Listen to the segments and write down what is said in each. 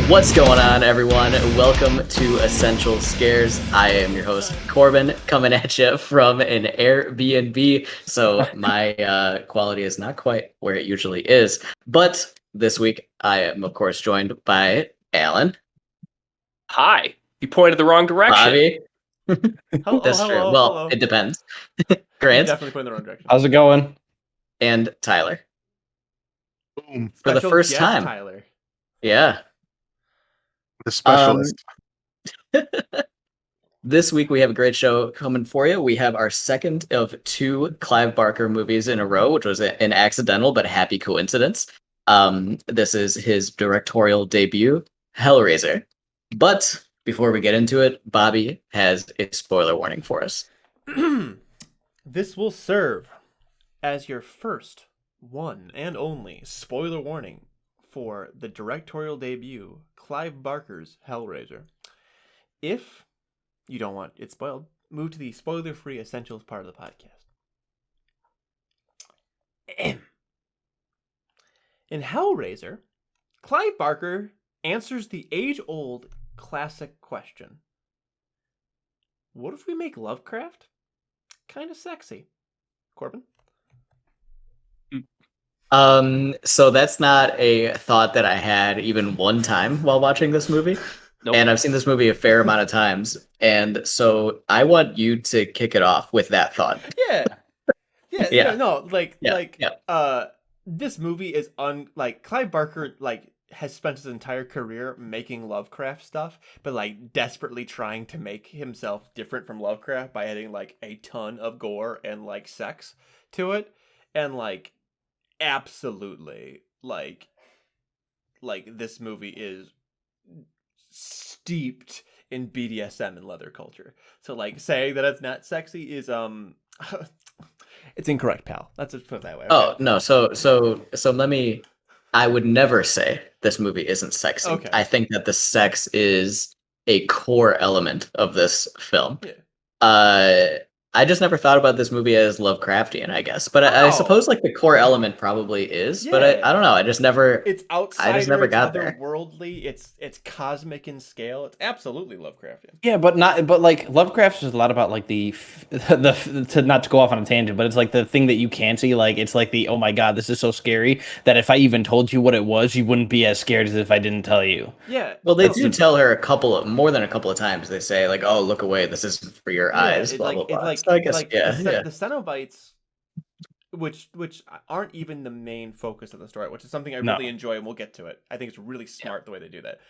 What's going on, everyone? Welcome to Essential Scares. I am your host, Corbin, coming at you from an Airbnb. So my quality is not quite where it usually is. But this week, I am, of course, joined by Alan. Hi. You pointed the wrong direction. Bobby. Hello, That's true. hello, Well, hello. it depends. You Grant definitely put in the wrong direction. How's it going? and Tyler. Boom. For the Special first guest, time. Tyler. Yeah. The specialist. This week we have a great show coming for you. We have our second of two Clive Barker movies in a row, which was an accidental but happy coincidence. This is his directorial debut, Hellraiser. But before we get into it, Bobby has a spoiler warning for us. This will serve as your first, one and only spoiler warning for the directorial debut, Clive Barker's Hellraiser. If you don't want it spoiled, move to the spoiler-free essentials part of the podcast. In Hellraiser, Clive Barker answers the age-old classic question. What if we make Lovecraft kind of sexy? Corbin? So that's not a thought that I had even one time while watching this movie. Nope. And I've seen this movie a fair amount of times. And so I want you to kick it off with that thought. Yeah. Yeah. This movie is Clive Barker has spent his entire career making Lovecraft stuff, but desperately trying to make himself different from Lovecraft by adding a ton of gore and sex to it. And absolutely this movie is steeped in BDSM and leather culture. So saying that it's not sexy is it's incorrect, pal. Let's just put it that way. Okay? Oh no, so I would never say this movie isn't sexy. Okay. I think that the sex is a core element of this film. Yeah. I just never thought about this movie as Lovecraftian, I guess. But I suppose the core element probably is. Yeah. But I don't know. I just never. It's outside. I just never got it's there. otherworldly. It's cosmic in scale. It's absolutely Lovecraftian. Yeah, but Lovecraft is a lot about the to not to go off on a tangent, but it's the thing that you can see. It's the oh my god, this is so scary that if I even told you what it was, you wouldn't be as scared as if I didn't tell you. Yeah. Well, they do tell her more than a couple of times. They say oh, look away, this isn't for your eyes. Blah blah blah. So I guess the Cenobites, which aren't even the main focus of the story, which is something I really enjoy, and we'll get to it. I think it's really smart the way they do that,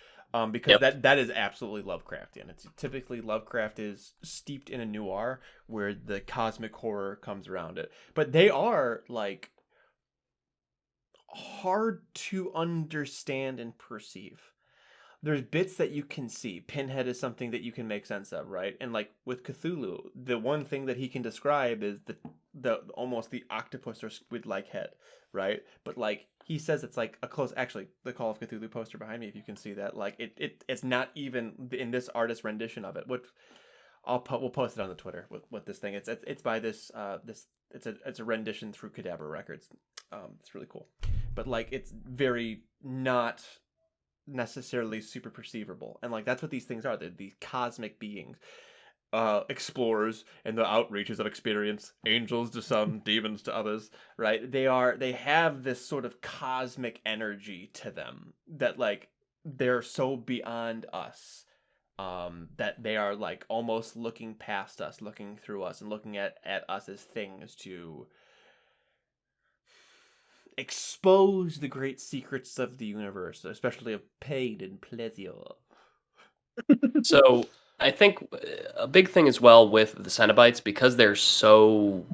because that is absolutely Lovecraftian. It's typically Lovecraft is steeped in a noir where the cosmic horror comes around it, but they are hard to understand and perceive. There's bits that you can see. Pinhead is something that you can make sense of, right? And with Cthulhu, the one thing that he can describe is the almost the octopus or squid-like head, right? But he says it's a close. Actually, the Call of Cthulhu poster behind me, if you can see that, it's not even in this artist rendition of it. We'll post it on the Twitter with this thing. It's by this it's a rendition through Cadaver Records. It's really cool, but it's very not necessarily super perceivable, and that's what these things are. They're these cosmic beings, explorers in the outreaches of experience, angels to some, demons to others, right? They have this sort of cosmic energy to them that they're so beyond us, that they are almost looking past us, looking through us, and looking at us as things to expose the great secrets of the universe, especially of pain and pleasure. So I think a big thing as well with the Cenobites, because they're so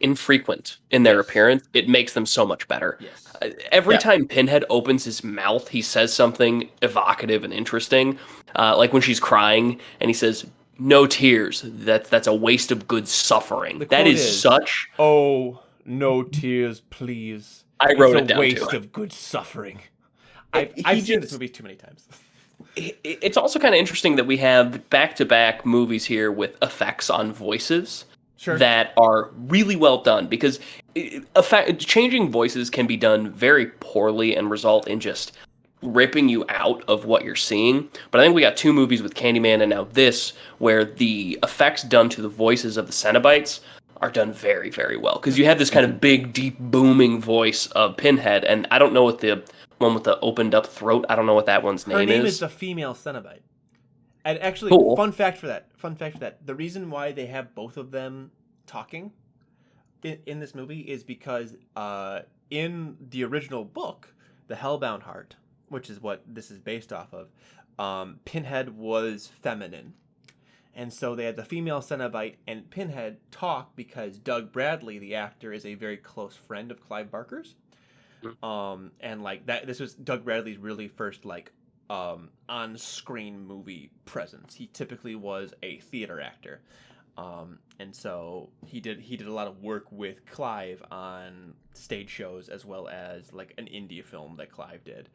infrequent in their appearance, it makes them so much better. Yes. Every time Pinhead opens his mouth, he says something evocative and interesting. Like when she's crying and he says, "No tears. That's a waste of good suffering." That is such... Oh, no tears, please. I wrote it down too. It's a waste of good suffering. I've seen this movie too many times. It's also kind of interesting that we have back-to-back movies here with effects on voices. Sure. That are really well done, because changing voices can be done very poorly and result in just ripping you out of what you're seeing. But I think we got 2 movies with Candyman and now this, where the effects done to the voices of the Cenobites are done very, very well. Because you have this kind of big, deep, booming voice of Pinhead, and I don't know what the one with the opened up throat, I don't know what that one's Her name is. is the female Cenobite. And actually, Cool. fun fact for that. The reason why they have both of them talking in this movie is because in the original book, The Hellbound Heart, which is what this is based off of, Pinhead was feminine. And so they had the female Cenobite and Pinhead talk because Doug Bradley, the actor, is a very close friend of Clive Barker's. And like that, this was Doug Bradley's really first like on-screen movie presence. He typically was a theater actor. And so he did a lot of work with Clive on stage shows as well as like an indie film that Clive did.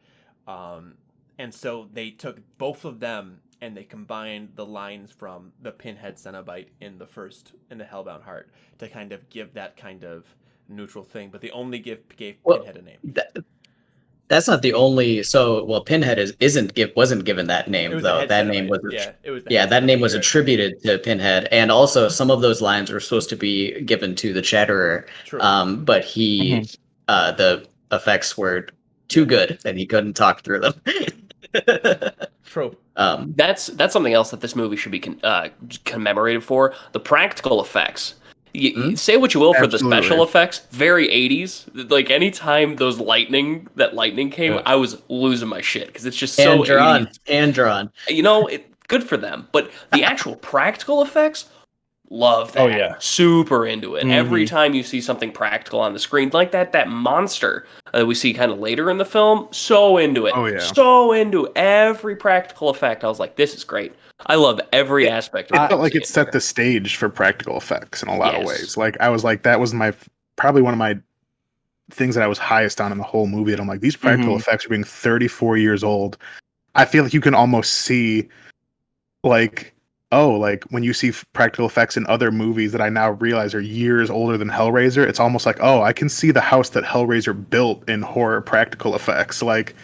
And so they took both of them and they combined the lines from the Pinhead Cenobite in the Hellbound Heart to kind of give that kind of neutral thing, but they only gave Pinhead a name. That's not the only. Pinhead wasn't given that name though. That name was that name was attributed to Pinhead, and also some of those lines were supposed to be given to the Chatterer. True. But the effects were too good and he couldn't talk through them. True. That's something else that this movie should be commemorated for. The practical effects. Say what you will for the special effects, very 80s. Like anytime that lightning came, I was losing my shit because it's just so 80s. Hand drawn. You know, good for them. But the actual practical effects, love that. Oh, yeah. Super into it. Every time you see something practical on the screen, like that monster we see kind of later in the film, so into it. Oh, yeah. So into every practical effect. I was like, this is great. I love every aspect of it. It felt like it set the stage for practical effects in a lot of ways. Like I was like, that was probably one of my things that I was highest on in the whole movie. And I'm like, these practical effects are being 34 years old. I feel like you can almost see like when you see practical effects in other movies that I now realize are years older than Hellraiser, it's almost like, I can see the house that Hellraiser built in horror practical effects. Like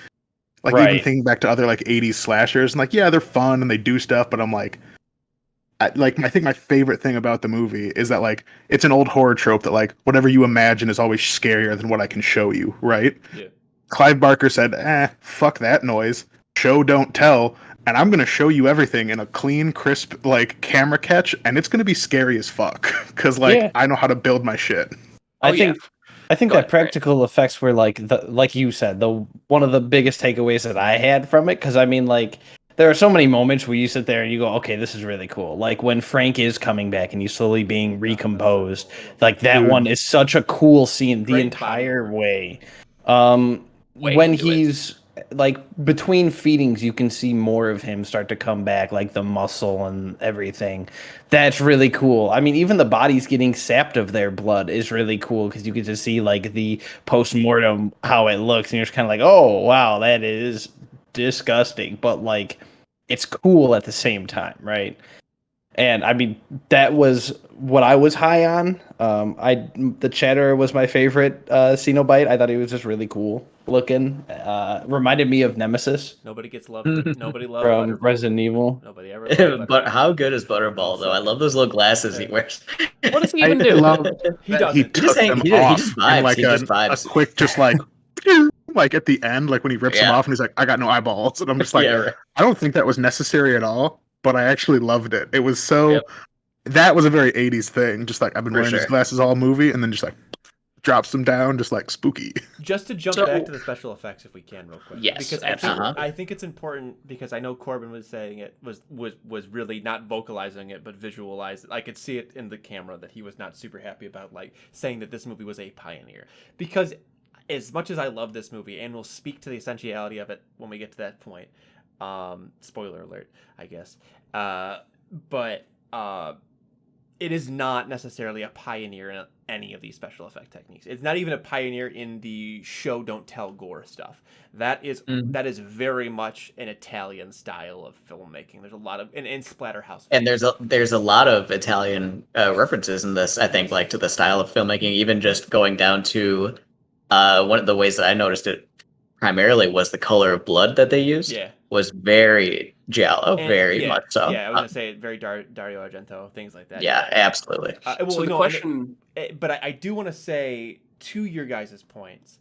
even thinking back to other like 80s slashers, and like, yeah, they're fun and they do stuff, but I'm like, I think my favorite thing about the movie is that like it's an old horror trope that like whatever you imagine is always scarier than what I can show you, right? Yeah. Clive Barker said, fuck that noise. Show don't tell. And I'm gonna show you everything in a clean, crisp like camera catch, and it's gonna be scary as fuck. Cause I know how to build my shit. I think that practical effects were like you said, the one of the biggest takeaways that I had from it. Because I mean, like, there are so many moments where you sit there and you go, okay, this is really cool. Like when Frank is coming back and he's slowly being recomposed. Like that one is such a cool scene the entire way. When he's like between feedings, you can see more of him start to come back, like the muscle and everything. That's really cool. I mean, even the bodies getting sapped of their blood is really cool because you get to see like the post-mortem, how it looks, and you're just kind of like, oh wow, that is disgusting, but like it's cool at the same time, right? And I mean, that was what I was high on. The Chatterer was my favorite Cenobite. I thought he was just really cool looking. Reminded me of Nemesis. Nobody gets loved. Nobody loves from Resident Evil. Nobody ever loved But how good is Butterball though? I love those little glasses he wears. What does he even do? He doesn't. He just vibes. Like he just vibes. A quick, just like, like at the end, like when he rips him off and he's like, I got no eyeballs. And I'm just like, I don't think that was necessary at all, but I actually loved it. It was so, that was a very 80s thing. Just like, I've been wearing these glasses all movie, and then just like, drops them down, just like spooky. Just to jump back to the special effects, if we can, real quick. Yes, because I think it's important because I know Corbin was saying it was really not vocalizing it, but visualized it. I could see it in the camera that he was not super happy about, like saying that this movie was a pioneer. Because as much as I love this movie, and we'll speak to the essentiality of it when we get to that point. Spoiler alert, I guess. But it is not necessarily a pioneer in any of these special effect techniques. It's not even a pioneer in the show don't tell gore stuff. That is very much an Italian style of filmmaking. There's a lot of in Splatterhouse. And there's a lot of Italian references in this, I think, like to the style of filmmaking, even just going down to one of the ways that I noticed it primarily was the color of blood that they used. Yeah. Was very giallo, And very much so. Yeah, I was gonna say very Dario Argento, things like that. Yeah, absolutely. So the question, but I do want to say to your guys' points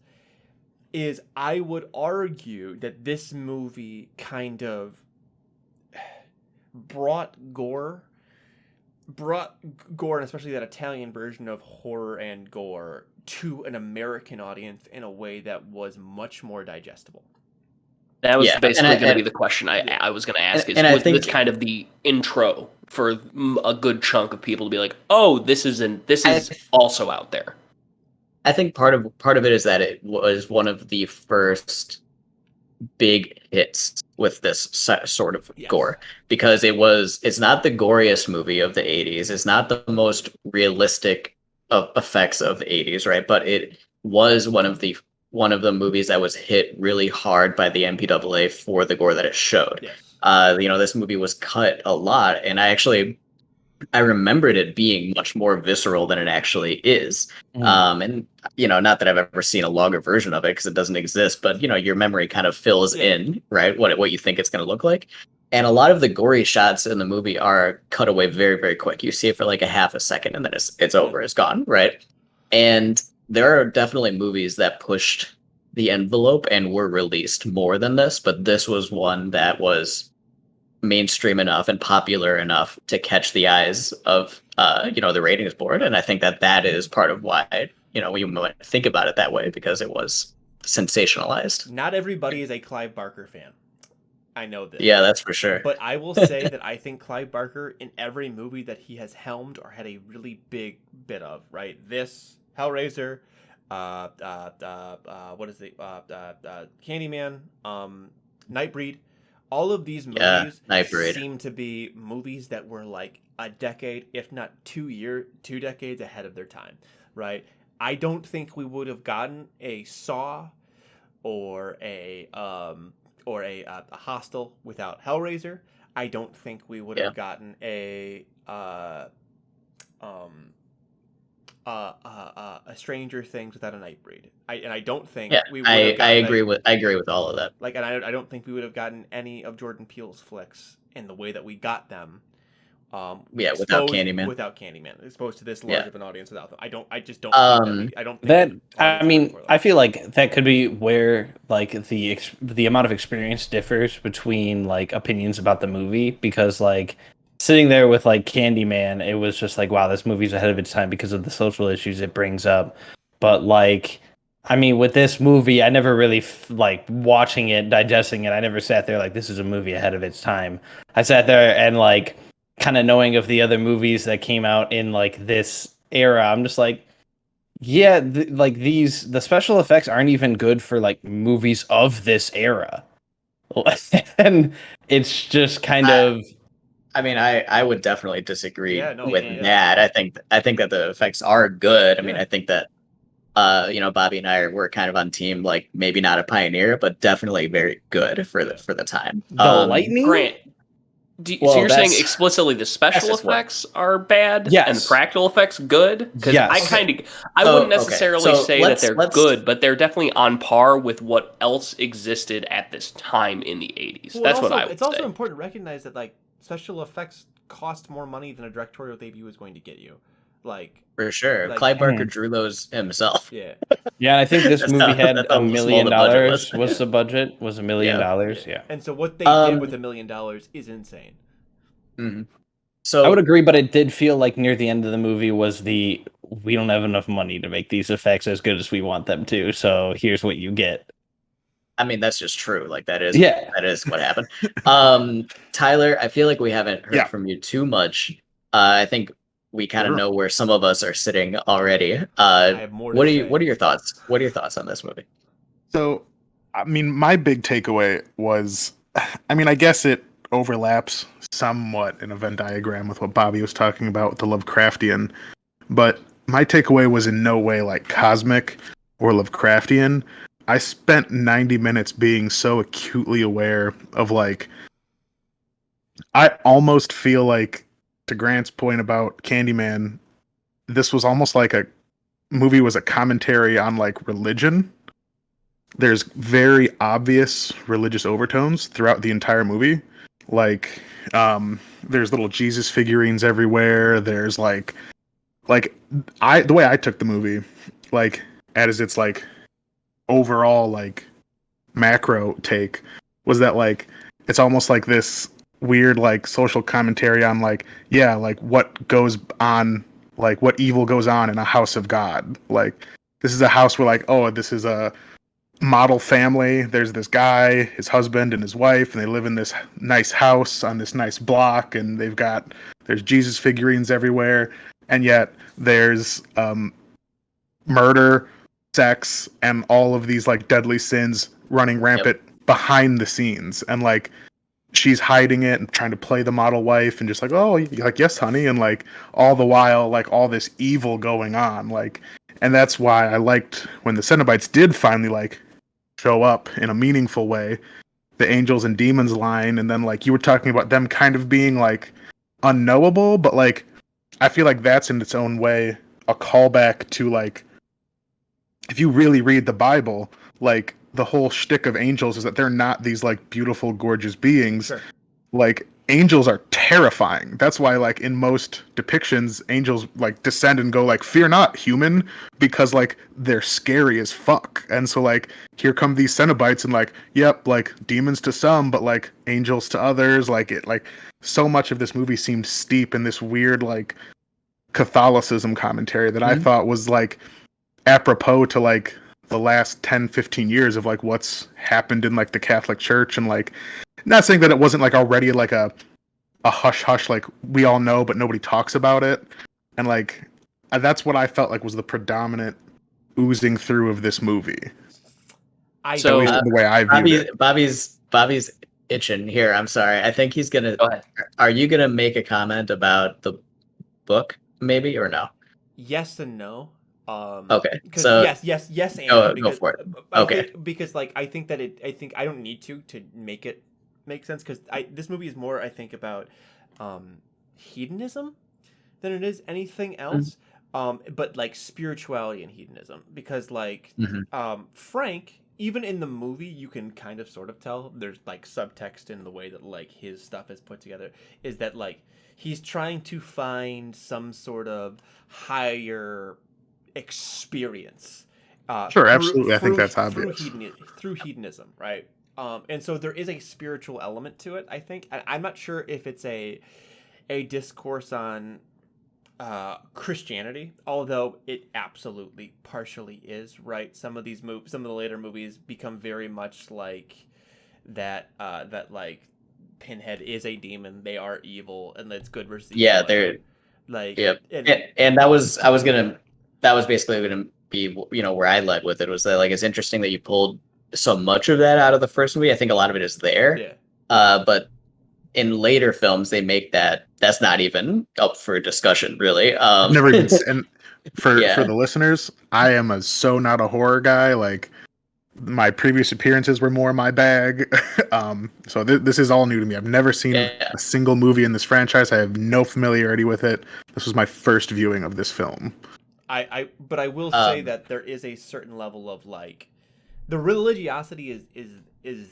is I would argue that this movie kind of brought gore, and especially that Italian version of horror and gore, to an American audience in a way that was much more digestible. that was basically going to be the question I was going to ask. Was this kind of the intro for a good chunk of people to be like, oh, this is also out there? I think part of it is that it was one of the first big hits with this sort of gore, because it's not the goriest movie of the 80s. It's not the most realistic of effects of the 80s, right? But it was one of the movies that was hit really hard by the MPAA for the gore that it showed. Yes. This movie was cut a lot, and I remembered it being much more visceral than it actually is. And, not that I've ever seen a longer version of it because it doesn't exist, but, your memory kind of fills in, right? What you think it's going to look like. And a lot of the gory shots in the movie are cut away very, very quick. You see it for like a half a second and then it's over, it's gone, right? And there are definitely movies that pushed the envelope and were released more than this, but this was one that was mainstream enough and popular enough to catch the eyes of the ratings board. And I think that is part of why we might think about it that way, because it was sensationalized. Not everybody is a Clive Barker fan. I know this. Yeah, that's for sure. But I will say that I think Clive Barker, in every movie that he has helmed or had a really big bit of, right? This, Hellraiser, what is it? Candyman, Nightbreed. All of these movies seem to be movies that were like a decade, if not 2 decades ahead of their time, right? I don't think we would have gotten a Saw or a Hostel without Hellraiser. I don't think we would have gotten a Stranger Things without a Nightbreed. I don't think we would have gotten I agree with all of that. Like, and I don't think we would have gotten any of Jordan Peele's flicks in the way that we got them. Without Candyman. Without Candyman, exposed to this large of an audience without them. I just don't. I don't think that. I mean, I feel like that could be where like the amount of experience differs between like opinions about the movie, because like sitting there with like Candyman, it was just like, wow, this movie's ahead of its time because of the social issues it brings up. But like, I mean, with this movie, I never really like watching it, digesting it. I never sat there like, this is a movie ahead of its time. I sat there and like kind of knowing of the other movies that came out in like this era, I'm just like, yeah, the special effects aren't even good for like movies of this era. And it's just kind of. I mean, I would definitely disagree with that. I think that the effects are good. I mean, I think that Bobby and I were kind of on team, like maybe not a pioneer, but definitely very good for the time. The lightning. Grant, so you're saying explicitly the special effects are bad, and the practical effects good? Because I wouldn't necessarily say that they're good, but they're definitely on par with what else existed at this time in the 80s. Well, that's what I would say. It's also important to recognize that like special effects cost more money than a directorial debut is going to get you. Like, for sure, like, Clive Barker drew those himself. Yeah, yeah. I think this movie had $1 million. Was the budget? Was $1 million? Yeah. And so what they did with $1 million is insane. Mm-hmm. So I would agree, but it did feel like near the end of the movie was we don't have enough money to make these effects as good as we want them to. So here's what you get. I mean, that's just true. Like that is what happened. Tyler, I feel like we haven't heard from you too much. I think we kind of know where some of us are sitting already. I have more what are your thoughts? What are your thoughts on this movie? So, I mean, my big takeaway was, I mean, I guess it overlaps somewhat in a Venn diagram with what Bobby was talking about with the Lovecraftian, but my takeaway was in no way like cosmic or Lovecraftian. I spent 90 minutes being so acutely aware of like, I almost feel like, to Grant's point about Candyman, this was almost like a movie was a commentary on like religion there's very obvious religious overtones throughout the entire movie. Like, there's little Jesus figurines everywhere. There's the way I took the movie, like, as its like overall like macro take was that like it's almost like this weird like social commentary on like, yeah, like what goes on, like what evil goes on in a house of God. Like, this is a house where like, oh, this is a model family. There's this guy, his husband and his wife, and they live in this nice house on this nice block, and there's Jesus figurines everywhere, and yet there's murder, sex, and all of these like deadly sins running rampant behind the scenes. And like, she's hiding it and trying to play the model wife and just like, oh, like, yes, honey, and like all the while like all this evil going on. Like, and that's why I liked when the Cenobites did finally like show up in a meaningful way, the angels and demons line. And then like you were talking about them kind of being like unknowable, but like I feel like that's in its own way a callback to like, if you really read the Bible, like the whole shtick of angels is that they're not these like beautiful, gorgeous beings. Sure. Like, angels are terrifying. That's why like in most depictions, angels like descend and go like, "Fear not, human," because like they're scary as fuck. And so like here come these Cenobites and like, yep, like demons to some, but like angels to others. Like it like so much of this movie seemed steep in this weird like Catholicism commentary that I thought was like apropos to like the last 10-15 years of like what's happened in like the Catholic Church. And like, not saying that it wasn't like already like a hush hush, like we all know but nobody talks about it. And like that's what I felt like was the predominant oozing through of this movie. So the way I viewed it. Bobby's itching here. I'm sorry. I think he's gonna. Go ahead. Are you gonna make a comment about the book, maybe, or no? Yes and no. Okay, so yes, and go for it. Okay, because like I think I don't need to make it make sense, because this movie is more, I think, about hedonism than it is anything else. But like spirituality and hedonism, because like Frank, even in the movie, you can kind of sort of tell there's like subtext in the way that like his stuff is put together, is that like he's trying to find some sort of higher experience. Sure, absolutely. I think that's obvious. Through hedonism, right? And so there is a spiritual element to it, I think. I'm not sure if it's a discourse on Christianity, although it absolutely partially is, right? Some of the later movies become very much like that like Pinhead is a demon, they are evil, and that's good versus evil. Yeah, they're like, and that was basically gonna be, you know, where I led with it, was that like it's interesting that you pulled so much of that out of the first movie. I think a lot of it is there. Yeah. But in later films, they make that's not even up for discussion, really. Never even. And for the listeners, I am so not a horror guy. Like, my previous appearances were more my bag. So this is all new to me. I've never seen a single movie in this franchise. I have no familiarity with it. This was my first viewing of this film. But I will say that there is a certain level of like, the religiosity is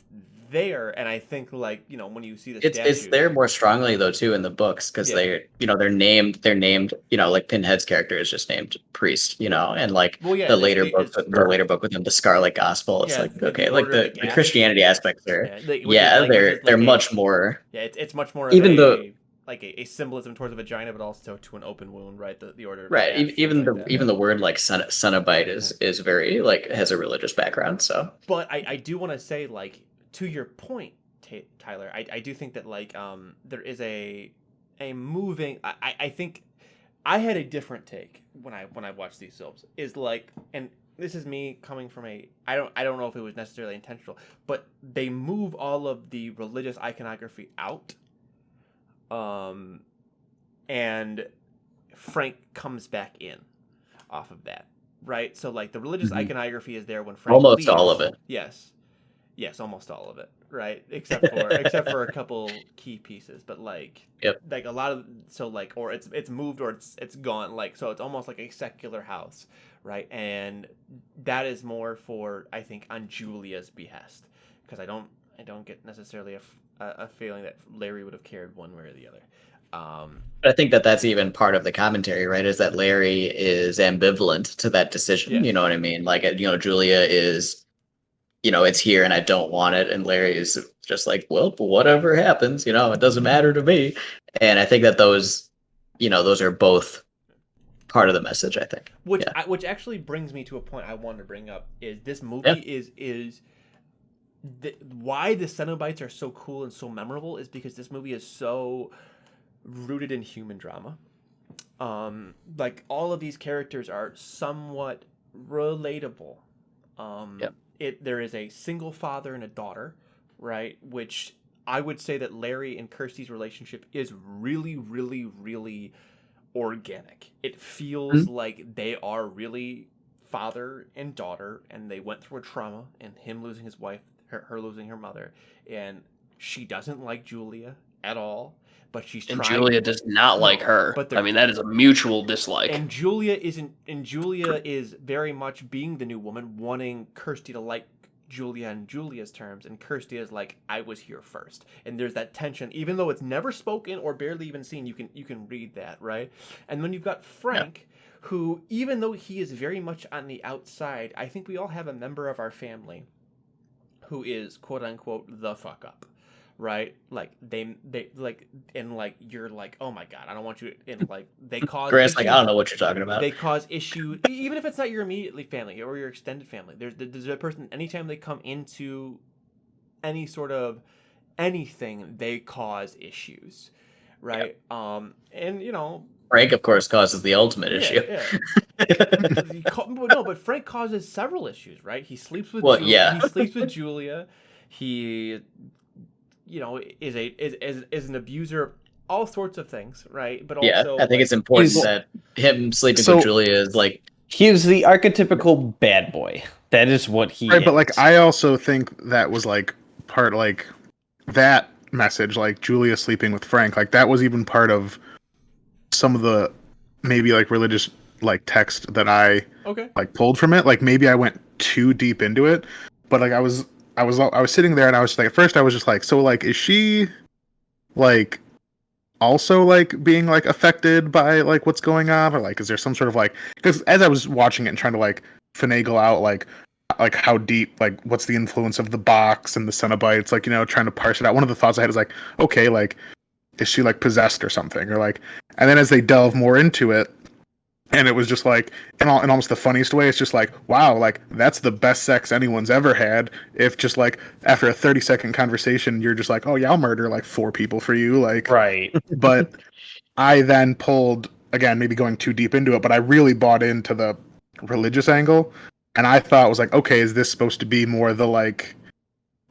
there, and I think like, you know, when you see the it's there more strongly though too in the books, because they're named, you know, like Pinhead's character is just named priest, you know, and like the later book with him, the Scarlet Gospel, it's like, okay, like the Christianity aspects are they're much more. Yeah, it's much more even though like a symbolism towards a vagina, but also to an open wound, right? The order of even the word like Cenobite is very like has a religious background. So, but I do want to say, like, to your point, Tyler, I do think that like there is a moving. I think I had a different take when I watched these films, is like, and this is me coming from I don't know if it was necessarily intentional, but they move all of the religious iconography out. And Frank comes back in off of that, right? So like the religious iconography is there when Frank almost leaves. All of it. Yes, almost all of it, right? Except for a couple key pieces, but like like a lot of, so like, or it's moved or it's gone, like, so it's almost like a secular house, right? And that is more for, I think, on Julia's behest, because I don't get necessarily a feeling that Larry would have cared one way or the other. I think that that's even part of the commentary, right? Is that Larry is ambivalent to that decision. Yeah. You know what I mean? Like, Julia is, it's here and I don't want it. And Larry is just like, well, whatever happens, it doesn't matter to me. And I think that those are both part of the message, I think. Which actually brings me to a point I wanted to bring up, is this movie is why the Cenobites are so cool and so memorable is because this movie is so rooted in human drama. Like, all of these characters are somewhat relatable. There is a single father and a daughter, right? Which I would say that Larry and Kirsty's relationship is really, really, really organic. It feels like they are really father and daughter, and they went through a trauma, and him losing his wife, her losing her mother, and she doesn't like Julia at all, but she's trying. And Julia does not like her. But I mean, that is a mutual dislike. And Julia is very much being the new woman, wanting Kirsty to like Julia in Julia's terms, and Kirsty is like, I was here first. And there's that tension, even though it's never spoken or barely even seen, you can read that, right? And then you've got Frank, who, even though he is very much on the outside, I think we all have a member of our family who is, quote unquote, the fuck up, right? Like, they like, and like, you're like, oh my god, I don't want you to, and like, they cause Grant's like, I don't know what you're talking about. They cause issues, even if it's not your immediately family or your extended family. There's a person, anytime they come into any sort of anything, they cause issues, right? And Frank, of course, causes the ultimate issue. No, but Frank causes several issues, right? He sleeps with He sleeps with Julia. He, is an abuser of all sorts of things, right? But also, I think it's important that him sleeping with Julia is like, he's the archetypical bad boy. That is what he is. But like, I also think that was like part, like, that message, like Julia sleeping with Frank, like that was even part of some of the maybe like religious like text that I like pulled from it. Like, maybe I went too deep into it, but like I was sitting there and I was like, at first I was just like, so like, is she like also like being like affected by like what's going on, or like is there some sort of like, because as I was watching it and trying to like finagle out like how deep, like what's the influence of the box and the Cenobites, like, trying to parse it out, one of the thoughts I had is like, okay, like, is she like possessed or something, or like, and then as they delve more into it, and it was just like, in almost the funniest way, it's just like, wow, like that's the best sex anyone's ever had. If just like after a 30-second conversation, you're just like, oh yeah, I'll murder like 4 people for you, like, right. But I then pulled, again, maybe going too deep into it, but I really bought into the religious angle, and I thought it was like, okay, is this supposed to be more the like,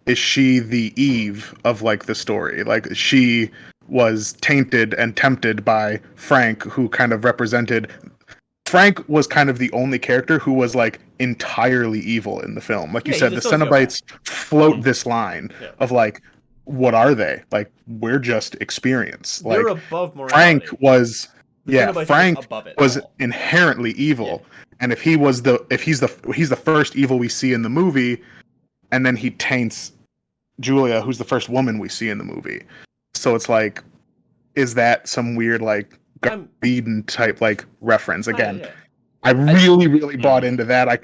is she the Eve of like the story? Like, she was tainted and tempted by Frank, who kind of represented. Frank was kind of the only character who was like entirely evil in the film. Like you said, the Cenobites float this line of like, what are they? Like, we're just experience. Like, they're above morality. Frank was inherently evil. And if he's the first evil we see in the movie, and then he taints Julia, who's the first woman we see in the movie. So it's like, is that some weird like Eden type like reference again? I really bought into that.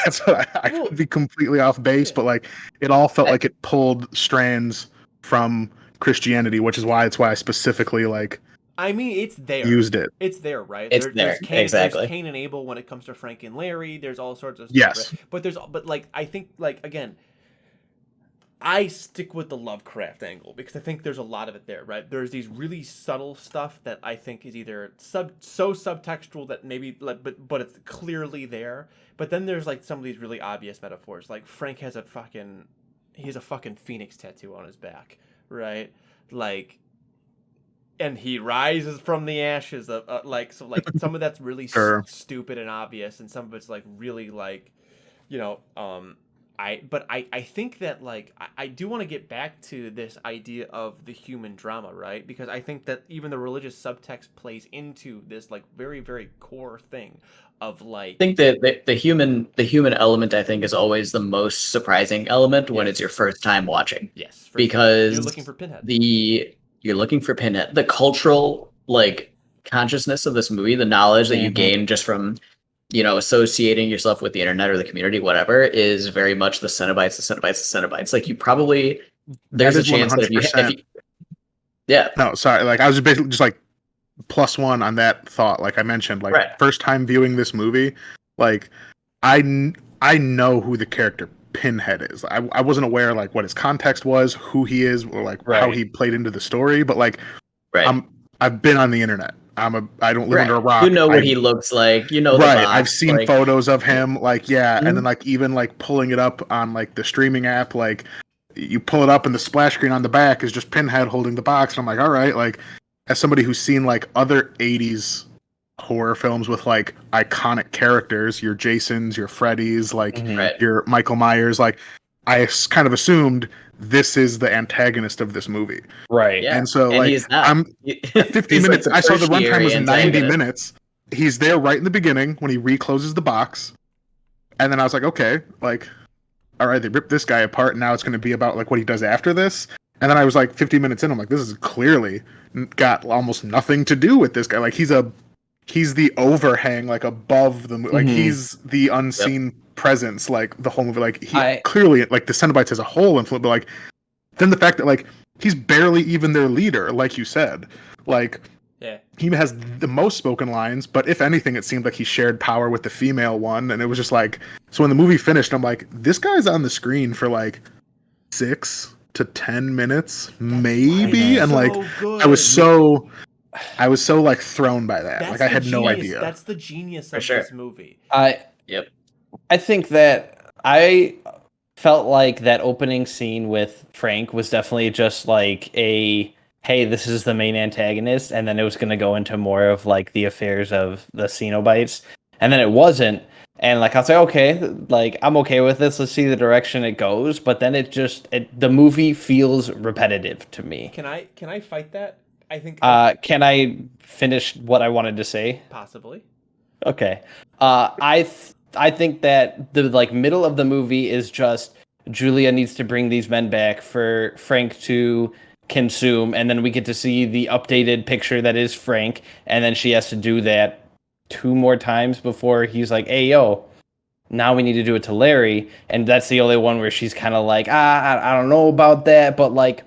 That's what I could be completely off base, but like it all felt like it pulled strands from Christianity, which is why I specifically like. I mean, it's there. Used it. It's there, right? There's exactly. There's Cain and Abel when it comes to Frank and Larry. There's all sorts of stuff. Yes. Right? But like I think like again, I stick with the Lovecraft angle because I think there's a lot of it there, right? There's these really subtle stuff that I think is either so subtextual that maybe, but it's clearly there. But then there's like some of these really obvious metaphors, like Frank has a fucking phoenix tattoo on his back, right? Like, and he rises from the ashes of like some of that's really stupid and obvious, and some of it's like really like, I think that like I do want to get back to this idea of the human drama, right? Because I think that even the religious subtext plays into this like very, very core thing of like. I think that the human element, I think, is always the most surprising element when it's your first time watching. Yes, because you're looking for Pinhead. You're looking for Pinhead. The cultural like consciousness of this movie, the knowledge that you gain just from associating yourself with the internet or the community, whatever, is very much the Cenobites. Like you probably there's a chance that if you yeah. No, sorry. Like I was basically just like +1 on that thought. Like I mentioned, like first time viewing this movie, like I know who the character Pinhead is. I wasn't aware like what his context was, who he is, or like how he played into the story. But like, I've been on the internet. I don't live under a rock. You know what he looks like. You know, right? I've seen photos of him. Like, and then like even like pulling it up on like the streaming app, like you pull it up and the splash screen on the back is just Pinhead holding the box, and I'm like, all right, like as somebody who's seen like other '80s horror films with like iconic characters, your Jasons, your Freddys, like your Michael Myers, like I kind of assumed this is the antagonist of this movie, right? And so like I'm 50 minutes. I saw the runtime was 90 minutes. He's there right in the beginning when he recloses the box, and then I was like, okay, like all right, they ripped this guy apart, and now it's going to be about like what he does after this. And then I was like 50 minutes in, I'm like, this is clearly got almost nothing to do with this guy. Like he's the overhang, like above the movie. Like he's the unseen presence, like the whole movie. Like he clearly, like the Cenobites as a whole influence. But like then the fact that like he's barely even their leader, like you said, like he has the most spoken lines. But if anything, it seemed like he shared power with the female one, and it was just like so. When the movie finished, I'm like, this guy's on the screen for like 6 to 10 minutes, maybe, and like I was so like thrown by that. Like I had no idea. That's the genius of this movie. I think that I felt like that opening scene with Frank was definitely just like a hey, this is the main antagonist, and then it was going to go into more of like the affairs of the Cenobites, and then it wasn't. And like I was like, okay, like I'm okay with this. Let's see the direction it goes. But then the movie feels repetitive to me. Can I fight that? I think. Can I finish what I wanted to say? Possibly. Okay. I think that the like middle of the movie is just Julia needs to bring these men back for Frank to consume, and then we get to see the updated picture that is Frank, and then she has to do that 2 more times before he's like, hey, yo, now we need to do it to Larry. And that's the only one where she's kind of like, I don't know about that. But like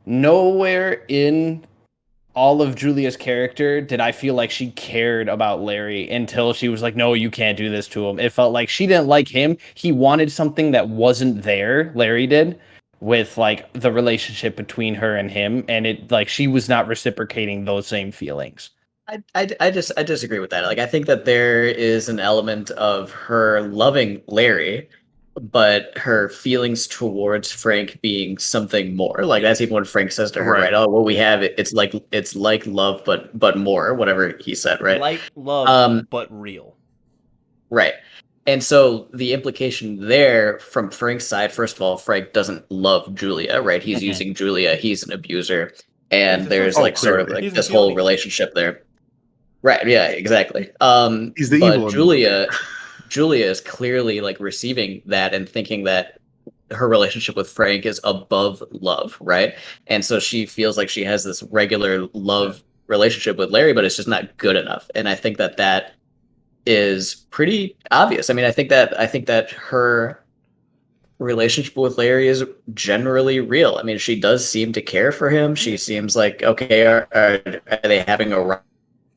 nowhere in all of Julia's character did I feel like she cared about Larry until she was like, no, you can't do this to him. It felt like she didn't like him. He wanted something that wasn't there. Larry did, with like the relationship between her and him. And it like she was not reciprocating those same feelings. I disagree with that. Like I think that there is an element of her loving Larry, but her feelings towards Frank being something more. Like that's even what Frank says to her, right? Oh, well, we have it. It's like love, but more. Whatever he said, right? Like love, but real. Right. And so the implication there from Frank's side, first of all, Frank doesn't love Julia, right? He's using Julia. He's an abuser, and there's like sort of like this whole relationship there. Right. Yeah. Exactly. He's the but evil. Julia is clearly like receiving that and thinking that her relationship with Frank is above love, right? And so she feels like she has this regular love relationship with Larry, but it's just not good enough. And I think that is pretty obvious. I mean, I think that her relationship with Larry is generally real. I mean, she does seem to care for him. She seems like, okay, are they having a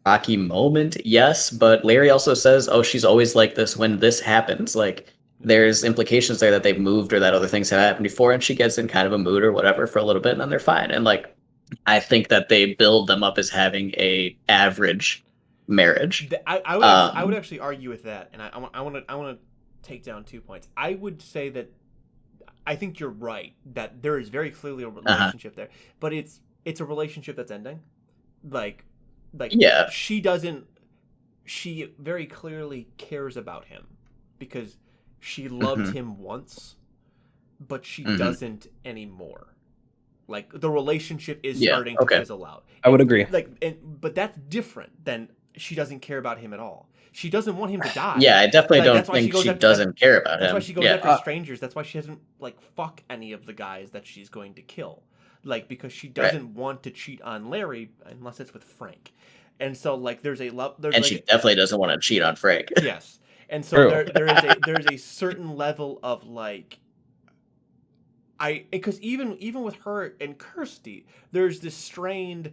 rocky moment? Yes, but Larry also says, oh, she's always like this when this happens. Like there's implications there that they've moved or that other things have happened before, and she gets in kind of a mood or whatever for a little bit, and then they're fine. And like I think that they build them up as having a average marriage. I would actually argue with that, and I want to take down 2 points. I would say that I think you're right that there is very clearly a relationship there, but it's a relationship that's ending. Like she very clearly cares about him because She loved him once, but she doesn't anymore. Like the relationship is starting to fizzle out. I would agree. But that's different than she doesn't care about him at all. She doesn't want him to die. Yeah, I definitely don't think she doesn't care about him. That's why she goes after strangers. That's why she doesn't like fuck any of the guys that she's going to kill. Like because she doesn't want to cheat on Larry unless it's with Frank. And so like there's a love. And she definitely doesn't want to cheat on Frank. Yes. And so there's a certain level of like. Because even with her and Kirsty, there's this strained,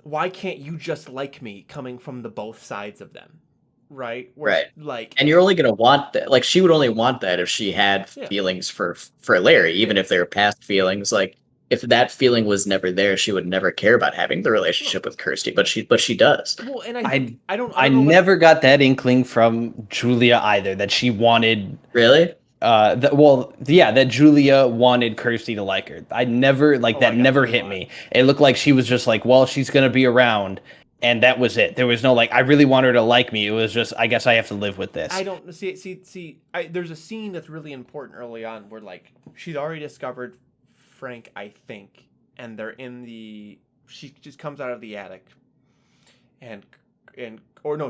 why can't you just like me coming from the both sides of them, right? Where, like, and you're only gonna want that. Like, she would only want that if she had feelings for Larry, even if they were past feelings. Like, if that feeling was never there, she would never care about having the relationship with Kirsty. But she does. Well, and I never got that inkling from Julia either that she wanted. Really? That Julia wanted Kirsty to like her. I never that never hit me. It looked like she was just like, well, she's gonna be around, and that was it. There was no like, I really want her to like me. It was just, I guess I have to live with this. I don't see. There's a scene that's really important early on where like she's already discovered Frank, I think, and they're in the. She just comes out of the attic,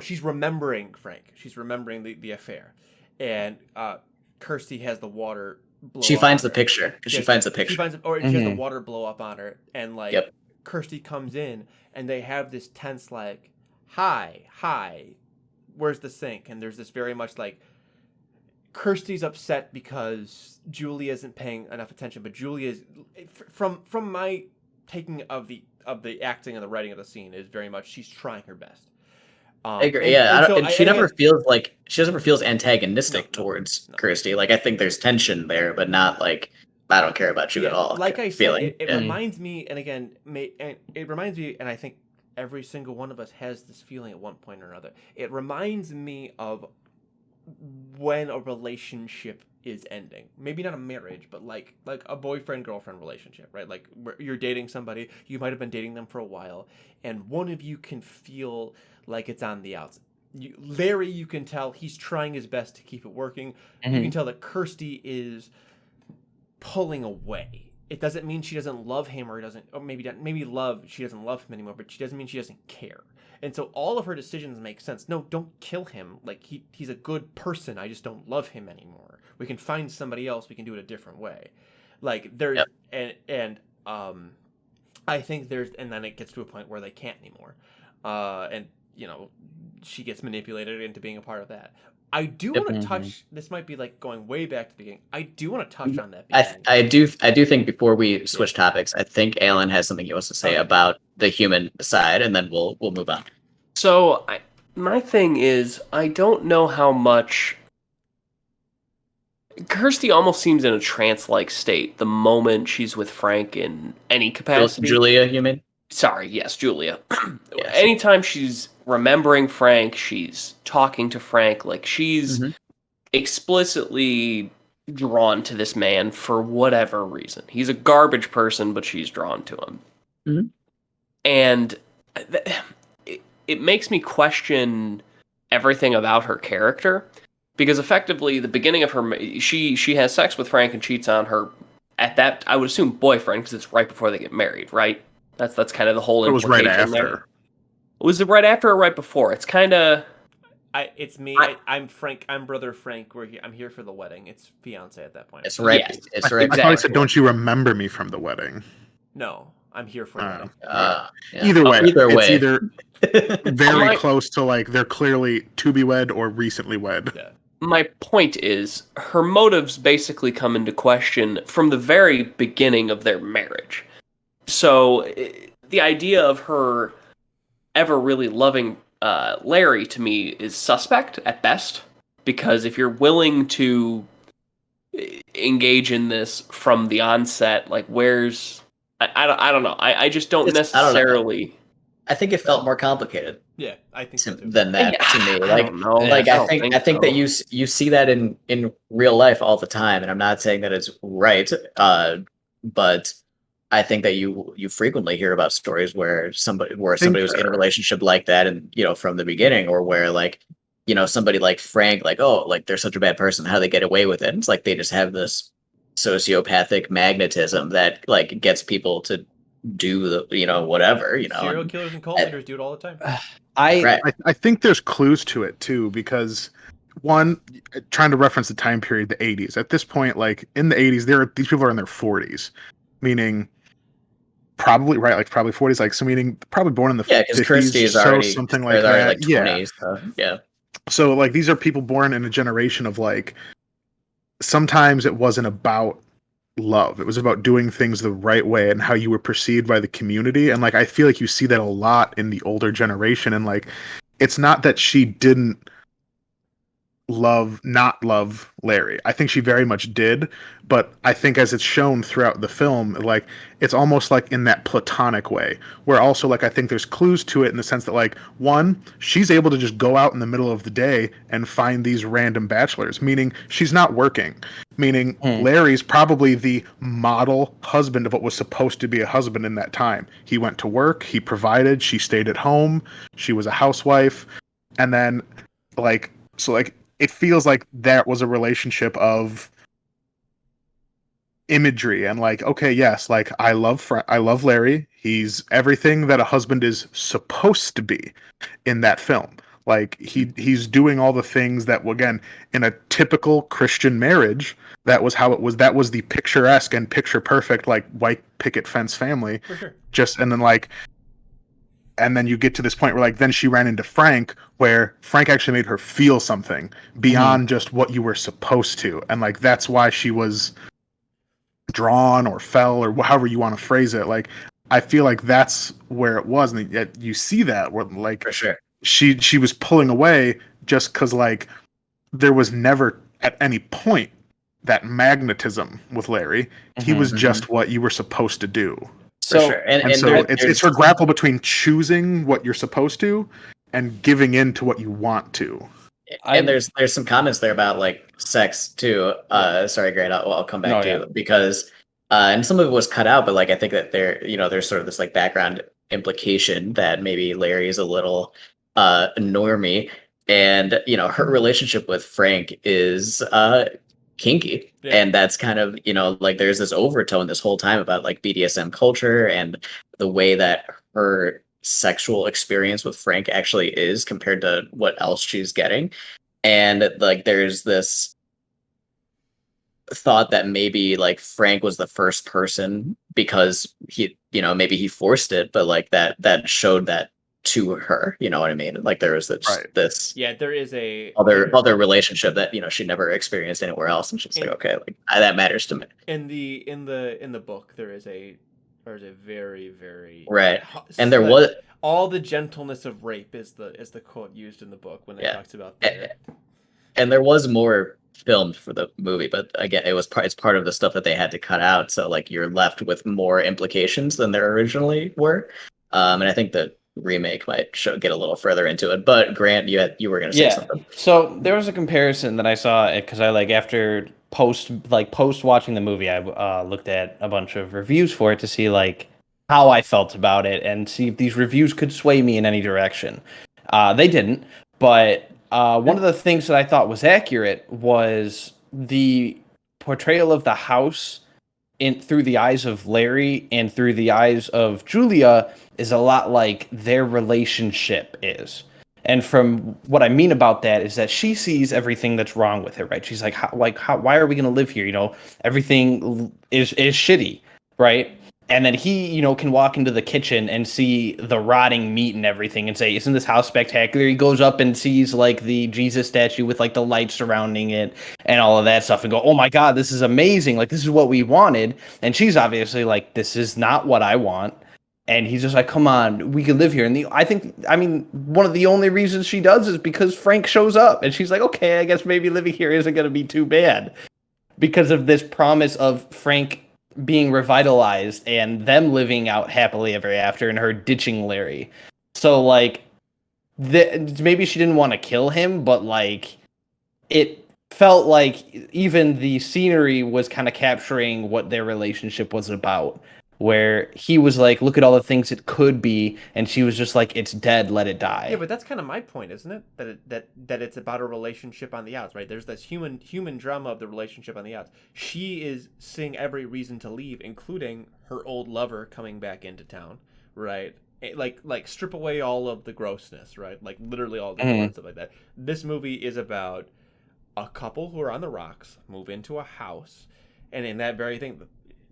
she's remembering Frank. She's remembering the affair, and Kirsty has the water blow She up finds on the her. picture. She finds the picture. She has the water blow up on her, and like Kirsty comes in, and they have this tense like, hi, where's the sink? And there's this very much like, Kirsty's upset because Julia isn't paying enough attention, but Julia is, from my taking of the acting and the writing of the scene, is very much she's trying her best. I agree. She never feels antagonistic towards Kirsty. Like, I think there's tension there, but not like, I don't care about you at all. Like I said, it reminds me, and again, it reminds me, and I think every single one of us has this feeling at one point or another. It reminds me of when a relationship is ending. Maybe not a marriage, but like a boyfriend-girlfriend relationship, right? Like where you're dating somebody, you might have been dating them for a while, and one of you can feel like it's on the outs. Larry, you can tell he's trying his best to keep it working. You can tell that Kirsty is pulling away. It doesn't mean she doesn't love him or maybe she doesn't love him anymore, but she doesn't mean she doesn't care. And so all of her decisions make sense. No, don't kill him. Like he's a good person. I just don't love him anymore. We can find somebody else. We can do it a different way. Like there's I think and then it gets to a point where they can't anymore. And she gets manipulated into being a part of that. I do want to touch. This might be like going way back to the beginning. I do want to touch on that. I do think before we switch topics, I think Alan has something he wants to say about the human side, and then we'll move on. So my thing is, I don't know how much. Kirsty almost seems in a trance-like state the moment she's with Frank in any capacity. Julia, you mean? Sorry, yes, Julia. Yes. Anytime she's remembering Frank, she's talking to Frank, like she's explicitly drawn to this man for whatever reason. He's a garbage person, but she's drawn to him. And it makes me question everything about her character, because effectively the beginning of her, she has sex with Frank and cheats on her at that, I would assume, boyfriend, because it's right before they get married, right? That's kind of the whole implication. It was right after. There. Was it right after or right before? It's kind of... It's me. I'm Frank. I'm brother Frank. I'm here for the wedding. It's fiance at that point. It's right. Yes. It's right. I thought he said, "Don't you remember me from the wedding?" No, I'm here for the wedding. Either way, it's either very My- close to like they're clearly to be wed or recently wed. Yeah. My point is, her motives basically come into question from the very beginning of their marriage. So, the idea of her ever really loving Larry, to me, is suspect at best. Because if you're willing to engage in this from the onset, like, where's... I don't know. I just don't necessarily... I think it felt more complicated. Yeah, I think so too. Than that to me. I don't know. I think that you see that in real life all the time, and I'm not saying that it's right, but I think that you frequently hear about stories where somebody was in a relationship like that, and from the beginning, or where like somebody like Frank, like, oh, like they're such a bad person, how they get away with it. It's like they just have this sociopathic magnetism that like gets people to do the whatever. Serial killers and cult leaders do it all the time. I think there's clues to it too, because one, trying to reference the time period, the 80s. At this point, like in the 80s, these people are in their 40s, meaning probably right, like probably 40s, like so meaning probably born in the 50s, because Christie's already something like that. Like 20s, yeah. So like these are people born in a generation of like, sometimes it wasn't about love, it was about doing things the right way and how you were perceived by the community. And like I feel like you see that a lot in the older generation. And like it's not that she didn't not love Larry. I think she very much did, but I think as it's shown throughout the film, like it's almost like in that platonic way, where also like I think there's clues to it in the sense that like, one, she's able to just go out in the middle of the day and find these random bachelors, meaning she's not working, meaning Larry's probably the model husband of what was supposed to be a husband in that time. He went to work, he provided, she stayed at home, she was a housewife. And then like, so like it feels like that was a relationship of imagery and like, okay, yes, like I love Larry. He's everything that a husband is supposed to be in that film. Like he's doing all the things that, again, in a typical Christian marriage, that was how it was. That was the picturesque and picture perfect, like white picket fence family. For sure. And then you get to this point where like then she ran into Frank, where Frank actually made her feel something beyond just what you were supposed to. And like that's why she was drawn or fell or however you want to phrase it. Like I feel like that's where it was. And yet you see that where like For sure. she was pulling away just because like there was never at any point that magnetism with Larry. He was just what you were supposed to do. For sure. And so it's her grapple between choosing what you're supposed to and giving in to what you want to. And there's some comments there about like sex too. Sorry, Grant, I'll come back to you because and some of it was cut out, but like I think that there's sort of this like background implication that maybe Larry is a little normie, and her relationship with Frank is kinky. Yeah. And that's kind of, like there's this overtone this whole time about like BDSM culture and the way that her sexual experience with Frank actually is compared to what else she's getting. And like there's this thought that maybe like Frank was the first person because he, maybe he forced it, but like that showed that to her, you know what I mean? Like there is this there is a other relationship that she never experienced anywhere else, and she's like, okay, like that matters to me. In the book, there is a very, very right, and there was all the gentleness of rape is the quote used in the book when it talks about that. And there was more filmed for the movie, but again, it's part of the stuff that they had to cut out, so like you're left with more implications than there originally were, and I think that remake might get a little further into it. But Grant, you were going to say something. So there was a comparison that I saw because I like after post watching the movie, I looked at a bunch of reviews for it to see like how I felt about it and see if these reviews could sway me in any direction. They didn't, but one of the things that I thought was accurate was the portrayal of the house through the eyes of Larry and through the eyes of Julia is a lot like their relationship is. And from what I mean about that is that she sees everything that's wrong with it, right? She's like, why are we going to live here? Everything is shitty, right? And then he, can walk into the kitchen and see the rotting meat and everything and say, isn't this house spectacular? He goes up and sees like the Jesus statue with like the lights surrounding it and all of that stuff and go, oh my God, this is amazing. Like, this is what we wanted. And she's obviously like, this is not what I want. And he's just like, come on, we can live here. And I mean, one of the only reasons she does is because Frank shows up. And she's like, okay, I guess maybe living here isn't going to be too bad. Because of this promise of Frank being revitalized and them living out happily ever after and her ditching Larry. So, like, maybe she didn't want to kill him, but, like, it felt like even the scenery was kind of capturing what their relationship was about. where he was like, look at all the things it could be, and she was just like, it's dead, let it die. Yeah, but that's kind of my point, isn't it? That it's about a relationship on the outs, right? There's this human drama of the relationship on the outs. She is seeing every reason to leave, including her old lover coming back into town, right? Like strip away all of the grossness, right? Like literally all the gore and stuff like that. This movie is about a couple who are on the rocks, move into a house, and in that very thing,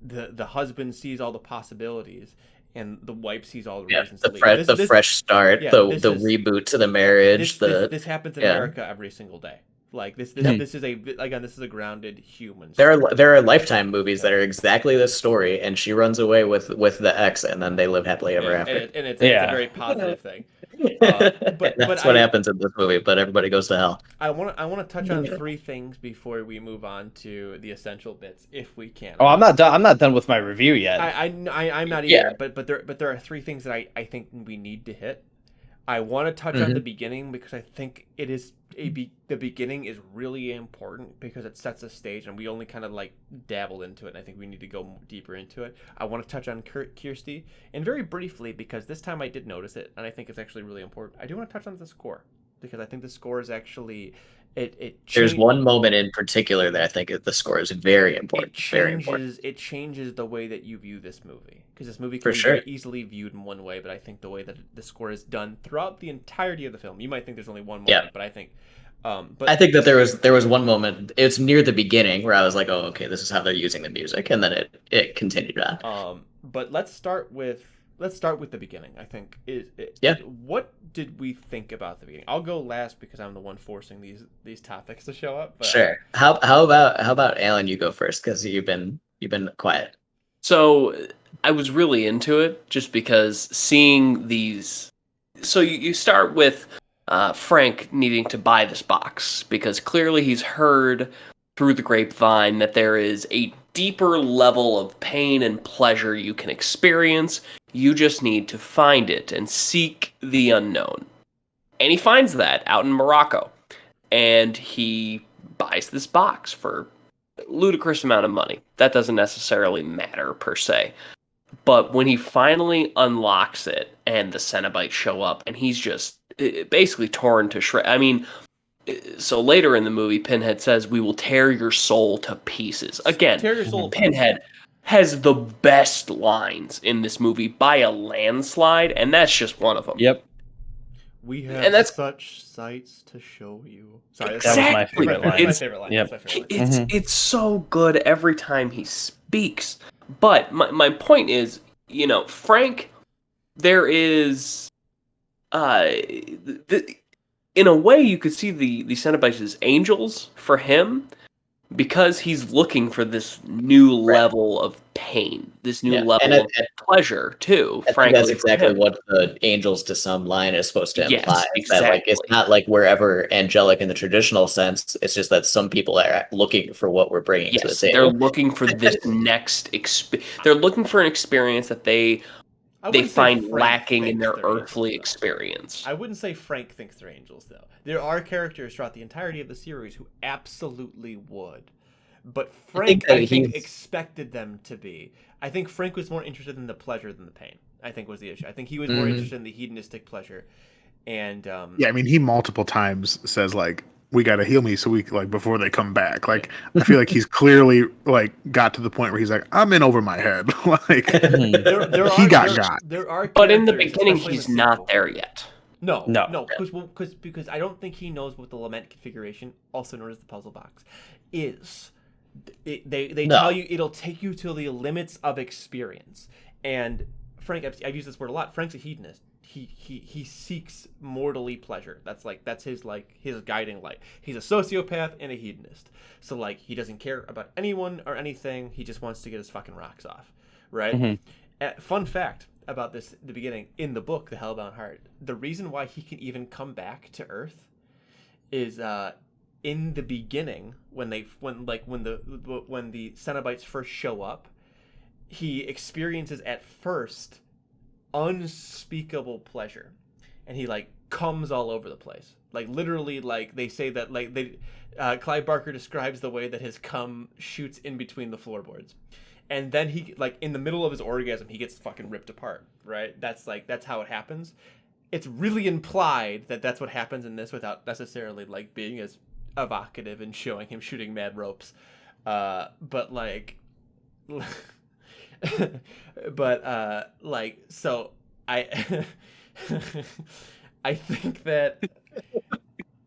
the husband sees all the possibilities, and the wife sees all the reasons to leave. The fresh start, yeah, the reboot to the marriage. This happens in America every single day. Like this is a grounded human story. There are Lifetime movies that are exactly this story, and she runs away with the ex, and then they live happily ever after. And it's a very positive thing. But that's what happens in this movie. But everybody goes to hell. I want to touch on 3 things before we move on to the essential bits, if we can. Oh, I'm not done. I'm not done with my review yet. I'm not either. But there are 3 things that I think we need to hit. I want to touch on the beginning because I think it is the beginning is really important because it sets a stage, and we only kind of like dabbled into it, and I think we need to go deeper into it. I want to touch on Kirsty, and very briefly, because this time I did notice it, and I think it's actually really important. I do want to touch on the score, because I think the score is actually There's one moment in particular that I think the score is very important. It changes the way that you view this movie, because this movie can be very easily viewed in one way, but I think the way that the score is done throughout the entirety of the film, you might think there's only one moment, but I think I think that there was one moment. It's near the beginning where I was like, oh, okay, this is how they're using the music, and then it continued on. But let's start with the beginning. I think what did we think about the beginning? I'll go last because I'm the one forcing these topics to show up. But... Sure. How about Alan? You go first because you've been quiet. So I was really into it just because seeing these. So you start with Frank needing to buy this box because clearly he's heard through the grapevine that there is a deeper level of pain and pleasure you can experience. You just need to find it and seek the unknown. And he finds that out in Morocco. And he buys this box for a ludicrous amount of money. That doesn't necessarily matter per se. But when he finally unlocks it and the Cenobites show up and he's just basically torn to shreds. I mean, so later in the movie, Pinhead says, "We will tear your soul to pieces." Again, Pinhead has the best lines in this movie by a landslide, and that's just one of them. Yep. We have such sights to show you. Sorry, exactly. That was my favorite line. Yep. It's so good every time he speaks. But my point is, Frank, there is... in a way, you could see the Cenobites as angels for him because he's looking for this new level of pain, this new level of pleasure too. Frankly, that's exactly what the angels to some line is supposed to imply. Yes, exactly. That, it's not like we're ever angelic in the traditional sense. It's just that some people are looking for what we're bringing to the table. They're looking for this next they're looking for an experience that they find lacking in their earthly experience. I wouldn't say Frank thinks they're angels, though. There are characters throughout the entirety of the series who absolutely would. But Frank, I think expected them to be. I think Frank was more interested in the pleasure than the pain, I think was the issue. I think he was more interested in the hedonistic pleasure. And yeah, I mean, he multiple times says, like, we got to heal me so we like before they come back. Like, I feel like he's clearly like got to the point where he's like, I'm in over my head. Like, he got. But in the beginning, he's not there yet. No, because I don't think he knows what the lament configuration, also known as the puzzle box, is. They tell you it'll take you to the limits of experience. And Frank, I've used this word a lot. Frank's a hedonist. He seeks mortally pleasure. That's his guiding light. He's a sociopath and a hedonist. So like he doesn't care about anyone or anything. He just wants to get his fucking rocks off, right? Fun fact about the beginning in the book, The Hellbound Heart. The reason why he can even come back to Earth is in the beginning when the Cenobites first show up, he experiences at first unspeakable pleasure, and he like comes all over the place, like literally, like they say that like Clive Barker describes the way that his cum shoots in between the floorboards, and then he like in the middle of his orgasm he gets fucking ripped apart, right? That's how it happens. It's really implied that that's what happens in this without necessarily like being as evocative and showing him shooting mad ropes, but like like so I I think that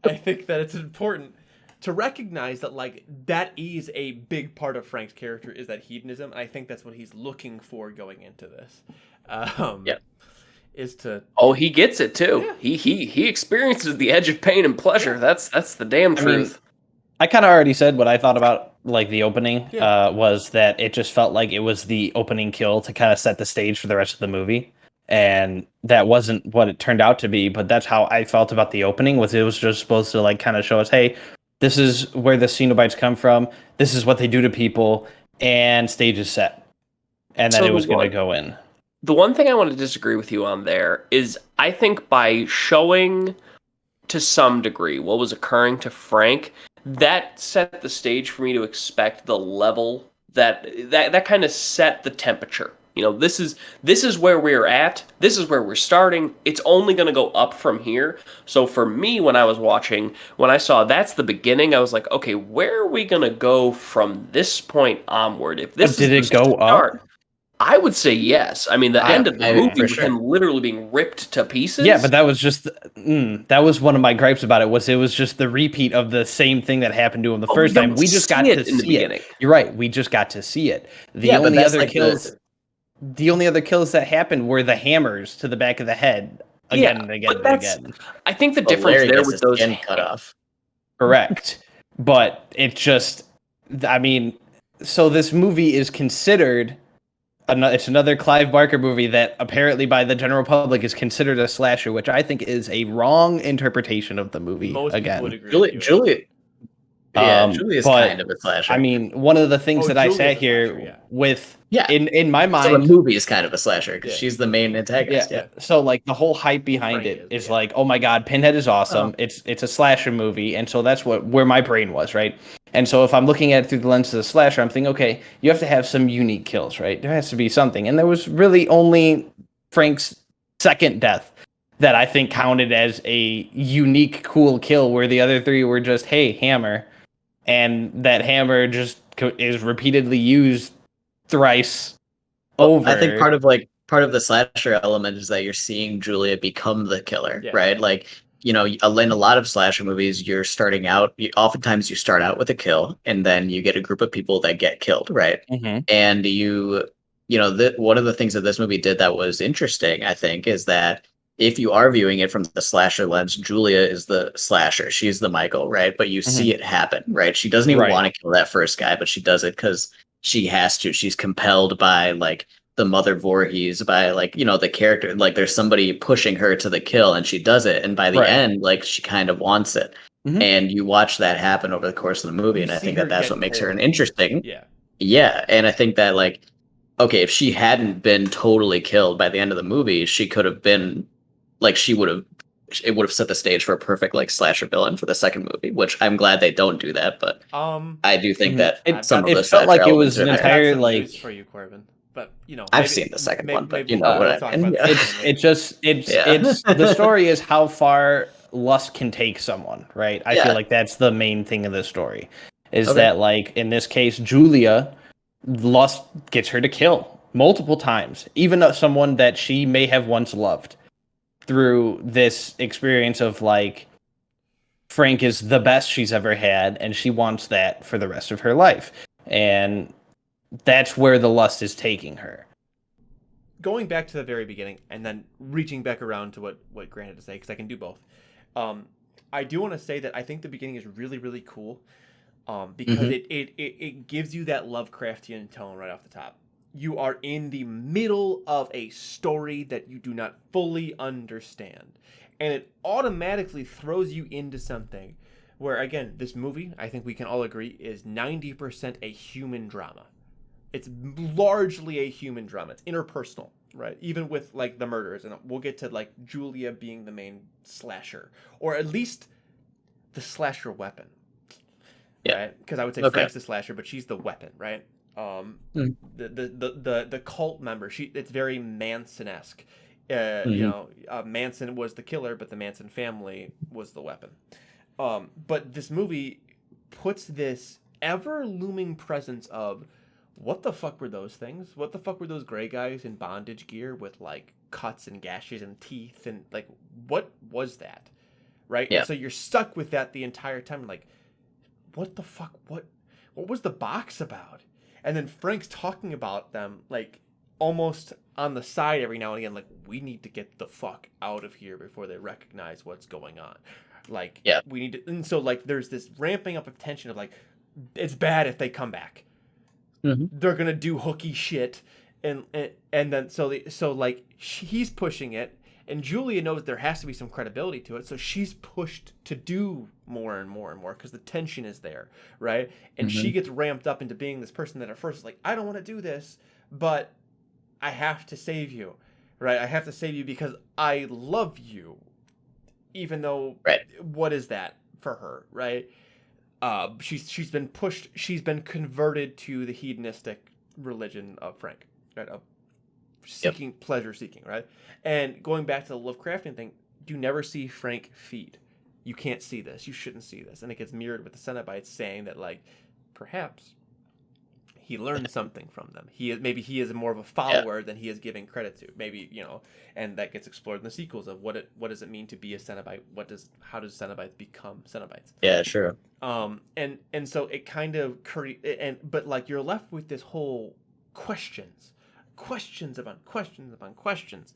it's important to recognize that like that is a big part of Frank's character, is that hedonism. And I think that's what he's looking for going into this. Yeah. Is to he gets it too. Yeah. He experiences the edge of pain and pleasure. That's the damn truth. I kind of already said what I thought about like the opening. Yeah. Was that it just felt like it was the opening kill to kind of set the stage for the rest of the movie, and that wasn't what it turned out to be. But that's how I felt about the opening. Was it was just supposed to like kind of show us, hey, this is where the Cenobites come from. This is what they do to people, and stage is set, and then So it was what- going to go in. The one thing I want to disagree with you on there is I think by showing to some degree what was occurring to Frank, that set the stage for me to expect the level that kind of set the temperature. You know, this is where we're at. This is where we're starting. It's only going to go up from here. So for me, when I was watching, when I saw that's the beginning, I was like, okay, where are we going to go from this point onward? If this Did is it the go start, up? I would say yes. I mean, the end of the I- movie for with sure. him literally being ripped to pieces. Yeah, but that was just that was one of my gripes about it. It was just the repeat of the same thing that happened to him the But first we time. don't We just got see to it in the see it. beginning. You're right. We just got to see it. The Yeah, but only that's other like kills, the only other kills that happened were the hammers to the back of the head again and again but and again. I think the Well, difference Larry there gets with his those skin cut off. Correct. But it just, I mean, so this movie is considered. It's another Clive Barker movie that apparently by the general public is considered a slasher, which I think is a wrong interpretation of the movie. most people would Again, agree with you. Julie is but, kind of a slasher. I mean, one of the things Oh, that I Julia's sat a here slasher, yeah. with, Yeah. in my So the mind, movie is kind of a slasher because Yeah. she's the main antagonist. yeah. So like the whole hype behind Frank it is, is yeah. like, oh my god, Pinhead is awesome. Oh. It's a slasher movie, and so that's where my brain was, right? And so if I'm looking at it through the lens of the slasher, I'm thinking, okay, you have to have some unique kills, right? There has to be something, and there was really only Frank's second death that I think counted as a unique, cool kill, where the other three were just, hey, hammer, and that hammer just is repeatedly used thrice over. I think part of the slasher element is that you're seeing Julia become the killer, Yeah. right? Like, you know, in a lot of slasher movies, you're starting out. Oftentimes, you start out with a kill, and then you get a group of people that get killed, right? Mhm. And you know, one of the things that this movie did that was interesting, I think, is that if you are viewing it from the slasher lens, Julia is the slasher. She's the Michael, right? But you see it happen, right? She doesn't even Right. want to kill that first guy, but she does it because she has to. She's compelled by like the Mother Voorhees, by like, you know, the character, like there's somebody pushing her to the kill and she does it. And by the Right. end, like she kind of wants it. Mhm. And you watch that happen over the course of the movie. You And I see think her that that's get what makes her an cold. interesting. Yeah. Yeah. And I think that like, okay, if she hadn't been totally killed by the end of the movie, she could have been like, it would have set the stage for a perfect like slasher villain for the second movie, which I'm glad they don't do that. But I do think that I've some got- of the It felt slasher like it elements was are an I've there. got entire some like news for you, Corbin. But you know, I've seen the second one, but you know what we'll I talk mean. about Yeah. this it's the story is how far lust can take someone, right? I Yeah. feel like that's the main thing of the story. Is Okay. that like in this case, Julia, lust gets her to kill multiple times, even someone that she may have once loved, through this experience of like Frank is the best she's ever had, and she wants that for the rest of her life. And that's where the lust is taking her. Going back to the very beginning and then reaching back around to what Grant had to say, because I can do both. I do want to say that I think the beginning is really, really cool, because it gives you that Lovecraftian tone right off the top. You are in the middle of a story that you do not fully understand, and it automatically throws you into something where, again, this movie, I think we can all agree, is 90% a human drama. It's largely a human drama. It's interpersonal, right? Even with like the murders, and we'll get to like Julia being the main slasher, or at least the slasher weapon. Yeah. Right? Because I would say Okay. Frank's the slasher, but she's the weapon, right? The cult member. It's very Manson-esque. Manson was the killer, but the Manson family was the weapon. But this movie puts this ever looming presence of, what the fuck were those things? What the fuck were those gray guys in bondage gear with like cuts and gashes and teeth, and like, what was that? Right? Yeah. And so you're stuck with that the entire time, like, what the fuck? What was the box about? And then Frank's talking about them like almost on the side every now and again, like, we need to get the fuck out of here before they recognize what's going on. Like, we need to, and so like there's this ramping up of tension of like, it's bad if they come back. They're gonna do hooky shit, and then he's pushing it, and Julia knows there has to be some credibility to it, so she's pushed to do more and more and more because the tension is there, right? And she gets ramped up into being this person that at first is like, I don't want to do this, but I have to save you, right? I have to save you because I love you, even though what is that for her, right? She's been pushed. She's been converted to the hedonistic religion of Frank, right? Of seeking pleasure, seeking, right? And going back to the Lovecraftian thing, you never see Frank feed. You can't see this. You shouldn't see this, and it gets mirrored with the Cenobites saying that, like, perhaps he learned something from them. Maybe he is more of a follower than he is giving credit to. Maybe, and that gets explored in the sequels of what does it mean to be a Cenobite? How does Cenobites become Cenobites? Yeah, sure. And so it kind of but like you're left with this whole questions upon questions,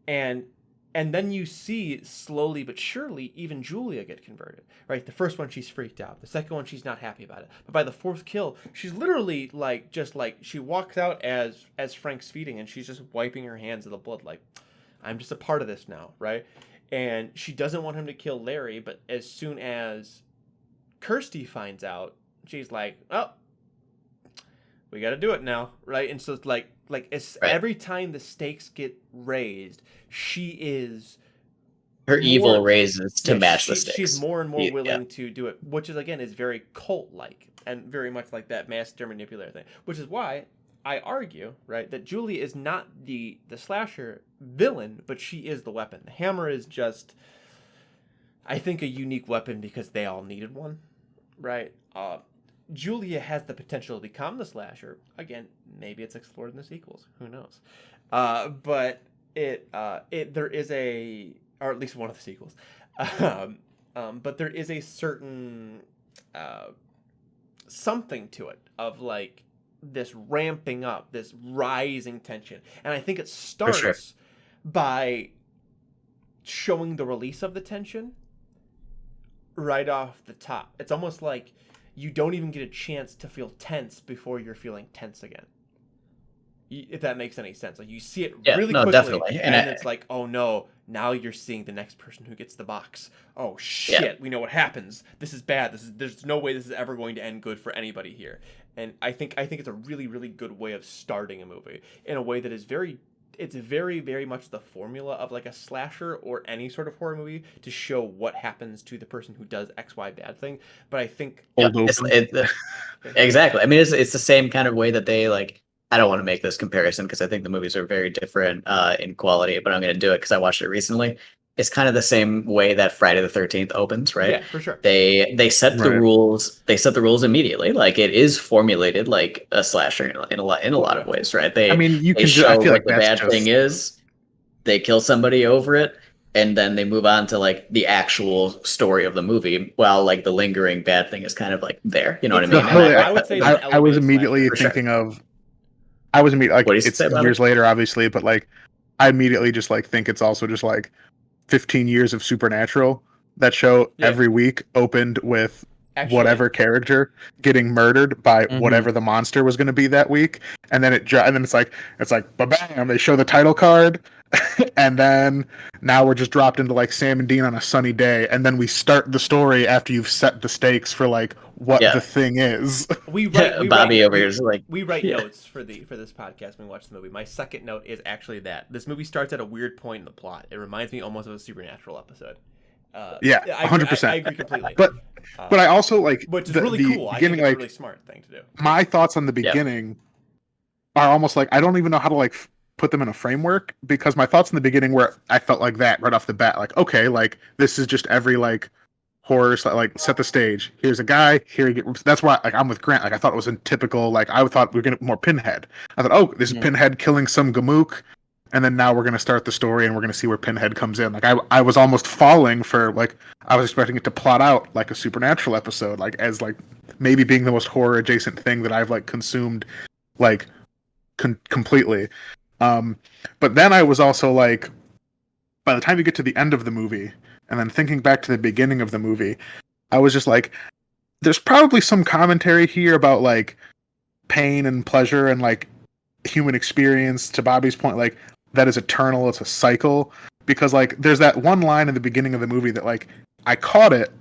and then you see slowly but surely even Julia get converted, right? The first one, she's freaked out. The second one, she's not happy about it. But by the fourth kill, she's literally like, just like, she walks out as Frank's feeding, and she's just wiping her hands of the blood, like, I'm just a part of this now, right? And she doesn't want him to kill Larry, but as soon as Kirsty finds out, she's like, oh, we got to do it now, right? And so it's like every time the stakes get raised, she is her evil raises to match the stakes. She's more and more willing to do it, which is again is very cult-like and very much like that master manipulator thing. Which is why I argue, right, that Julia is not the slasher villain, but she is the weapon. The hammer is just, I think, a unique weapon because they all needed one, right? Julia has the potential to become the slasher. Again, maybe it's explored in the sequels. Who knows? But there is or at least one of the sequels. But there is a certain something to it of like this ramping up, this rising tension. And I think it starts by showing the release of the tension right off the top. It's almost like you don't even get a chance to feel tense before you're feeling tense again. If that makes any sense. Like, you see it really quickly, definitely. and it's like, oh no, now you're seeing the next person who gets the box. Oh shit, we know what happens. This is bad. There's no way this is ever going to end good for anybody here. And I think it's a really, really good way of starting a movie in a way that is it's very, very much the formula of like a slasher or any sort of horror movie to show what happens to the person who does XY bad thing. But I think exactly. I mean, it's the same kind of way that they like. I don't want to make this comparison because I think the movies are very different in quality, but I'm going to do it because I watched it recently. It's kind of the same way that Friday the 13th opens, right? Yeah, for sure. They set the rules. They set the rules immediately. Like, it is formulated like a slasher in a lot of ways, right? I feel like the bad thing is they kill somebody over it, and then they move on to like the actual story of the movie, while like the lingering bad thing is kind of like there. You know what I mean? I would say I was immediately thinking of. I was immediately like, it's years later, obviously, but like, I immediately just like think it's also just like 15 years of Supernatural. That show every week opened with whatever character getting murdered by whatever the monster was going to be that week, and then it's like bam, they show the title card, and then now we're just dropped into like Sam and Dean on a sunny day, and then we start the story after you've set the stakes for like what the thing is. We write notes for this podcast when we watch the movie. My second note is actually that this movie starts at a weird point in the plot. It reminds me almost of a Supernatural episode. Yeah, I 100%. agree completely. But I also like which is the really cool. I think it's a really smart thing to do. My thoughts on the beginning are almost like I don't even know how to like put them in a framework, because my thoughts in the beginning were I felt like that right off the bat, like okay, like this is just every like horror, like set the stage. Here's a guy. That's why like I'm with Grant. Like I thought it was a typical, like I thought we were gonna more Pinhead. I thought, oh, this is Pinhead killing some Gamook, and then now we're gonna start the story and we're gonna see where Pinhead comes in. Like I was almost falling for like I was expecting it to plot out like a Supernatural episode, like as like maybe being the most horror adjacent thing that I've like consumed like completely. But then I was also like, by the time you get to the end of the movie, and then thinking back to the beginning of the movie, I was just like, there's probably some commentary here about like pain and pleasure and like human experience, to Bobby's point, like that is eternal, it's a cycle. Because like there's that one line in the beginning of the movie that like I caught it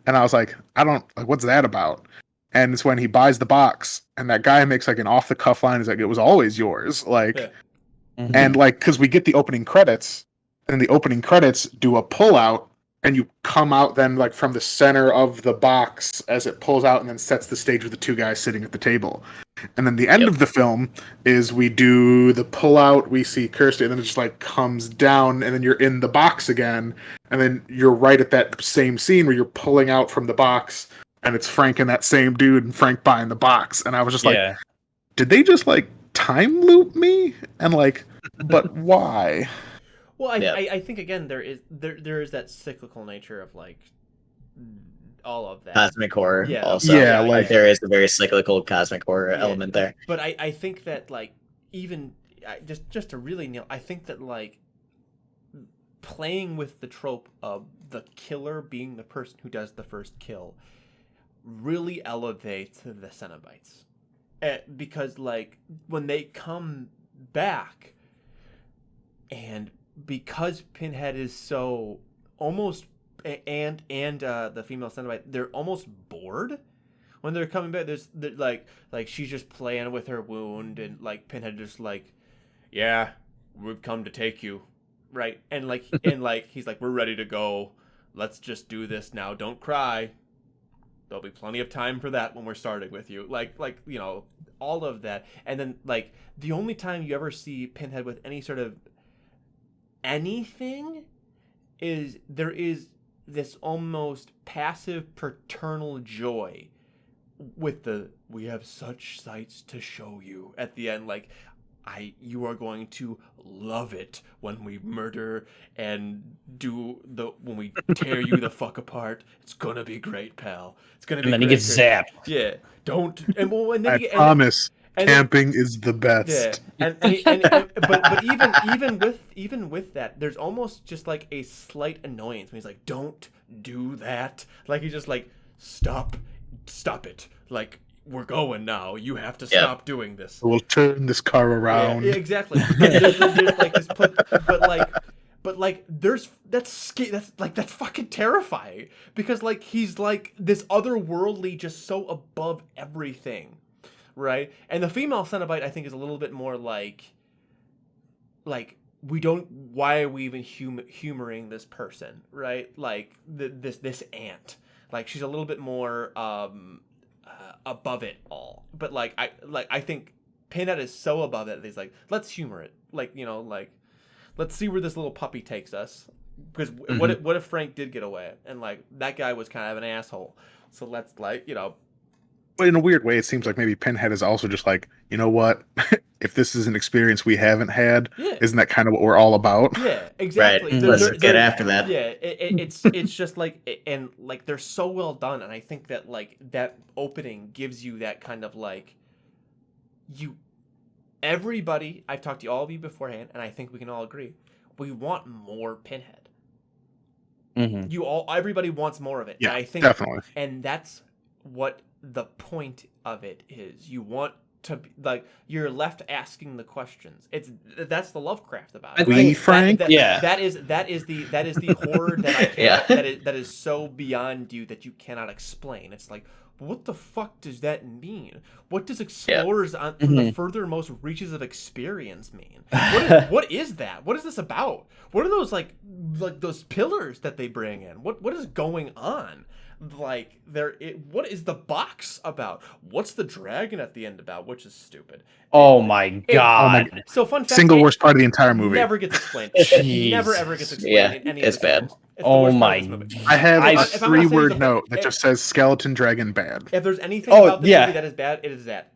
and I was like, I don't like, what's that about? And it's when he buys the box and that guy makes like an off the cuff line, is like, it was always yours. Like and like because we get the opening credits, and the opening credits do a pull out, and you come out then like from the center of the box as it pulls out and then sets the stage with the two guys sitting at the table. And then the end of the film is we do the pull out, we see Kirsty, and then it just like comes down, and then you're in the box again, and then you're right at that same scene where you're pulling out from the box, and it's Frank and that same dude, and Frank buying the box. And I was just like, did they just like time loop me? And like, but why? Well, I think again there is that cyclical nature of like all of that cosmic horror. Yeah. Also, like there is a very cyclical cosmic horror element there. But I think that like even just to really nail, I think that like playing with the trope of the killer being the person who does the first kill really elevates the Cenobites, because like when they come back, and because Pinhead is so almost and the female Cenobite, they're almost bored when they're coming back. There's like she's just playing with her wound, and like Pinhead just like, yeah, we've come to take you, right? And like he's like, we're ready to go. Let's just do this now. Don't cry. There'll be plenty of time for that when we're starting with you. Like you know, all of that. And then like the only time you ever see Pinhead with any sort of anything is there is this almost passive paternal joy with the "we have such sights to show you" at the end. Like, you are going to love it when we murder and when we tear you the fuck apart. It's gonna be great, pal. It's gonna be. And then he gets zapped. Yeah, don't. And well, and then I promise. Camping is the best. Yeah, but even with that, there's almost just like a slight annoyance when he's like, "Don't do that." Like he's just like, "Stop it." Like, we're going now. You have to stop doing this. We'll turn this car around. Yeah, exactly. There's like this, but like that's fucking terrifying, because like he's like this otherworldly, just so above everything. Right? And the female Cenobite, I think, is a little bit more like we don't. Why are we even humoring this person? Right? Like this ant. Like she's a little bit more above it all. But I think Pinhead is so above it that he's like, let's humor it. Like, you know, like let's see where this little puppy takes us. Because what if Frank did get away, and like that guy was kind of an asshole. So let's like, you know. But in a weird way, it seems like maybe Pinhead is also just like, you know what? If this is an experience we haven't had, isn't that kind of what we're all about? Yeah, exactly. Right. Let's get after that. Yeah, it's just like, and like they're so well done, and I think that like that opening gives you that kind of like everybody. I've talked to all of you beforehand, and I think we can all agree we want more Pinhead. Everybody wants more of it. Yeah, and I think definitely. And that's what the point of it is. You want to be, like, you're left asking the questions. That's the Lovecraft about it. Frank? That is the horror that I can't, that is so beyond you that you cannot explain. It's like, what the fuck does that mean? What does explorers on from the furthermost reaches of experience mean? What is that? What is this about? What are those like those pillars that they bring in? What is going on? Like what is the box about? What's the dragon at the end about? Which is stupid. Oh my god! So fun fact: single worst part of the entire movie. Never gets explained. Never ever gets explained. Yeah, in any of it's the bad. sequels. It's the Oh worst part my! of this movie. I have a If I'm not saying 3-word something- note that just says skeleton dragon bad. If there's anything Oh, about this yeah. movie that is bad, it is that.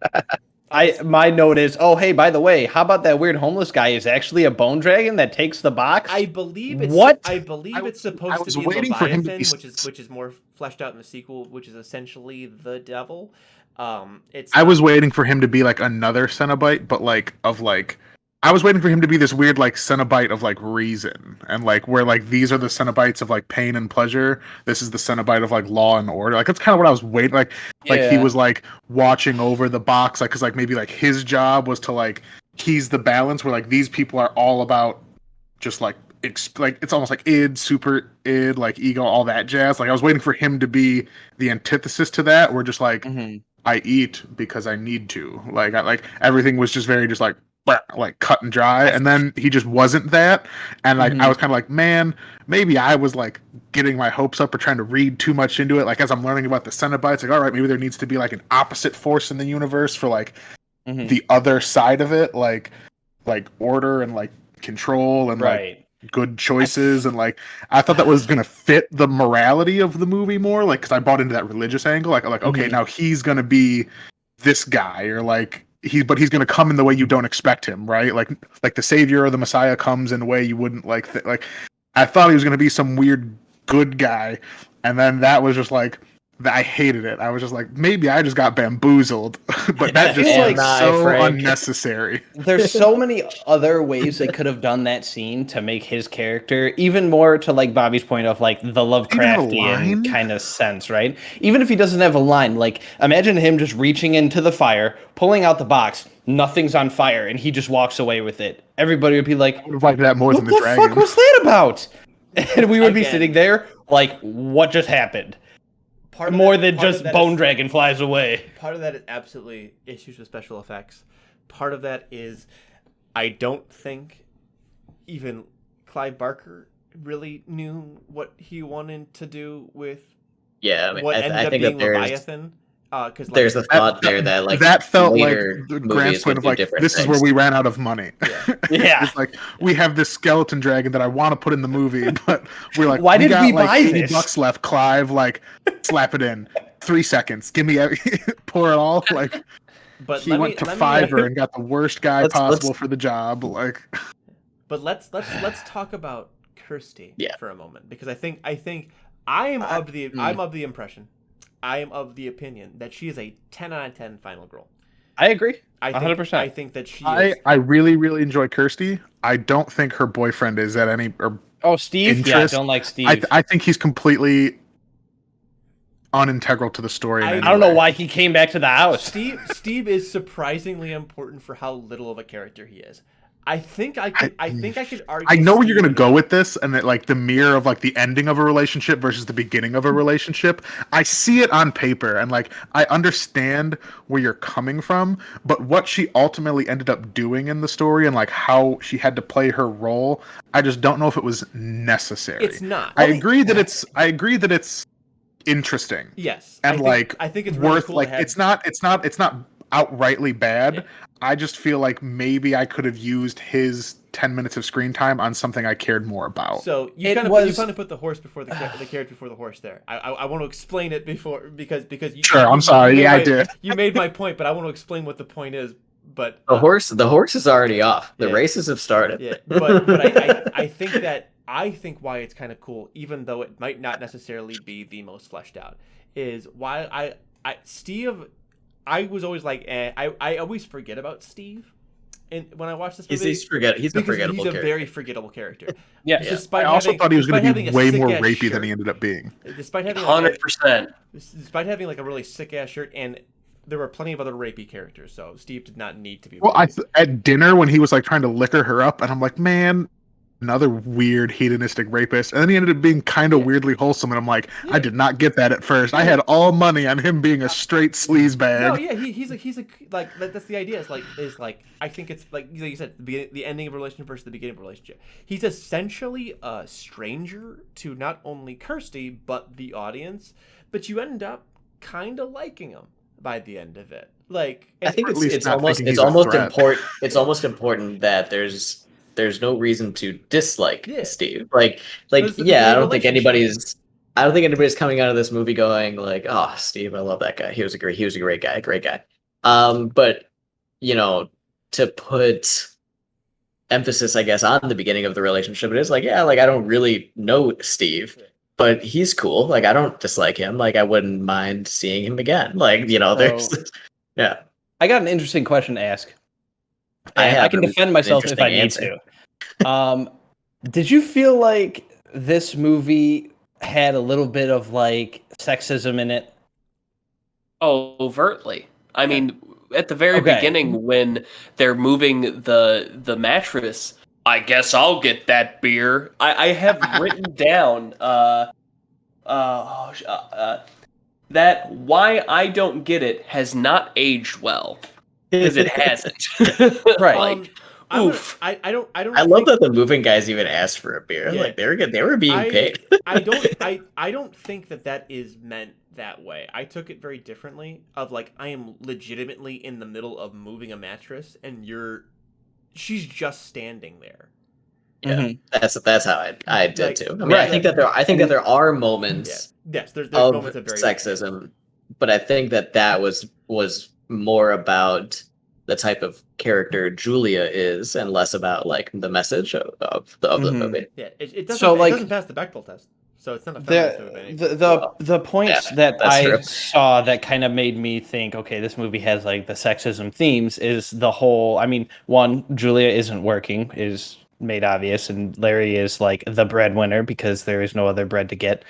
My note is, oh hey, by the way, how about that weird homeless guy is actually a bone dragon that takes the box? I believe it's What? I believe it's I supposed was to be waiting for him to Leviathan, be which is more fleshed out in the sequel, which is essentially the devil. It's I was waiting for him to be like another Cenobite, but I was waiting for him to be this weird like Cenobite of like reason, and like where like these are the Cenobites of like pain and pleasure. This is the Cenobite of like law and order. Like that's kind of what I was waiting. Like he was like watching over the box, like because like maybe like his job was to like keys the balance, where like these people are all about just like it's almost like id, super id, like ego, all that jazz. Like I was waiting for him to be the antithesis to that, where just like I eat because I need to. Like everything was just very just like cut and dry, and then he just wasn't that, and like I was kind of like, man, maybe I was like getting my hopes up or trying to read too much into it. Like as I'm learning about the Cenobites, like all right, maybe there needs to be like an opposite force in the universe for like the other side of it, like order and like control and like good choices, and like I thought that was gonna fit the morality of the movie more, like because I bought into that religious angle, like okay, now he's gonna be this guy, or like but he's gonna come in the way you don't expect him, right? Like the savior or the messiah comes in a way you wouldn't like. Like I thought he was gonna be some weird good guy, and then that was just like I hated it. I was just like, maybe I just got bamboozled, but that just seems so unnecessary. There's so many other ways they could have done that scene to make his character even more, to like Bobby's point of like the Lovecraftian kind of sense, right? Even if he doesn't have a line, like imagine him just reaching into the fire, pulling out the box, nothing's on fire, and he just walks away with it. Everybody would be like, I would have liked that more than the dragon. What the fuck was that about? And we would be sitting there like, what just happened? More than just Bone Dragon flies away. Part of that is absolutely issues with special effects. Part of that is I don't think even Clive Barker really knew what he wanted to do with what ended up being Leviathan. Because there's a thought there that like that felt like the Grant's point of like this is where we ran out of money. Yeah. It's like we have this skeleton dragon that I want to put in the movie, but we're like, why did we got buy like this? $80 left, Clive. Like, slap it in 3 seconds. Give me pour it all. Like, but he went to Fiverr and got the worst guy possible for the job. Like, but let's talk about Kirsty for a moment, because I think I am of the impression. I am of the opinion that she is a 10 out of 10 final girl. I agree. 100%. I think that she is... I really, really enjoy Kirsty. I don't think her boyfriend is at any... Steve? Interest. Yeah, I don't like Steve. I think he's completely unintegral to the story. I don't know why he came back to the house. Steve is surprisingly important for how little of a character he is. I think I could argue. I know where you're gonna go with this, and that like the mirror of like the ending of a relationship versus the beginning of a relationship. I see it on paper, and like I understand where you're coming from, but what she ultimately ended up doing in the story and like how she had to play her role, I just don't know if it was necessary. It's not. I agree that it's interesting. Yes, and I think it's really worth cool like it's not outrightly bad. I just feel like maybe I could have used his 10 minutes of screen time on something I cared more about. So you kind of put the horse before the carriage before the horse there. I want to explain it because you, sure. I'm sorry. I did. You made my point, but I want to explain what the point is. But the horse is already off. The races have started. Yeah, but I think why it's kind of cool, even though it might not necessarily be the most fleshed out, is why Steve. I was always like, I always forget about Steve, and when I watch this movie, he's a forgettable character. Very forgettable character. Yeah. I also thought he was going to be way more rapey than he ended up being. Despite having 100%. Despite having like a really sick ass shirt, and there were plenty of other rapey characters, so Steve did not need to be. Well, at dinner when he was like trying to liquor her up, and I'm like, man, another weird hedonistic rapist, and then he ended up being kind of weirdly wholesome, and I'm like, I did not get that at first. I had all money on him being a straight sleazebag. No, yeah, he's a like that's the idea. Is like I think it's like you said, the ending of a relationship versus the beginning of a relationship. He's essentially a stranger to not only Kirsty but the audience, but you end up kind of liking him by the end of it. Like, I think it's almost threat. important. It's almost important that there's no reason to dislike Steve. Like yeah, I don't think anybody's coming out of this movie going like, oh, Steve, I love that guy. He was a great guy. But you know, to put emphasis, I guess, on the beginning of the relationship, it is like, yeah, like I don't really know Steve, but he's cool. Like I don't dislike him. Like I wouldn't mind seeing him again. Like, you know, there's yeah. I got an interesting question to ask. I can defend myself if I need to. Did you feel like this movie had a little bit of like sexism in it? Oh, overtly. I mean, at the very beginning when they're moving the mattress, I guess I'll get that beer. I have written down that why I don't get it has not aged well, because it hasn't. Right. Like, oof. I don't. I love that the moving guys even asked for a beer. Yeah. Like they were being paid. I don't think that is meant that way. I took it very differently. Of like, I am legitimately in the middle of moving a mattress, and she's just standing there. Yeah, that's how I did too. I mean, I think that there are moments. Yes, there's of moments of very sexism, but I think that was more about the type of character Julia is, and less about like the message of the movie. Yeah, it doesn't pass the Bechdel test, so it's not a feminist movie. The points that I saw that kind of made me think, okay, this movie has like the sexism themes is the whole. I mean, one, Julia isn't working is made obvious, and Larry is like the breadwinner because there is no other bread to get.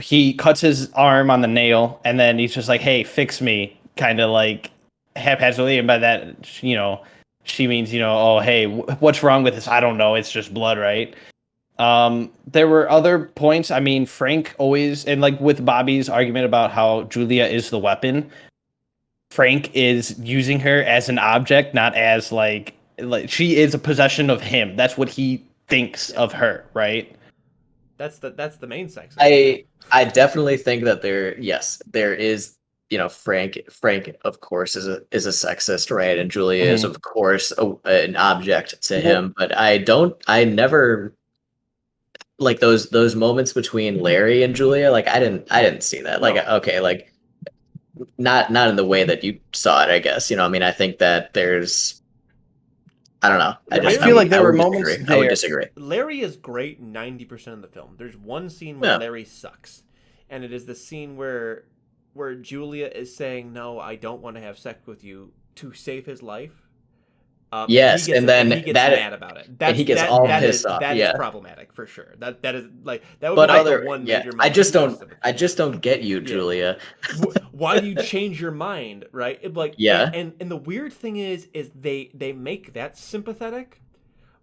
He cuts his arm on the nail, and then he's just like, "Hey, fix me," kind of like haphazardly, and by that, you know, she means, you know, oh, hey, what's wrong with this? I don't know. It's just blood, right? There were other points. I mean, Frank always, and like with Bobby's argument about how Julia is the weapon, Frank is using her as an object, not as like she is a possession of him. That's what he thinks of her, right? That's the main sex. I definitely think that there is, you know, Frank of course is a sexist, right? And Julia is of course an object to him, but I never like those moments between Larry and Julia, like I didn't see that. Like okay, like not in the way that you saw it, I guess. You know, I mean, I think that there's I don't know. I feel like there were moments there. I would disagree. Larry is great 90% of the film. There's one scene where Larry sucks, and it is the scene where Julia is saying, "No, I don't want to have sex with you," to save his life. Yes, and then he gets mad about it. And he gets all pissed off. That is problematic for sure. That is like that would be like the one major. I just don't get you, Julia. Why do you change your mind, right? And the weird thing is they make that sympathetic,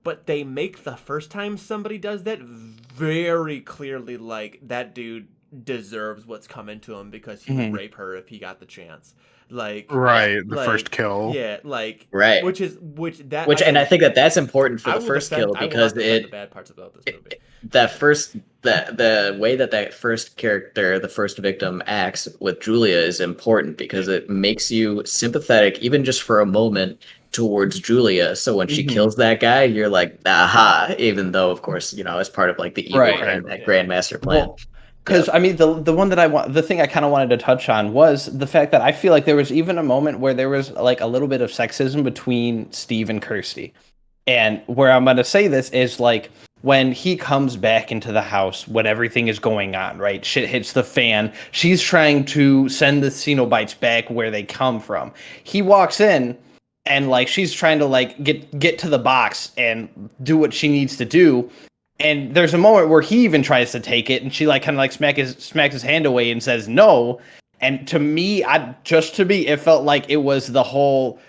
but they make the first time somebody does that very clearly like that dude deserves what's coming to him because he would rape her if he got the chance. Like the first kill, and I think that's important for the first kill because the bad parts about this movie. The way that first character, the first victim, acts with Julia is important because it makes you sympathetic even just for a moment towards Julia. So when she kills that guy, you're like, aha, even though of course, you know, it's part of like the evil grand master plan. Because I mean, the one that the thing I kind of wanted to touch on was the fact that I feel like there was even a moment where there was like a little bit of sexism between Steve and Kirsty, and where I'm going to say this is like when he comes back into the house when everything is going on, right? Shit hits the fan. She's trying to send the Cenobites back where they come from. He walks in, and like she's trying to like get to the box and do what she needs to do. And there's a moment where he even tries to take it, and she like kind of like smacks his hand away and says no. And to me, it felt like it was the whole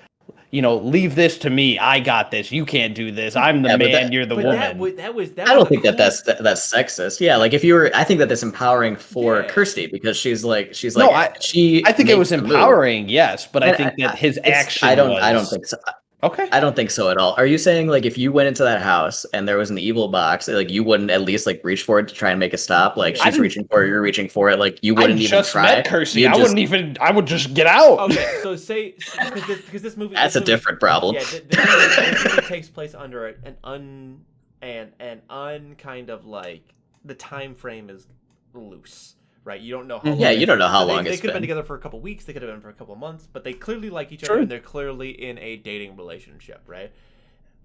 leave this to me. I got this. You can't do this. I'm the man. You're the woman. I don't think that's sexist. Yeah, like I think that that's empowering for Kirsty because she's like no, I think it was empowering. Yes, but I think that his action. I don't think so. Okay. I don't think so at all. Are you saying like if you went into that house and there was an evil box, like you wouldn't at least like reach for it to try and make a stop? Like she's reaching for it, you're reaching for it. Like you wouldn't even try. I just met Kirsty. I would just get out. Okay, so because this movie. That's a different problem. Yeah, this movie takes place under an kind of like the time frame is loose. Right, you don't know how. Yeah, you don't know how long they it's could have been been together for a couple weeks. They could have been for a couple months, but they clearly like each other, and they're clearly in a dating relationship, right?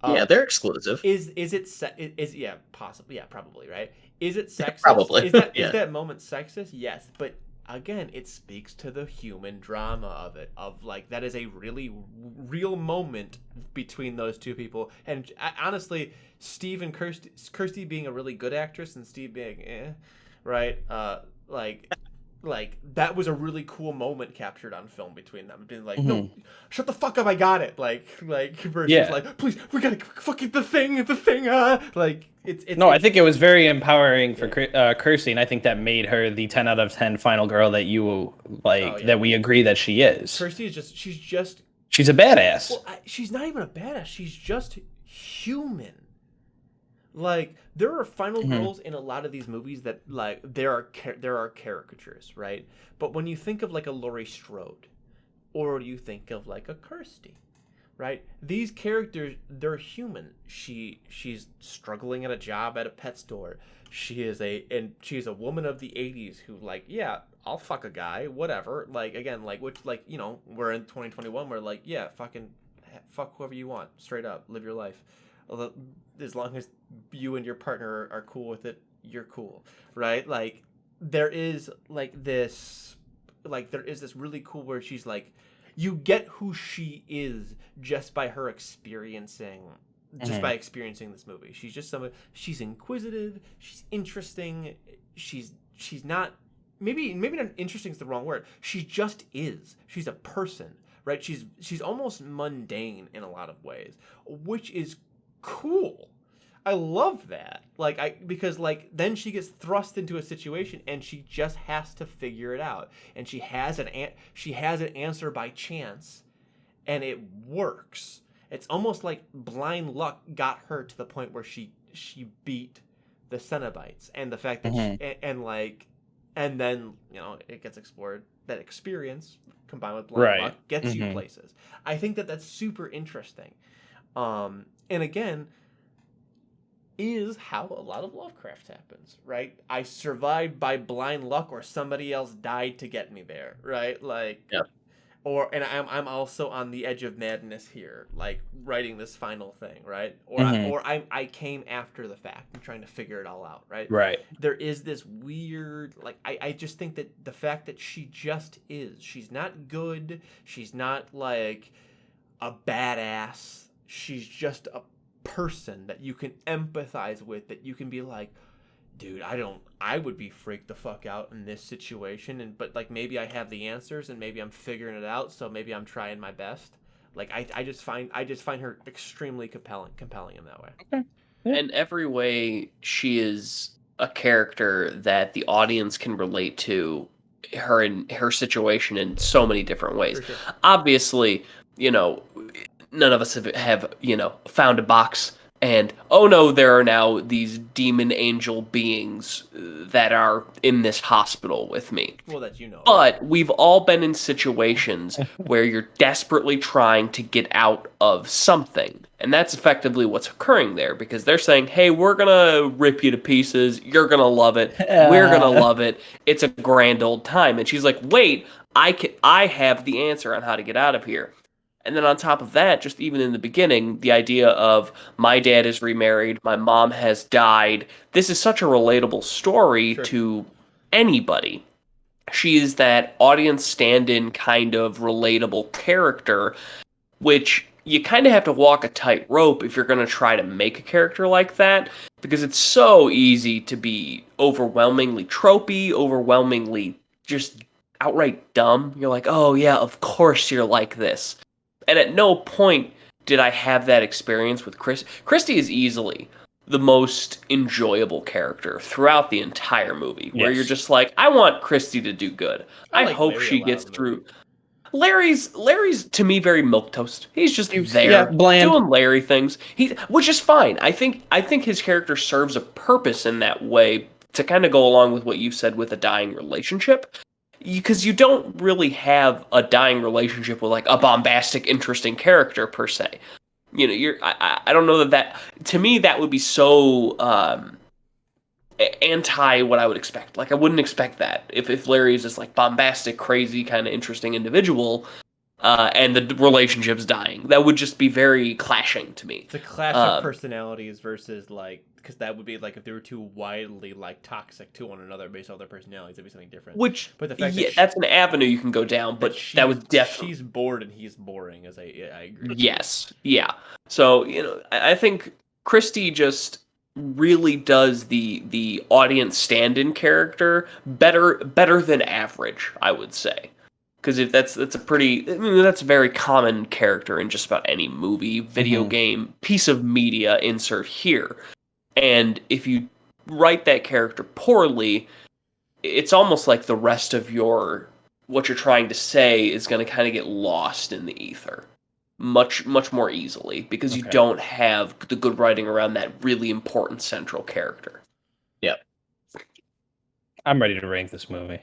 Yeah, they're exclusive. Is it yeah, possibly, yeah, probably, right? Is it sexist? Probably. Is that moment sexist? Yes, but again, it speaks to the human drama of it. Of like that is a really real moment between those two people, and honestly, Steve and Kirsty being a really good actress, and Steve being right? Like that was a really cool moment captured on film between them. Being like, no, shut the fuck up, I got it. Like versus like, please, we gotta fucking the thing. Like it's no, I think it was very empowering for Kirsty, and I think that made her the 10 out of 10 final girl that you like that we agree that she is. Kirsty is she's a badass. Well, she's not even a badass. She's just human. Like there are final girls in a lot of these movies that like there are caricatures, right? But when you think of like a Laurie Strode, or you think of like a Kirsty, right? These characters, they're human. She's struggling at a job at a pet store. She's a woman of the 80s who like, yeah, I'll fuck a guy, whatever. Like again, like which like we're in 2021. We're like, yeah, fucking fuck whoever you want, straight up, live your life. As long as you and your partner are cool with it, you're cool, right? Like there is this really cool where she's like, you get who she is just by her experiencing this movie. She's just she's inquisitive, she's interesting, she's not maybe not interesting is the wrong word. She just is. She's a person, right? She's almost mundane in a lot of ways, which is cool. I love that. Because then she gets thrust into a situation and she just has to figure it out. And she has an answer by chance, and it works. It's almost like blind luck got her to the point where she beat the Cenobites, and the fact that and then it gets explored that experience combined with blind luck gets you places. I think that's super interesting. And again, is how a lot of Lovecraft happens, right? I survived by blind luck, or somebody else died to get me there, right? Like, yeah. And I'm also on the edge of madness here, like writing this final thing, right? Or I came after the fact. I'm trying to figure it all out, right? Right. There is this weird, like, I just think that the fact that she just is, she's not good, she's not like a badass, she's just a person that you can empathize with, that you can be like, dude, I would be freaked the fuck out in this situation, but like maybe I have the answers and maybe I'm figuring it out, so maybe I'm trying my best. Like I just find her extremely compelling in that way. Okay. Yeah. In every way, she is a character that the audience can relate to her in her situation in so many different ways. For sure. Obviously, none of us have found a box and, oh no, there are now these demon angel beings that are in this hospital with me. Well, that you know. But we've all been in situations where you're desperately trying to get out of something. And that's effectively what's occurring there, because they're saying, hey, we're going to rip you to pieces. You're going to love it. We're going to love it. It's a grand old time. And she's like, wait, I have the answer on how to get out of here. And then on top of that, just even in the beginning, the idea of my dad is remarried, my mom has died. This is such a relatable story to anybody. She is that audience stand-in kind of relatable character, which you kind of have to walk a tightrope if you're going to try to make a character like that, because it's so easy to be overwhelmingly tropey, overwhelmingly just outright dumb. You're like, oh yeah, of course you're like this. And at no point did I have that experience with Chris. Christy is easily the most enjoyable character throughout the entire movie, where you're just like, I want Christy to do good. I like hope Larry she a lot gets in the through. movie. Larry's to me very milquetoast. He's just there yeah, bland. doing Larry things. Which is fine. I think his character serves a purpose in that way to kind of go along with what you said with a dying relationship. Because you don't really have a dying relationship with like a bombastic, interesting character per se. You know, I don't know that to me that would be so anti what I would expect. Like I wouldn't expect that if Larry is this like bombastic, crazy, kind of interesting individual, and the relationship's dying. That would just be very clashing to me. It's a clash of personalities versus like, because that would be like if they were too widely like toxic to one another based on their personalities, it'd be something different. But the fact that's an avenue you can go down. But that was definitely she's bored and he's boring. I agree. Yes, yeah. So I think Christy just really does the audience stand-in character better than average, I would say. Because if that's a very common character in just about any movie, video game, piece of media insert here. And if you write that character poorly, it's almost like the rest of what you're trying to say is going to kind of get lost in the ether much more easily because you don't have the good writing around that really important central character. Yep. I'm ready to rank this movie.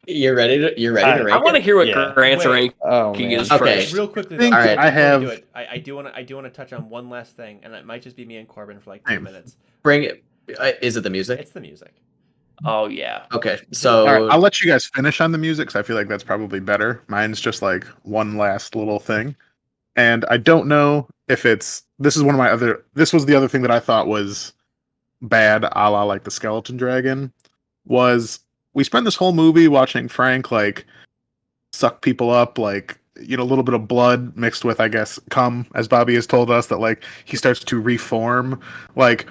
You're ready to rank I want to hear what Grant's ranking is Okay. first. Real quickly, All right, I do want to touch on one last thing, and it might just be me and Corbin for like 2 minutes. Bring it. Is it the music? It's the music. Oh yeah. Okay, so all right, I'll let you guys finish on the music because I feel like that's probably better. Mine's just like one last little thing, and I don't know if this was the other thing that I thought was bad, a la like the Skeleton Dragon, was we spend this whole movie watching Frank like suck people up, like a little bit of blood mixed with, I guess, cum, as Bobby has told us, that like he starts to reform, like,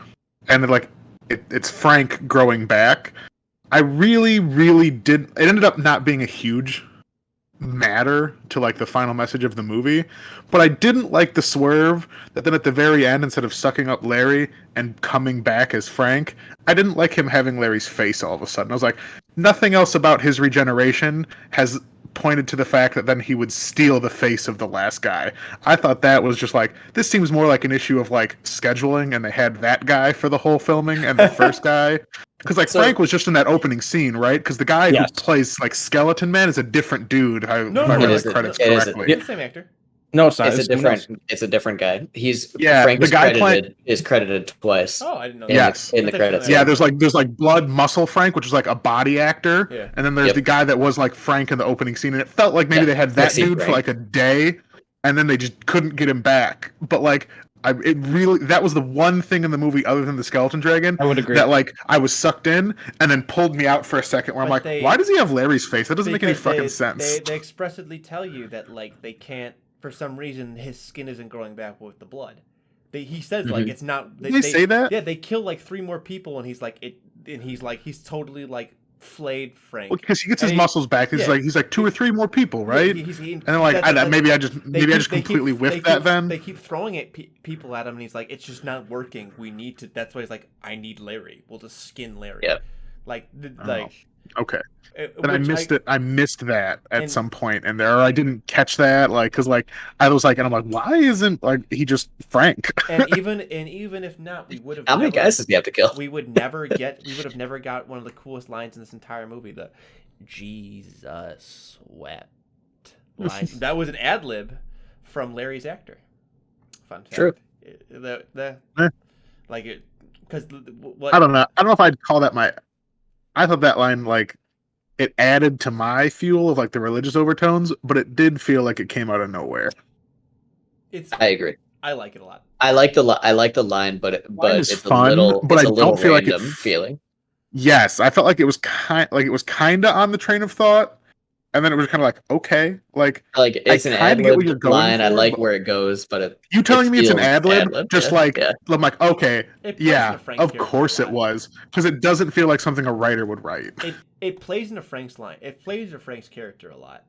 and then like it's Frank growing back. I really, really did. It ended up not being a huge matter to like the final message of the movie, but I didn't like the swerve that then at the very end, instead of sucking up Larry and coming back as Frank, I didn't like him having Larry's face all of a sudden. I was like, nothing else about his regeneration has pointed to the fact that then he would steal the face of the last guy. I thought that was just like, this seems more like an issue of like scheduling, and they had that guy for the whole filming and the first guy. Because like Frank was just in that opening scene, right? Because the guy who plays like Skeleton Man is a different dude. If I read the credits correctly. It's the same actor. No, it's not. It's a different guy. Frank is credited twice. Oh, I didn't know that. In the credits. Yeah, there's like Blood Muscle Frank, which is like a body actor. Yeah. And then there's the guy that was like Frank in the opening scene, and it felt like maybe they had that dude for like a day, and then they just couldn't get him back. But like that was the one thing in the movie other than the Skeleton Dragon I would agree that like I was sucked in and then pulled me out for a second where I'm like, why does he have Larry's face? That doesn't make any fucking sense. They expressly tell you that like they can't, for some reason his skin isn't growing back with the blood. He says like it's not. They say that? Yeah, they kill like 3 more people, and he's like he's totally like flayed Frank. Because he gets his muscles back. He's like 2 or 3 more people, right? And then like maybe I just completely whiffed that. Then they keep throwing it people at him, and he's like, it's just not working. We need to. That's why he's like, I need Larry. We'll just skin Larry. Yep. Okay. And I missed that at some point, and I didn't catch that, like, because like I was like, and I'm like, why isn't like he just Frank? and even if not, we would have. How many guys does he have to kill? We would have never got one of the coolest lines in this entire movie. The Jesus wept line. That was an ad lib from Larry's actor. Fun fact. True. Because I don't know. I don't know if I'd call that my. I thought that line like it added to my fuel of like the religious overtones, but it did feel like it came out of nowhere. I agree. I like it a lot. I like the line, but it's fun, a little. But it's I a little don't feel like feeling. Yes, I felt like it was kind of on the train of thought, and then it was kind of like, okay, like it's an ad lib line. I like where it goes, but you telling me it's an ad lib, just like I'm like, okay, yeah, of course it was, because it doesn't feel like something a writer would write. It plays into Frank's line. It plays into Frank's character a lot.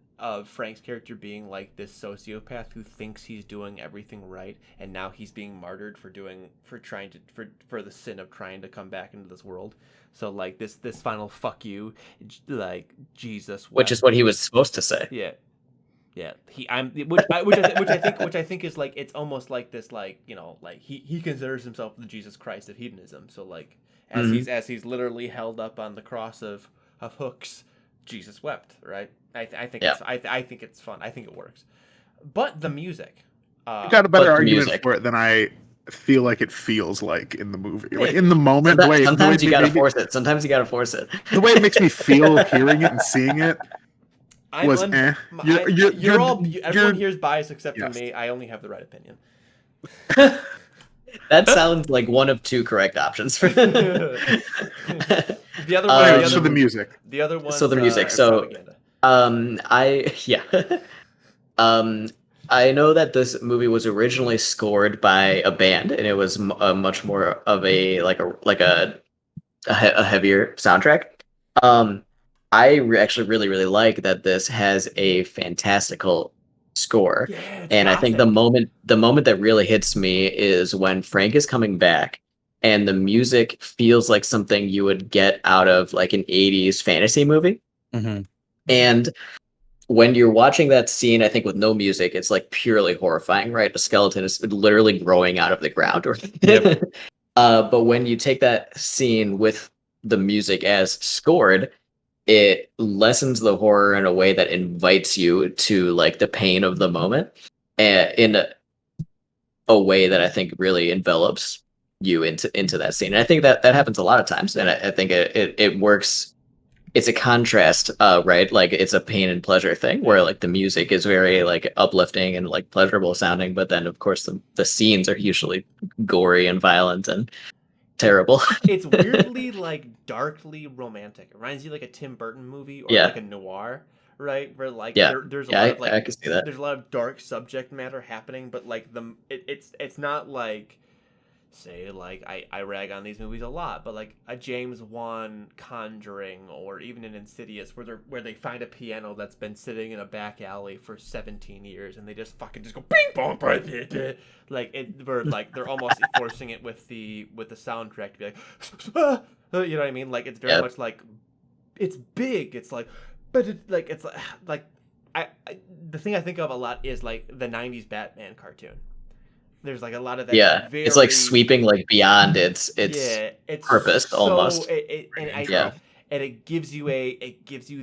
Frank's character being like this sociopath who thinks he's doing everything right, and now he's being martyred for the sin of trying to come back into this world. So like this final fuck you, like Jesus wept. Which is what he was supposed to say. Yeah. Which I think is like, it's almost like this, like, you know, like he considers himself the Jesus Christ of hedonism. So like as he's literally held up on the cross of hooks, Jesus wept, right? I think it's fun. I think it works. But the music, you got a better argument music. for it than I feel like it feels like in the movie. Like in the moment, sometimes you gotta force it. Sometimes you gotta force it. The way it makes me feel hearing it and seeing it was everyone here's bias except for me. I only have the right opinion. That sounds like one of two correct options for the other one. So the music. The other one. So the music. Propaganda. I know that this movie was originally scored by a band, and it was much more of a heavier soundtrack. I actually really like that this has a fantastical score, and I think the moment that really hits me is when Frank is coming back, and the music feels like something you would get out of like an 80s fantasy movie. Mm-hmm. And when you're watching that scene, I think with no music, it's like purely horrifying, right? A skeleton is literally growing out of the ground. Yep. But when you take that scene with the music as scored, it lessens the horror in a way that invites you to like the pain of the moment, in a way that I think really envelops you into that scene. And I think that happens a lot of times, and I think it works. It's a contrast, right? Like it's a pain and pleasure thing where like the music is very like uplifting and like pleasurable sounding, but then of course the scenes are usually gory and violent and terrible. It's weirdly like darkly romantic. It reminds you like a Tim Burton movie or like a noir, right? Where like there's a lot of like I can see that. There's a lot of dark subject matter happening, but like it's not like, say, like I rag on these movies a lot, but like a James Wan Conjuring or even an Insidious where they find a piano that's been sitting in a back alley for 17 years and they just fucking just go bing bong, like they're almost forcing it with the soundtrack to be like you know what I mean? Like it's very much like it's big. It's like, but it's like the thing I think of a lot is like the 90s Batman cartoon. There's like a lot of that. It's like sweeping like beyond its purpose almost. And it gives you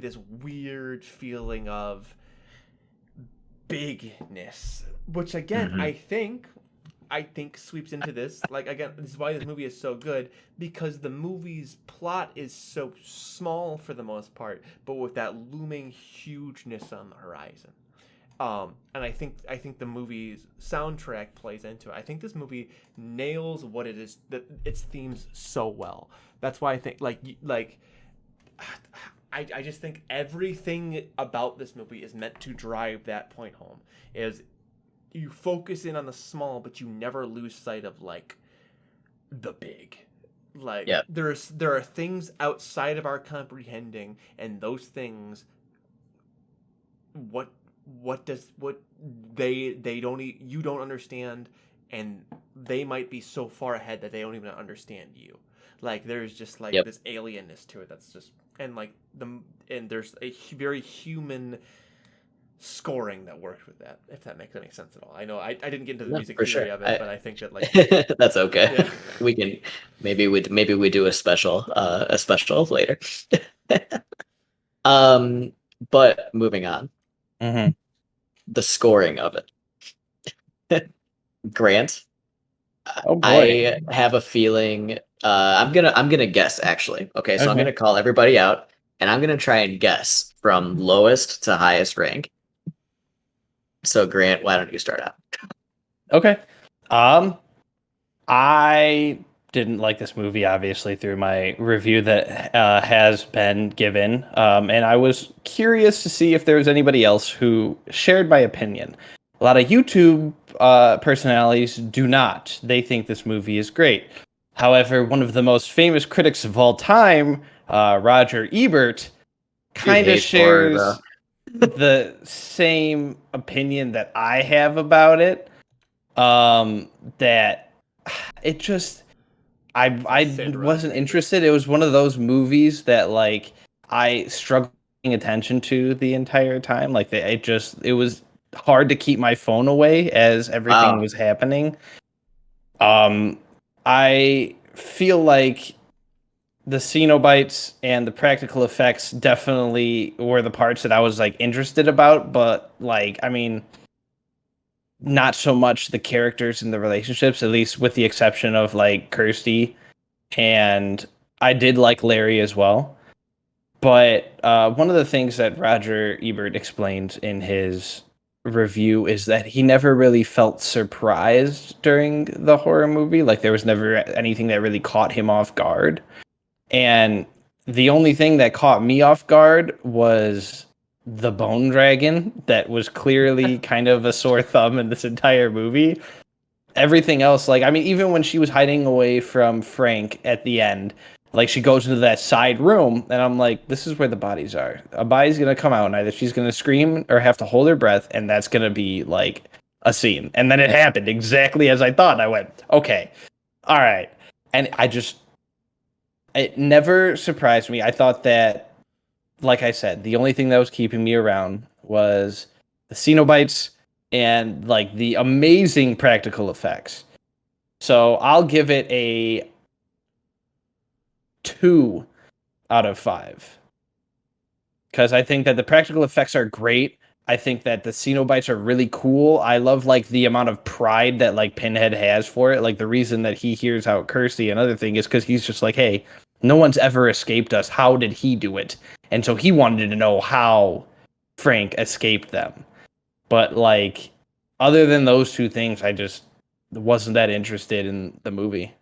this weird feeling of bigness, which again I think sweeps into this. Like again, this is why this movie is so good, because the movie's plot is so small for the most part, but with that looming hugeness on the horizon. And I think the movie's soundtrack plays into it. I think this movie nails what it is, that its themes so well. That's why I think I just think everything about this movie is meant to drive that point home. Is you focus in on the small, but you never lose sight of like the big. Like there are things outside of our comprehending, and those things, you don't understand, and they might be so far ahead that they don't even understand you. Like there's just like this alienness to it that's just, and there's a very human scoring that works with that, if that makes any sense at all. I know I didn't get into the music theory of it, but I think that like that's okay. We can maybe we do a special later. But moving on. Mm-hmm. The scoring of it. Grant, oh boy. I have a feeling. I'm gonna guess actually. Okay, so I'm gonna call everybody out, and I'm gonna try and guess from lowest to highest rank. So Grant, why don't you start out? Okay. I didn't like this movie, obviously, through my review that has been given. And I was curious to see if there was anybody else who shared my opinion. A lot of YouTube personalities do not. They think this movie is great. However, one of the most famous critics of all time, Roger Ebert, kind of shares... the same opinion that I have about it. That it just I Sid wasn't Rock, interested. It was one of those movies that like I struggled paying attention to the entire time. Like it was hard to keep my phone away as everything Wow. was happening. I feel like the Cenobites and the practical effects definitely were the parts that I was like interested about, but like I mean, not so much the characters and the relationships, at least with the exception of like Kirsty, and I did like Larry as well. But one of the things that Roger Ebert explained in his review is that he never really felt surprised during the horror movie. Like there was never anything that really caught him off guard. And the only thing that caught me off guard was the bone dragon that was clearly kind of a sore thumb in this entire movie. Everything else, like, I mean, even when she was hiding away from Frank at the end, like, she goes into that side room, and I'm like, this is where the bodies are. A body's gonna come out, and either she's gonna scream or have to hold her breath, and that's gonna be, like, a scene. And then it happened exactly as I thought. I went, okay, all right. And it never surprised me. I thought that, like I said, the only thing that was keeping me around was the Cenobites and like the amazing practical effects. So I'll give it a 2 out of 5 because I think that the practical effects are great. I think that the Cenobites are really cool. I love like the amount of pride that like Pinhead has for it. Like the reason that he hears out Kirsty, another thing is because he's just like, hey, no one's ever escaped us. How did he do it? And so he wanted to know how Frank escaped them. But like, other than those two things, I just wasn't that interested in the movie.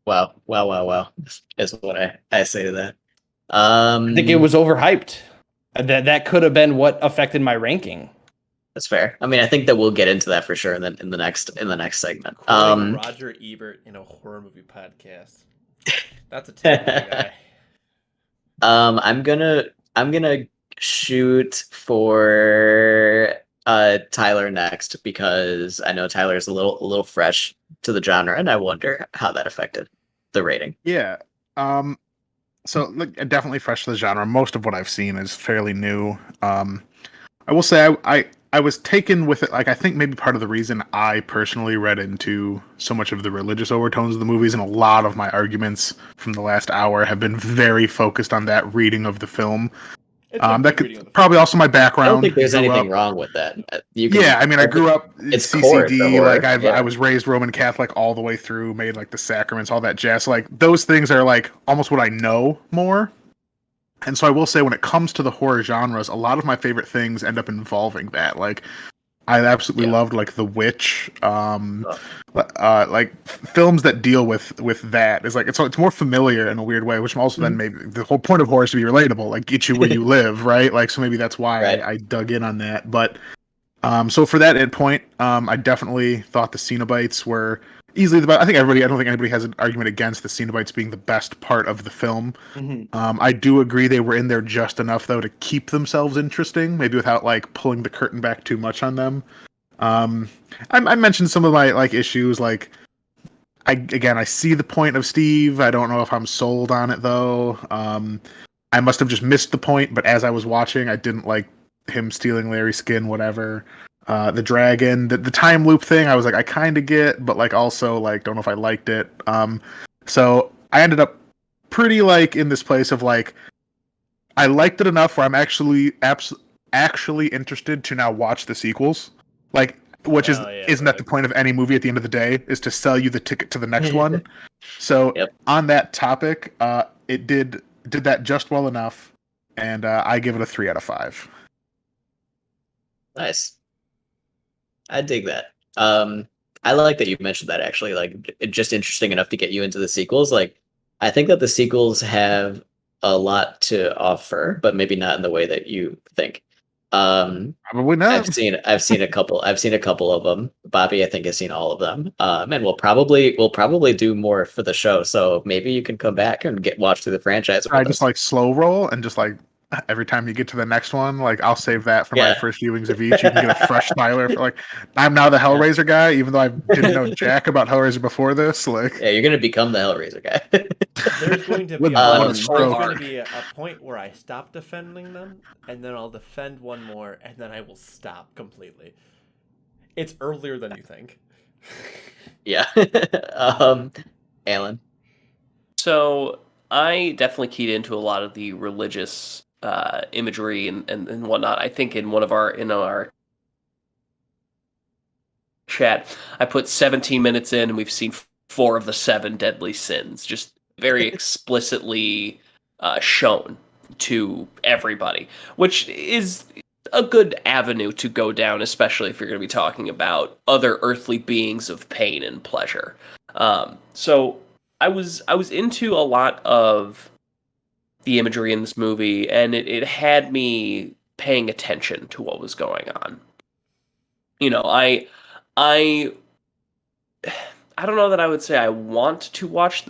Wow. Is what I say to that. I think it was overhyped. That could have been what affected my ranking. That's fair. I mean, I think that we'll get into that for sure in the next segment. Quoting Roger Ebert in a horror movie podcast. That's a terrible guy. I'm gonna shoot for Tyler next because I know Tyler's a little fresh to the genre, and I wonder how that affected the rating. Yeah. So look, definitely fresh to the genre. Most of what I've seen is fairly new. I will say I was taken with it. Like, I think maybe part of the reason I personally read into so much of the religious overtones of the movies, and a lot of my arguments from the last hour have been very focused on that reading of the film. That could probably also my background. I don't think there's anything wrong with that. I mean, I grew up it's CCD. Like yeah. I was raised Roman Catholic all the way through. Made like the sacraments, all that jazz. Like those things are like almost what I know more. And so I will say, when it comes to the horror genres, a lot of my favorite things end up involving that. Like, I absolutely loved like The Witch, like films that deal with that. Is like it's more familiar in a weird way, which also then maybe the whole point of horror is to be relatable, like get you where you live, right? Like, so maybe that's why I dug in on that. But so for that point, I definitely thought the Cenobites were easily the best. I don't think anybody has an argument against the Cenobites being the best part of the film. I do agree they were in there just enough though to keep themselves interesting, maybe without like pulling the curtain back too much on them. I mentioned some of my like issues. Like, I see the point of Steve. I don't know if I'm sold on it though. I must have just missed the point, but as I was watching, I didn't like him stealing Larry's skin, whatever. The dragon, the time loop thing, I was like, I kind of get, but like also like don't know if I liked it. So I ended up pretty like in this place of like, I liked it enough where I'm actually interested to now watch the sequels. Like, which isn't that the point of any movie at the end of the day, is to sell you the ticket to the next one. So on that topic, it did that just well enough, and I give it a 3 out of 5. Nice. I dig that. I like that you mentioned that, actually. Like, just interesting enough to get you into the sequels. Like, I think that the sequels have a lot to offer, but maybe not in the way that you think. Probably not. I've seen a couple of them. Bobby, I think, has seen all of them. And we'll probably do more for the show. So maybe you can come back and watch through the franchise. I just like slow roll and just like every time you get to the next one, like I'll save that for my first viewings of each. You can get a fresh Tyler for like I'm now the Hellraiser guy, even though I didn't know jack about Hellraiser before this. Like Yeah, you're gonna become the Hellraiser guy. There's going to What- be what a there's stroke. going to be a point where I stop defending them, and then I'll defend one more, and then I will stop completely. It's earlier than you think. Yeah. Alan. So I definitely keyed into a lot of the religious imagery and whatnot. I think in our chat, I put 17 minutes in, and we've seen 4 of the 7 deadly sins, just very explicitly shown to everybody, which is a good avenue to go down, especially if you're going to be talking about other earthly beings of pain and pleasure. So I was into a lot of the imagery in this movie, and it had me paying attention to what was going on. You know, I don't know that I would say I want to watch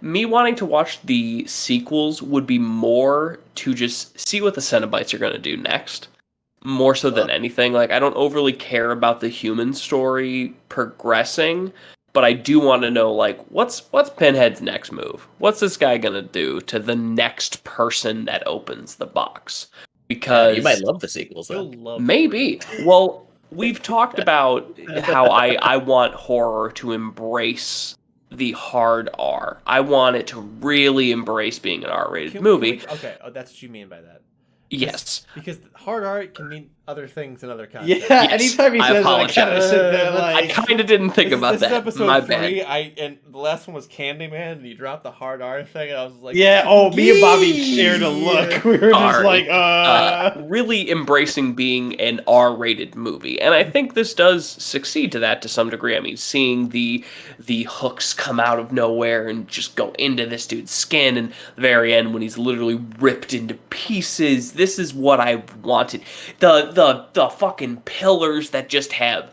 me wanting to watch the sequels would be more to just see what the Cenobites are going to do next, more so than anything. Like, I don't overly care about the human story progressing, but I do want to know, like, what's Pinhead's next move? What's this guy going to do to the next person that opens the box? Because you might love the sequels You'll then. love maybe. Well, we've talked about how I want horror to embrace the hard R. I want it to really embrace being an R-rated movie. Okay, that's what you mean by that. Yes. Because hard art can mean other things in other contexts. Yeah, Yes, anytime he I says it, I kind of apologize. sit there I like... kind of didn't think about this that. Is episode My 3, bad. and the last one was Candyman, and you dropped the hard R thing, and I was like... Yeah, me and Bobby shared a look. We were just Sorry. like, Really embracing being an R-rated movie, and I think this does succeed to that to some degree. I mean, seeing the hooks come out of nowhere and just go into this dude's skin, and the very end when he's literally ripped into pieces. This is what I wanted. The fucking pillars that just have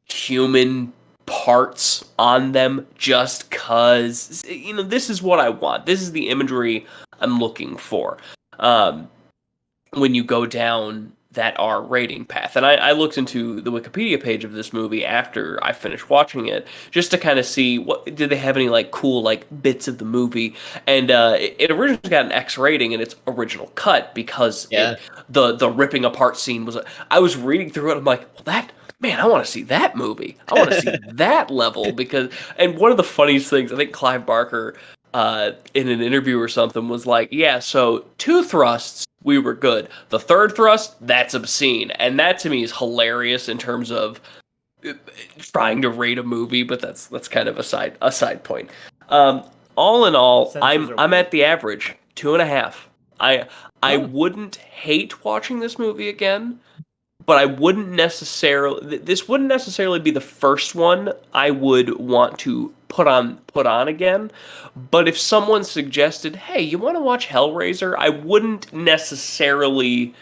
human parts on them just cause, you know, this is what I want. This is the imagery I'm looking for. When you go down that R rating path. And I looked into the Wikipedia page of this movie after I finished watching it, just to kind of see did they have any like cool like bits of the movie. And it originally got an X rating in its original cut because the ripping apart scene was, I was reading through it, I'm like, well, I want to see that movie. I want to see that level and one of the funniest things, I think Clive Barker in an interview or something was like, yeah, so 2 thrusts, we were good. The 3rd thrust, that's obscene. And that to me is hilarious in terms of trying to rate a movie, but that's kind of a side point. All in all, I'm at the average, 2.5. I wouldn't hate watching this movie again, but I wouldn't necessarily. This wouldn't necessarily be the first one I would want to put on again. But if someone suggested, "Hey, you want to watch Hellraiser?" I wouldn't necessarily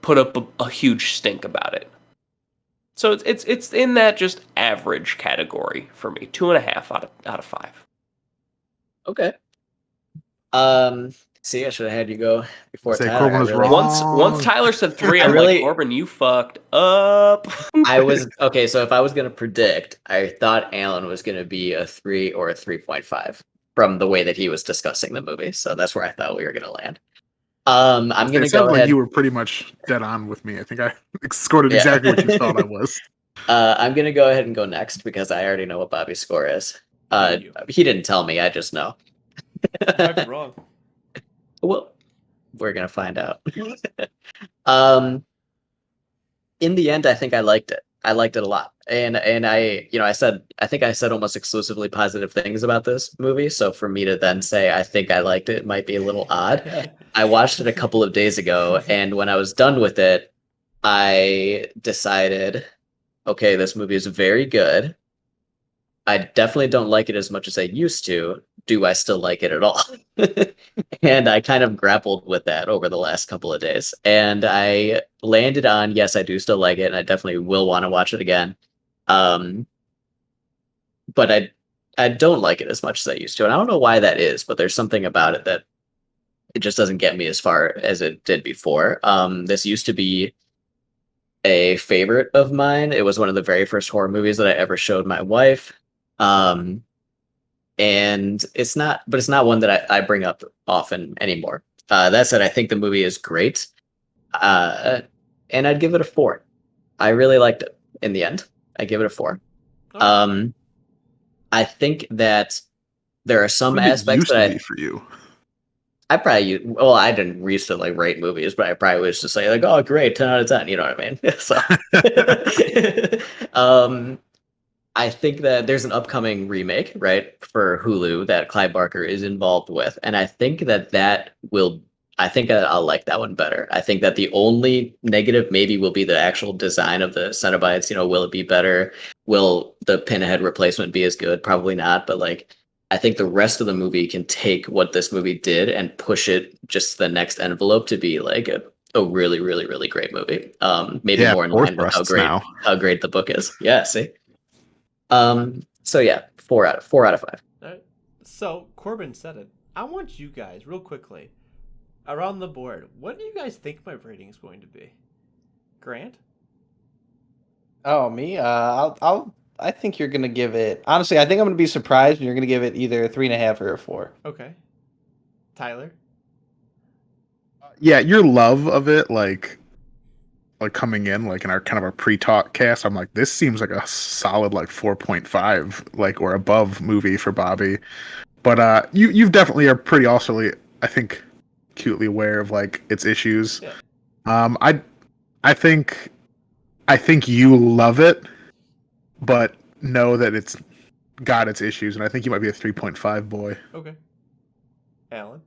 put up a huge stink about it. So it's in that just average category for me. 2.5 out of 5. Okay. See, I should have had you go before Say Tyler. Corbin was wrong. Once Tyler said 3, I'm really- like, Corbin, you fucked up. I was okay. So if I was gonna predict, I thought Alan was gonna be a 3 or a 3.5 from the way that he was discussing the movie. So that's where I thought we were gonna land. I'm gonna It go sounds like ahead. you were pretty much dead on with me. I think I scored it exactly what you thought I was. I'm gonna go ahead and go next because I already know what Bobby's score is. He didn't tell me. I just know. You might be wrong. Well, we're gonna find out. In the end, I think I liked it. I liked it a lot, and I think I said almost exclusively positive things about this movie. So for me to then say I think I liked it might be a little odd. I watched it a couple of days ago, and when I was done with it, I decided, okay, this movie is very good. I definitely don't like it as much as I used to. Do I still like it at all? And I kind of grappled with that over the last couple of days. And I landed on, yes, I do still like it, and I definitely will want to watch it again. But I don't like it as much as I used to. And I don't know why that is, but there's something about it that it just doesn't get me as far as it did before. This used to be a favorite of mine. It was one of the very first horror movies that I ever showed my wife. Um, and it's not one that I bring up often anymore. That said, I think the movie is great. And I'd give it a 4. I really liked it in the end. I give it a 4. Okay. I think that there are some What did it aspects used that to be for you? I probably, well, I didn't used to like rate movies, but I probably was just say like, oh, great, 10 out of 10. You know what I mean? So, I think that there's an upcoming remake, right, for Hulu that Clive Barker is involved with, and I think I think I'll like that one better. I think that the only negative maybe will be the actual design of the Cenobites. You know, will it be better? Will the Pinhead replacement be as good? Probably not, but like, I think the rest of the movie can take what this movie did and push it just to the next envelope to be like a really, really, really great movie. Maybe Yeah, more in four line with thrusts now. how great the book is. Yeah, see. So yeah, 4 out of 5. All right. So Corbin said it. I want you guys real quickly around the board. What do you guys think my rating is going to be? Grant? Oh, me? I think you're gonna give it. Honestly, I think I'm gonna be surprised, and you're gonna give it either a 3.5 or a 4. Okay. Tyler? Yeah, your love of it, like coming in, like in our kind of our pre-talk cast, I'm like, this seems like a solid like 4.5, like or above movie for Bobby. But you've definitely are pretty also, I think, acutely aware of like its issues. Yeah. I think you love it, but know that it's got its issues, and I think you might be a 3.5 boy. Okay. Alan?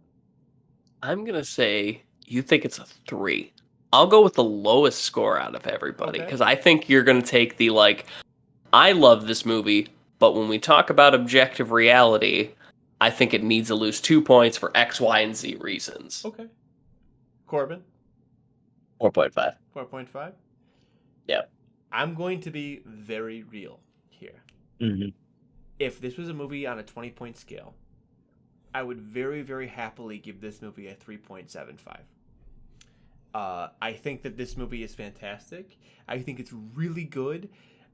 I'm gonna say you think it's a 3. I'll go with the lowest score out of everybody because I think you're gonna take the like, I love this movie, but when we talk about objective reality, I think it needs to lose 2 points for X, Y, and Z reasons. Okay. Corbin? 4.5. 4.5? Yep. I'm going to be very real here. Mm-hmm. If this was a movie on a 20-point scale, I would very, very happily give this movie a 3.75. I think that this movie is fantastic. I think it's really good.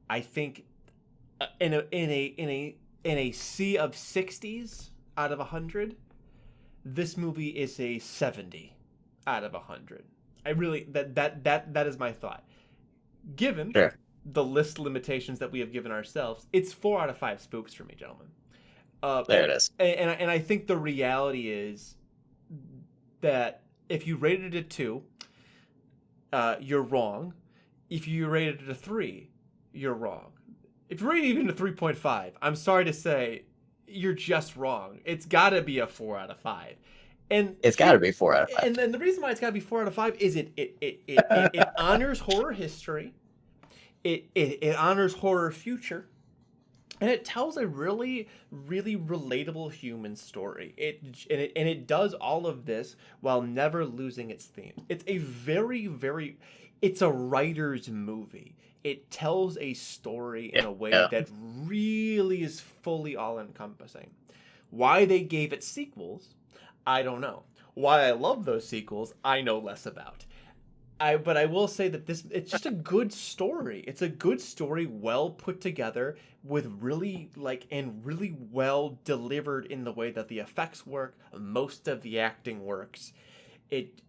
I think in a sea of 60s out of 100, this movie is a 70 out of 100. I really that is my thought. Given the list limitations that we have given ourselves, it's 4 out of 5 spooks for me, gentlemen. There it is. And I think the reality is that if you rated it a 2, you're wrong. If you rated it a 3, you're wrong. If you rated it even a 3.5, I'm sorry to say, you're just wrong. It's got to be a 4 out of 5. And it's got to be 4 out of 5. And then the reason why it's got to be 4 out of 5 is it honors horror history. It honors horror future. And it tells a really, really relatable human story. It does all of this while never losing its theme. It's a very, very... It's a writer's movie. It tells a story in a way that really is fully all-encompassing. Why they gave it sequels, I don't know. Why I love those sequels, I know less about. But I will say that it's just a good story. It's a good story, well put together, with really really well delivered in the way that the effects work, most of the acting works. It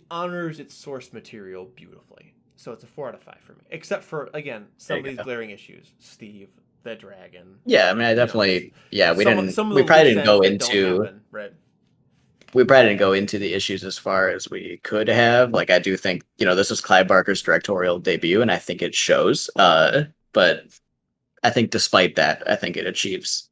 honors its source material beautifully. So it's a 4 out of 5 for me. Except for, again, some of these glaring issues. Steve, the dragon. Yeah, I mean, I definitely, we probably didn't go into, right. We probably didn't go into the issues as far as we could have. Like, I do think, this was Clive Barker's directorial debut, and I think it shows. But I think despite that, I think it achieves.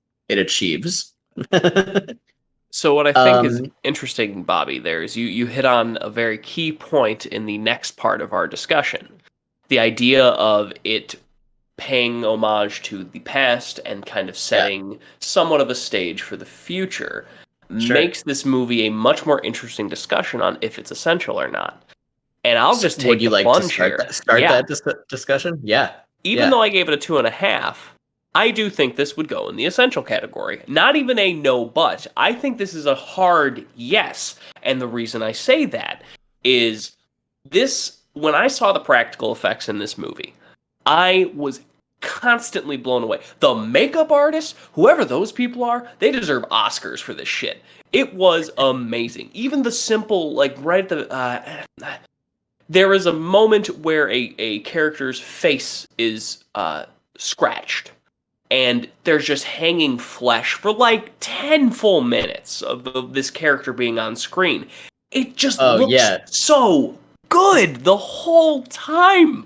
So what I think is interesting, Bobby, there is you hit on a very key point in the next part of our discussion. The idea of it paying homage to the past and kind of setting somewhat of a stage for the future makes this movie a much more interesting discussion on if it's essential or not. And I'll just take the plunge here. Start that discussion? Yeah. Even though I gave it a 2.5, I do think this would go in the essential category. Not even a no but. I think this is a hard yes. And the reason I say that is this, when I saw the practical effects in this movie, I was constantly blown away. The makeup artists, whoever those people are, they deserve Oscars for this shit. It was amazing. Even the simple, like right at the, there is a moment where a character's face is scratched. And there's just hanging flesh for like 10 full minutes of this character being on screen. It just looks so good the whole time.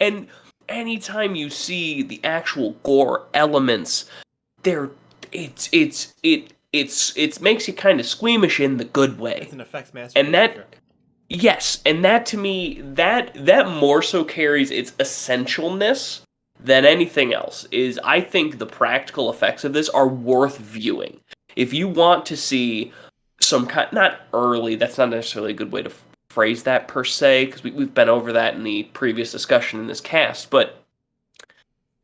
And anytime you see the actual gore elements, it makes you kind of squeamish in the good way. It's an effects master. And that to me, that more so carries its essentialness than anything else. Is I think the practical effects of this are worth viewing. If you want to see some kind, not early, that's not necessarily a good way to phrase that per se, because we've been over that in the previous discussion in this cast, but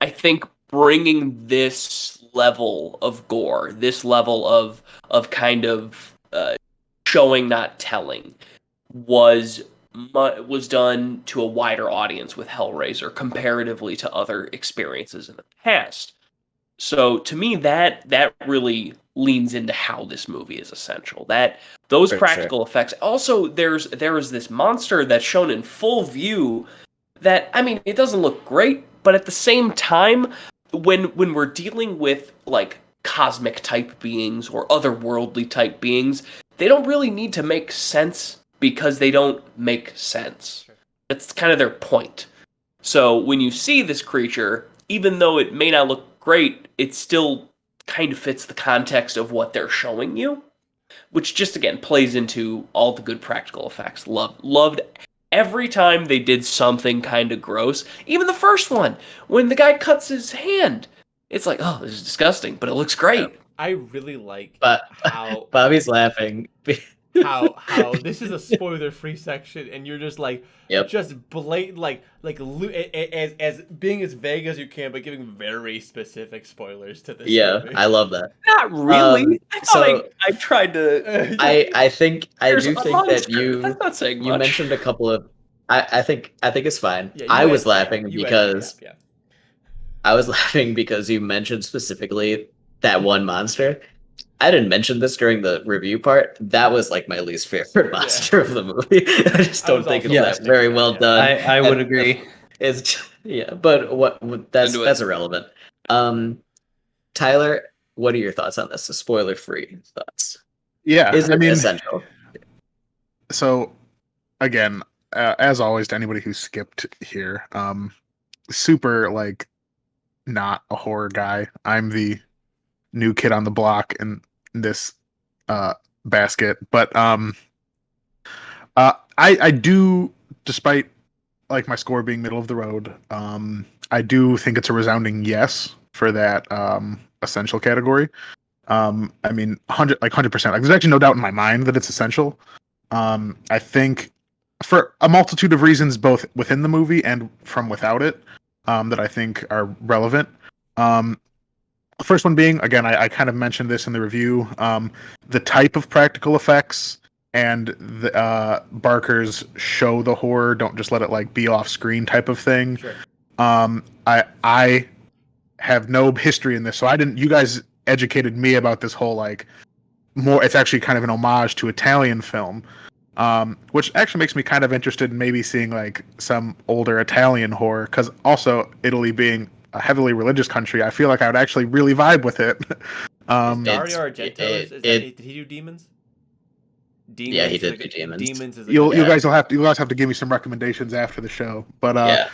I think bringing this level of gore, this level of kind of showing, not telling, was done to a wider audience with Hellraiser comparatively to other experiences in the past. So to me, that really leans into how this movie is essential. That those practical effects. Also, there is this monster that's shown in full view. That, I mean, it doesn't look great, but at the same time, when we're dealing with like cosmic type beings or otherworldly type beings, they don't really need to make sense because they don't make sense. That's kind of their point. So when you see this creature, even though it may not look great, it still kind of fits the context of what they're showing you, which just, again, plays into all the good practical effects. Loved every time they did something kind of gross. Even the first one, when the guy cuts his hand, it's like, oh, this is disgusting, but it looks great. I really like how Bobby's laughing. how this is a spoiler-free section, and you're just like, just blatant, like as being as vague as you can, but giving very specific spoilers to this. Movie. I love that. Not really. I tried to. I think I do think that I'm not saying much. You mentioned a couple of. I think it's fine. I was laughing because I was laughing because you mentioned specifically that one monster. I didn't mention this during the review part. That was like my least favorite monster of the movie. I just don't think it's that very well done. I would agree. It's but that's irrelevant. Tyler, what are your thoughts on this? The spoiler-free thoughts. Yeah, is it essential? So, again, as always, to anybody who skipped here, super like not a horror guy. I'm the new kid on the block in this basket, but I do, despite like my score being middle of the road, I do think it's a resounding yes for that essential category. I mean, 100%. Like, there's actually no doubt in my mind that it's essential. I think for a multitude of reasons, both within the movie and from without it, that I think are relevant. The first one being, again, I kind of mentioned this in the review, the type of practical effects and the Barker's show the horror, don't just let it like be off screen type of thing. Sure. I have no history in this, so you guys educated me about this whole like more. It's actually kind of an homage to Italian film, which actually makes me kind of interested in maybe seeing like some older Italian horror, because also Italy being a heavily religious country, I feel like I would actually really vibe with it. Dario Argento, did he do Demons? Yeah, he did do Demons. Demons is you guys have to give me some recommendations after the show. But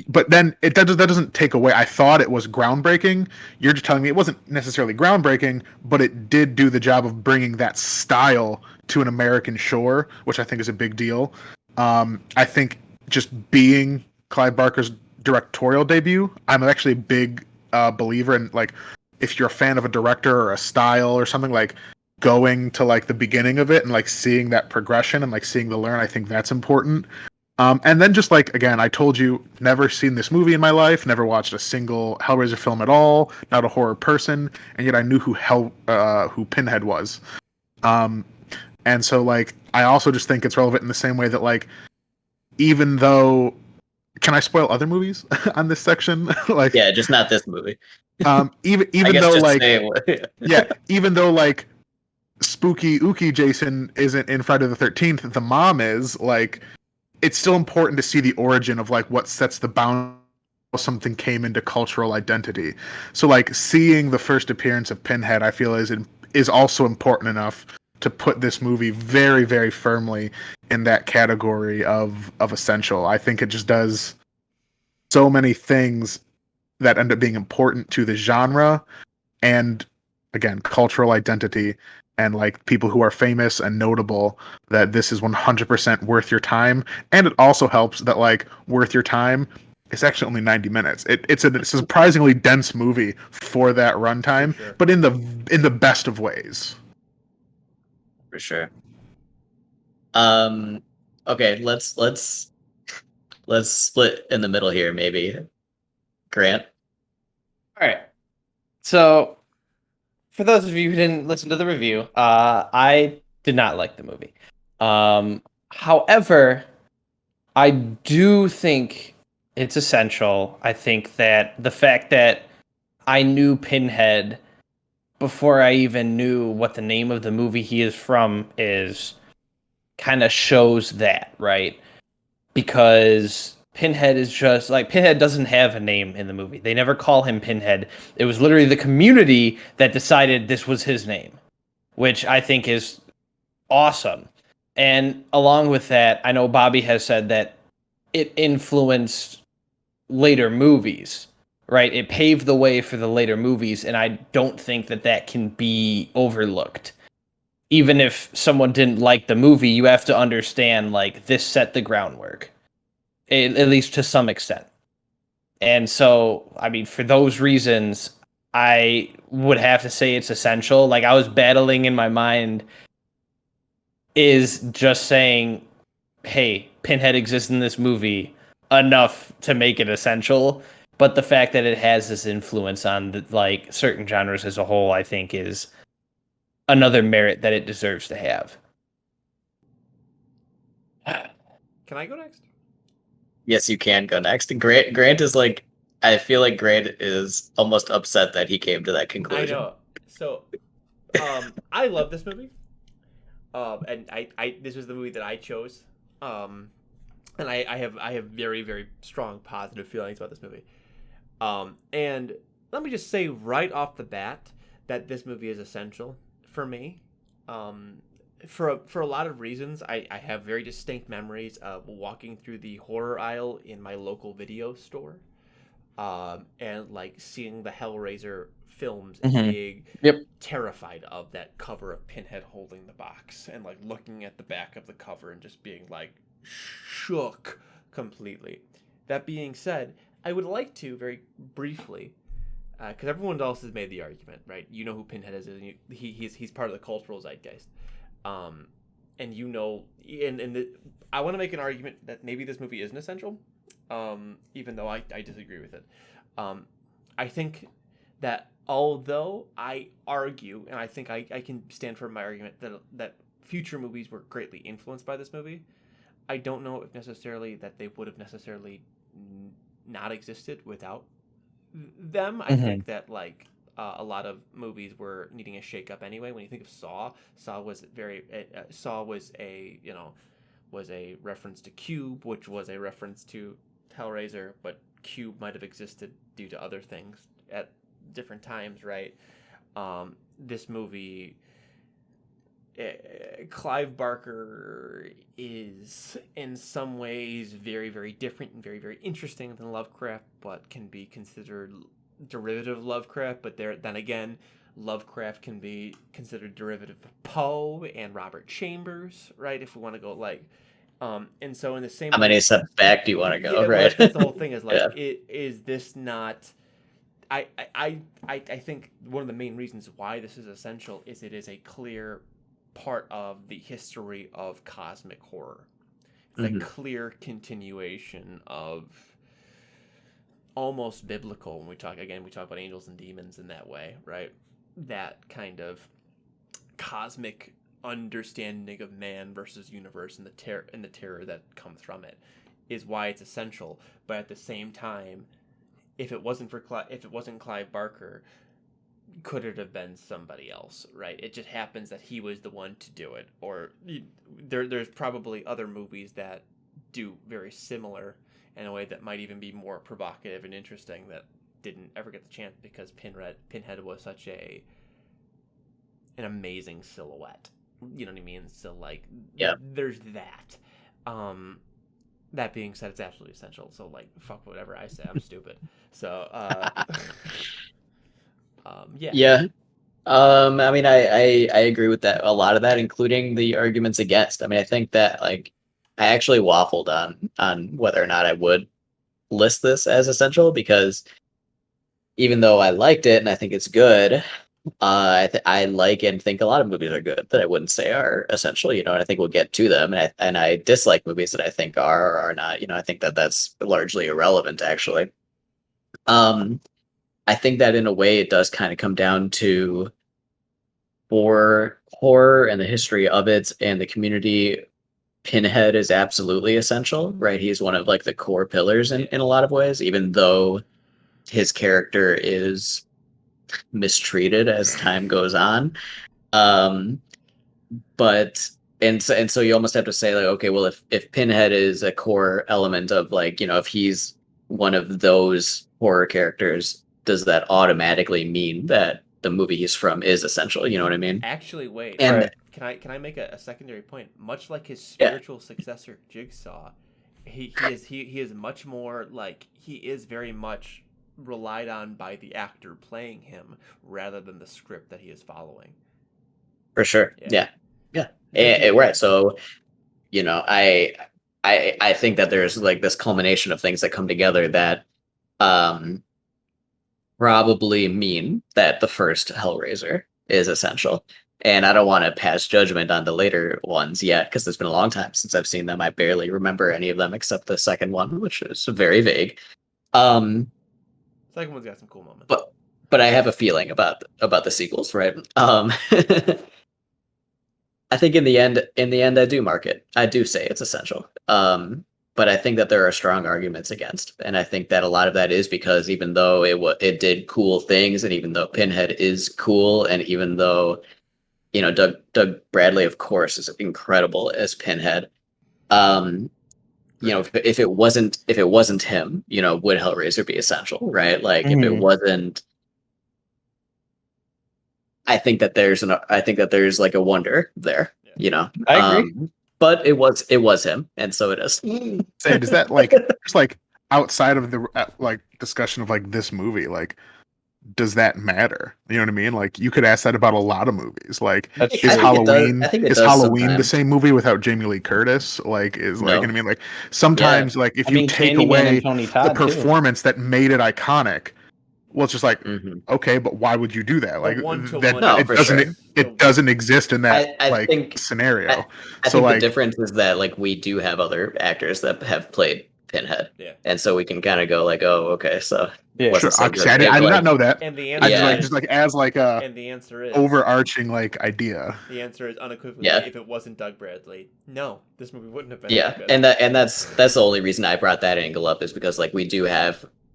but then that doesn't take away. I thought it was groundbreaking. You're just telling me it wasn't necessarily groundbreaking, but it did do the job of bringing that style to an American shore, which I think is a big deal. I think just being Clive Barker's directorial debut, I'm actually a big believer in, like, if you're a fan of a director or a style or something, like going to like the beginning of it and like seeing that progression and like seeing the learn, I think that's important. And then just like, again, I told you, never seen this movie in my life, never watched a single Hellraiser film at all, not a horror person, and yet I knew who Pinhead was. And so like, I also just think it's relevant in the same way that like, even though, can I spoil other movies on this section? Like, Yeah, just not this movie. Even I guess though just like, say yeah, even though like spooky ooky Jason isn't in Friday the 13th, the mom is, like, it's still important to see the origin of like what sets the bound something came into cultural identity. So like seeing the first appearance of Pinhead, I feel is also important enough to put this movie very, very firmly in that category of essential. I think it just does so many things that end up being important to the genre and, again, cultural identity, and like people who are famous and notable, that this is 100% worth your time. And it also helps that like worth your time, it's actually only 90 minutes. It's a surprisingly dense movie for that runtime, For sure. but in the best of ways. for sure. Okay, let's split in the middle here, maybe. Grant. All right. So, for those of you who didn't listen to the review, I did not like the movie. However, I do think it's essential. I think that the fact that I knew Pinhead before I even knew what the name of the movie he is from is kind of shows that, right? Because Pinhead is just like, Pinhead doesn't have a name in the movie. They never call him Pinhead. It was literally the community that decided this was his name, which I think is awesome. And along with that, I know Bobby has said that it influenced later movies, right? It paved the way for the later movies, and I don't think that that can be overlooked. Even if someone didn't like the movie, you have to understand, like, this set the groundwork, at least to some extent. And so, I mean, for those reasons, I would have to say it's essential. Like, I was battling in my mind, is just saying, hey, Pinhead exists in this movie enough to make it essential? But the fact that it has this influence on like certain genres as a whole, I think, is another merit that it deserves to have. Can I go next? Yes, you can go next. Grant is like, I feel like Grant is almost upset that he came to that conclusion. I know. So, I love this movie. And I this was the movie that I chose. And I have very, very strong positive feelings about this movie. And let me just say right off the bat that this movie is essential for me. For a lot of reasons, I have very distinct memories of walking through the horror aisle in my local video store, and like seeing the Hellraiser films and being terrified of that cover of Pinhead holding the box, and like looking at the back of the cover and just being like shook completely. That being said, I would like to very briefly, because everyone else has made the argument, right? You know who Pinhead is, and he's part of the cultural zeitgeist. And you know, I want to make an argument that maybe this movie isn't essential, even though I disagree with it. I think that although I argue, and I think I can stand for my argument that future movies were greatly influenced by this movie, I don't know if necessarily that they would have necessarily not existed without them. I think that like a lot of movies were needing a shake-up anyway. When you think of Saw was Saw was a reference to Cube, which was a reference to Hellraiser, but Cube might have existed due to other things at different times, right? This movie, Clive Barker is in some ways very, very different and very, very interesting than Lovecraft, but can be considered derivative Lovecraft. But then again, Lovecraft can be considered derivative of Poe and Robert Chambers, right? If we want to go like, and so in the same How many steps back do you want to go? yeah, Right. that's the whole thing. Is like, Yeah. is this not? I think one of the main reasons why this is essential is it is a clear part of the history of cosmic horror. It's a clear continuation of almost biblical when we talk about angels and demons in that way, right? That kind of cosmic understanding of man versus universe and the terror that comes from it is why it's essential. But at the same time, if it wasn't Clive Barker, could it have been somebody else, right? It just happens that he was the one to do it. Or there's probably other movies that do very similar in a way that might even be more provocative and interesting that didn't ever get the chance because Pinhead was such an amazing silhouette. You know what I mean? So like, there's that. That being said, it's absolutely essential. So like, fuck whatever I say. I'm stupid. So yeah. Yeah. I mean, I agree with that. A lot of that, including the arguments against. I mean, I think that like I actually waffled on whether or not I would list this as essential because even though I liked it and I think it's good, I like and think a lot of movies are good that I wouldn't say are essential. You know, and I think we'll get to them. And I dislike movies that I think are or are not. You know, I think that that's largely irrelevant actually. I think that in a way it does kind of come down to for horror and the history of it and the community. Pinhead is absolutely essential, right? He's one of like the core pillars in a lot of ways, even though his character is mistreated as time goes on. But so you almost have to say like, okay, well, if Pinhead is a core element of like, you know, if he's one of those horror characters, does that automatically mean that the movie he's from is essential? You know what I mean? Actually, wait. And can I make a secondary point? Much like his spiritual successor, Jigsaw, he is much more like he is very much relied on by the actor playing him rather than the script that he is following. For sure. Yeah. Right. So, you know, I think that there's like this culmination of things that come together that probably mean that the first Hellraiser is essential. And I don't want to pass judgment on the later ones yet because it's been a long time since I've seen them. I barely remember any of them except the second one, which is very vague. Second one's got some cool moments. But I have a feeling about the sequels, right? I think in the end, I do mark it. I do say it's essential. But I think that there are strong arguments against, and I think that a lot of that is because even though it did cool things, and even though Pinhead is cool, and even though, you know, Doug Bradley, of course, is incredible as Pinhead. You know, if it wasn't him, you know, would Hellraiser be essential, right? Like if it wasn't, I think that there's like a wonder there, you know. I agree. But it was him, and so it is. Say, does that like just like outside of the like discussion of like this movie, like does that matter? You know what I mean? Like you could ask that about a lot of movies. Like is Halloween the same movie without Jamie Lee Curtis? Like is like, you know what I mean? Like sometimes like if you take away the performance that made it iconic, well, it's just like okay, but why would you do that? Like it doesn't exist in that scenario. I think the difference is that like we do have other actors that have played Pinhead, and so we can kind of go like, oh, okay, so sure. I did not know that. And the answer and the answer is overarching like idea. The answer is unequivocally, if it wasn't Doug Bradley, no, this movie wouldn't have been. And that's the only reason I brought that angle up is because like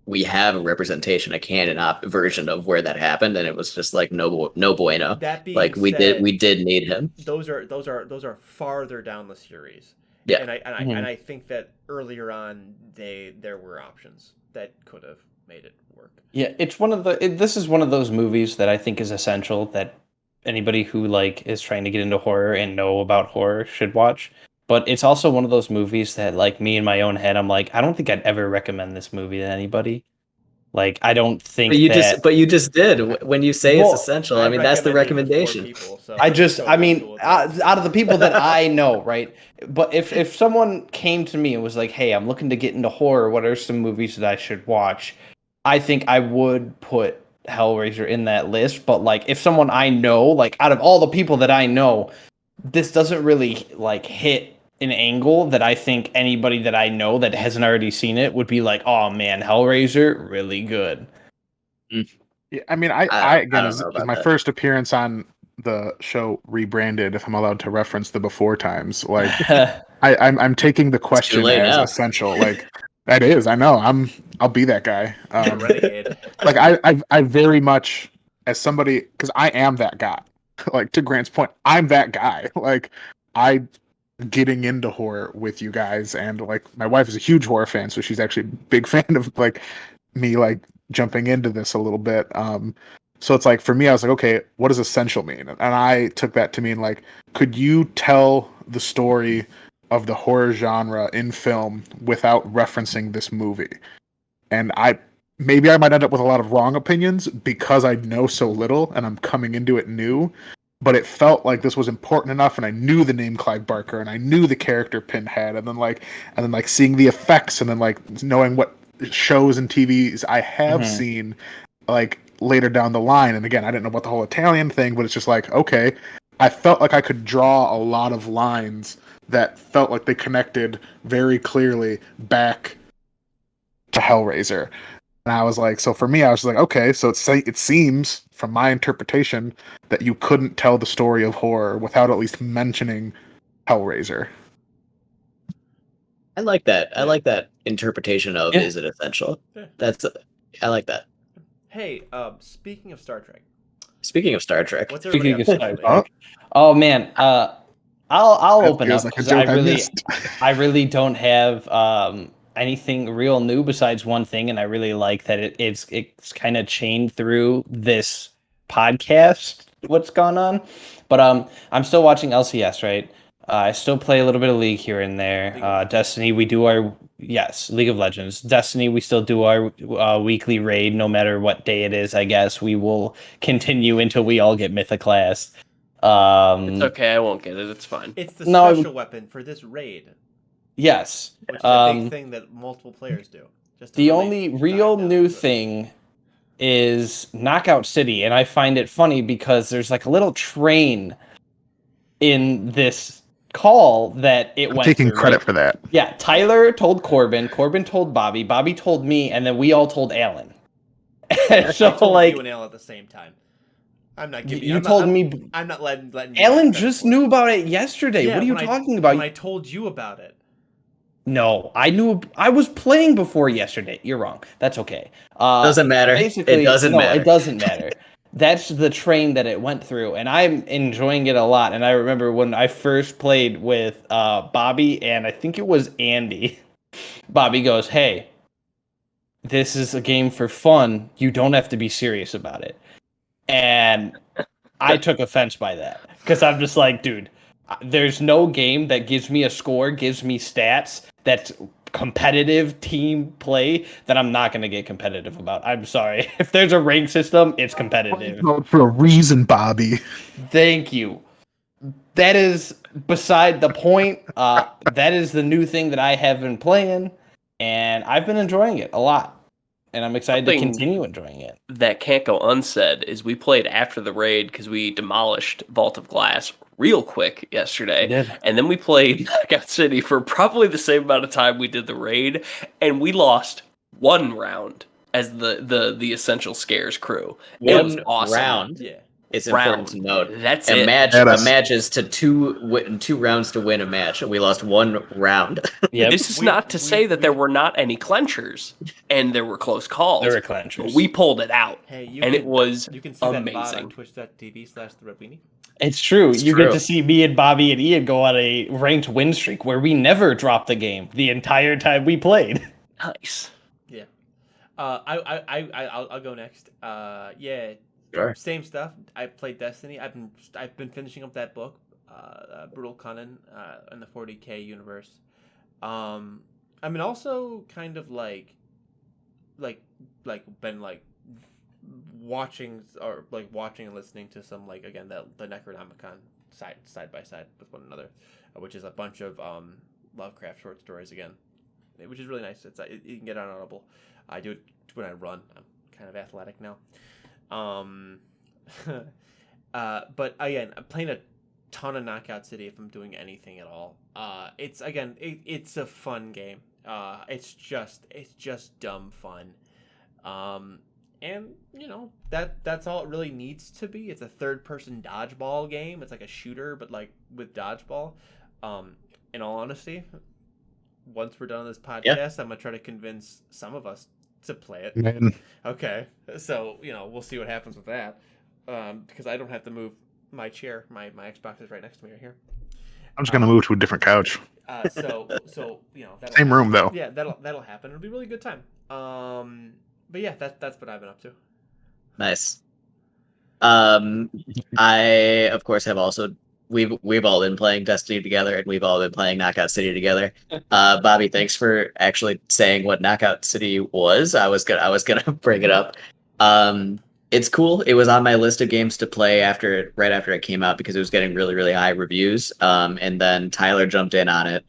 we have a representation, a canon version of where that happened, and it was just like no bueno. That being like we did need him. Those are farther down the series. Yeah, and I think that earlier on there were options that could have made it work. Yeah, it's this is one of those movies that I think is essential that anybody who like is trying to get into horror and know about horror should watch. But it's also one of those movies that, like, me in my own head, I'm like, I don't think I'd ever recommend this movie to anybody. Like, I don't think but you just did when you say it's essential. I mean, that's the recommendation. Out of the people that I know, right? But if someone came to me and was like, hey, I'm looking to get into horror, what are some movies that I should watch? I think I would put Hellraiser in that list. But, like, if someone I know, like, out of all the people that I know, this doesn't really like hit an angle that I think anybody that I know that hasn't already seen it would be like, oh man, Hellraiser, really good. Yeah, I mean, I again, don't know is about my that. first appearance on the show rebranded, if I'm allowed to reference the before times. Like, I'm taking the Too question late as now. essential. Like, that is, I know, I'll be that guy. The renegade. Like, I very much, as somebody, because I am that guy. Like, to Grant's point, I'm that guy. Like, I getting into horror with you guys, and like my wife is a huge horror fan, so she's actually a big fan of like me like jumping into this a little bit. So it's like for me, I was like, okay, what does essential mean? And I took that to mean like, could you tell the story of the horror genre in film without referencing this movie? And maybe I might end up with a lot of wrong opinions because I know so little and I'm coming into it new. But it felt like this was important enough, and I knew the name Clive Barker, and I knew the character Pinhead, and then like seeing the effects, and then like knowing what shows and TVs I have seen, like later down the line. And again, I didn't know about the whole Italian thing, but it's just like, okay, I felt like I could draw a lot of lines that felt like they connected very clearly back to Hellraiser. And I was like, so for me, I was like, okay, so it seems from my interpretation that you couldn't tell the story of horror without at least mentioning Hellraiser. I like that. I Yeah. like that interpretation of Yeah. is it essential? Yeah. I like that. Hey, speaking of Star Trek, Speaking of Star Trek, what's everybody Speaking up of to Star lately? Trek. Oh man, I'll That open feels up like a because joke I missed. I really don't have anything real new besides one thing, and I really like that it's kind of chained through this podcast. What's gone on? But I'm still watching LCS, right? I still play a little bit of League here and there. League of Legends. Destiny, we do our yes, League of Legends. Destiny, we still do our weekly raid, no matter what day it is. I guess we will continue until we all get Mythic class. It's okay. I won't get it. It's fine. It's the No, special weapon for this raid, yes. which is a big thing that multiple players do. Just to The really only dive real down new into it. thing is Knockout City, and I find it funny because there's like a little train in this call that it I'm went taking through, credit right? for that. Yeah, Tyler told Corbin, Corbin told Bobby, Bobby told me, and then we all told Alan. I So told like you and Al at the same time. I'm not giving you I'm told not, me I'm not letting you Alan get credit just for it. knew about it yesterday. Yeah, What are you when talking about? When I told you about it. No, I knew I was playing before yesterday. You're wrong. That's okay. doesn't matter. Basically, It doesn't no, matter. it doesn't matter. That's the train that it went through, and I'm enjoying it a lot. And I remember when I first played with Bobby, and I think it was Andy. Bobby goes, "Hey, this is a game for fun. You don't have to be serious about it." And I took offense by that because I'm just like, dude, there's no game that gives me a score, gives me stats that's competitive team play that I'm not going to get competitive about. I'm sorry. If there's a rank system, it's competitive. Mode for a reason, Bobby. Thank you. That is beside the point. That is the new thing that I have been playing, and I've been enjoying it a lot. And I'm excited to Something continue enjoying it. that can't go unsaid is we played after the raid because we demolished Vault of Glass real quick yesterday. We did. And then we played Knockout City for probably the same amount of time we did the raid, and we lost one round as the Essential Scares crew. It was One awesome. round. Yeah. It's important to note. That's a it. match. At A us. match is to two rounds to win a match. We lost one round. Yep. This is We- not to we- say that we- there were not any clenchers and there were close calls. There were But clenchers. we pulled it out. Hey, And it was you can see that VOD amazing. on twitch.tv/theredweenie. It's true. It's You true. get to see me and Bobby and Ian go on a ranked win streak where we never dropped the game the entire time we played. Nice. Yeah. I'll go next. Yeah. Sure. Same stuff. I played Destiny. I've been finishing up that book, Brutal Conan, in the 40K universe. I mean, also kind of like been like watching and listening to some like again the Necronomicon side by side with one another, which is a bunch of Lovecraft short stories again, which is really nice. You can get it on Audible. I do it when I run. I'm kind of athletic now. But again, I'm playing a ton of Knockout City if I'm doing anything at all. It's again, it's a fun game. It's just dumb fun. And you know that's all it really needs to be. It's a third-person dodgeball game. It's like a shooter, but like with dodgeball. In all honesty, once we're done on this podcast, I'm gonna try to convince some of us to play it. Man. Okay, so we'll see what happens with that. Because I don't have to move my chair. My Xbox is right next to me right here. I'm just gonna move to a different couch. So Same room though. Yeah, that'll happen. It'll be a really good time. But yeah, that's what I've been up to. Nice. I of course have also we've all been playing Destiny together, and we've all been playing Knockout City together. Bobby, thanks for actually saying what Knockout City was. I was gonna bring it up. It's cool. It was on my list of games to play right after it came out because it was getting really, really high reviews. And then Tyler jumped in on it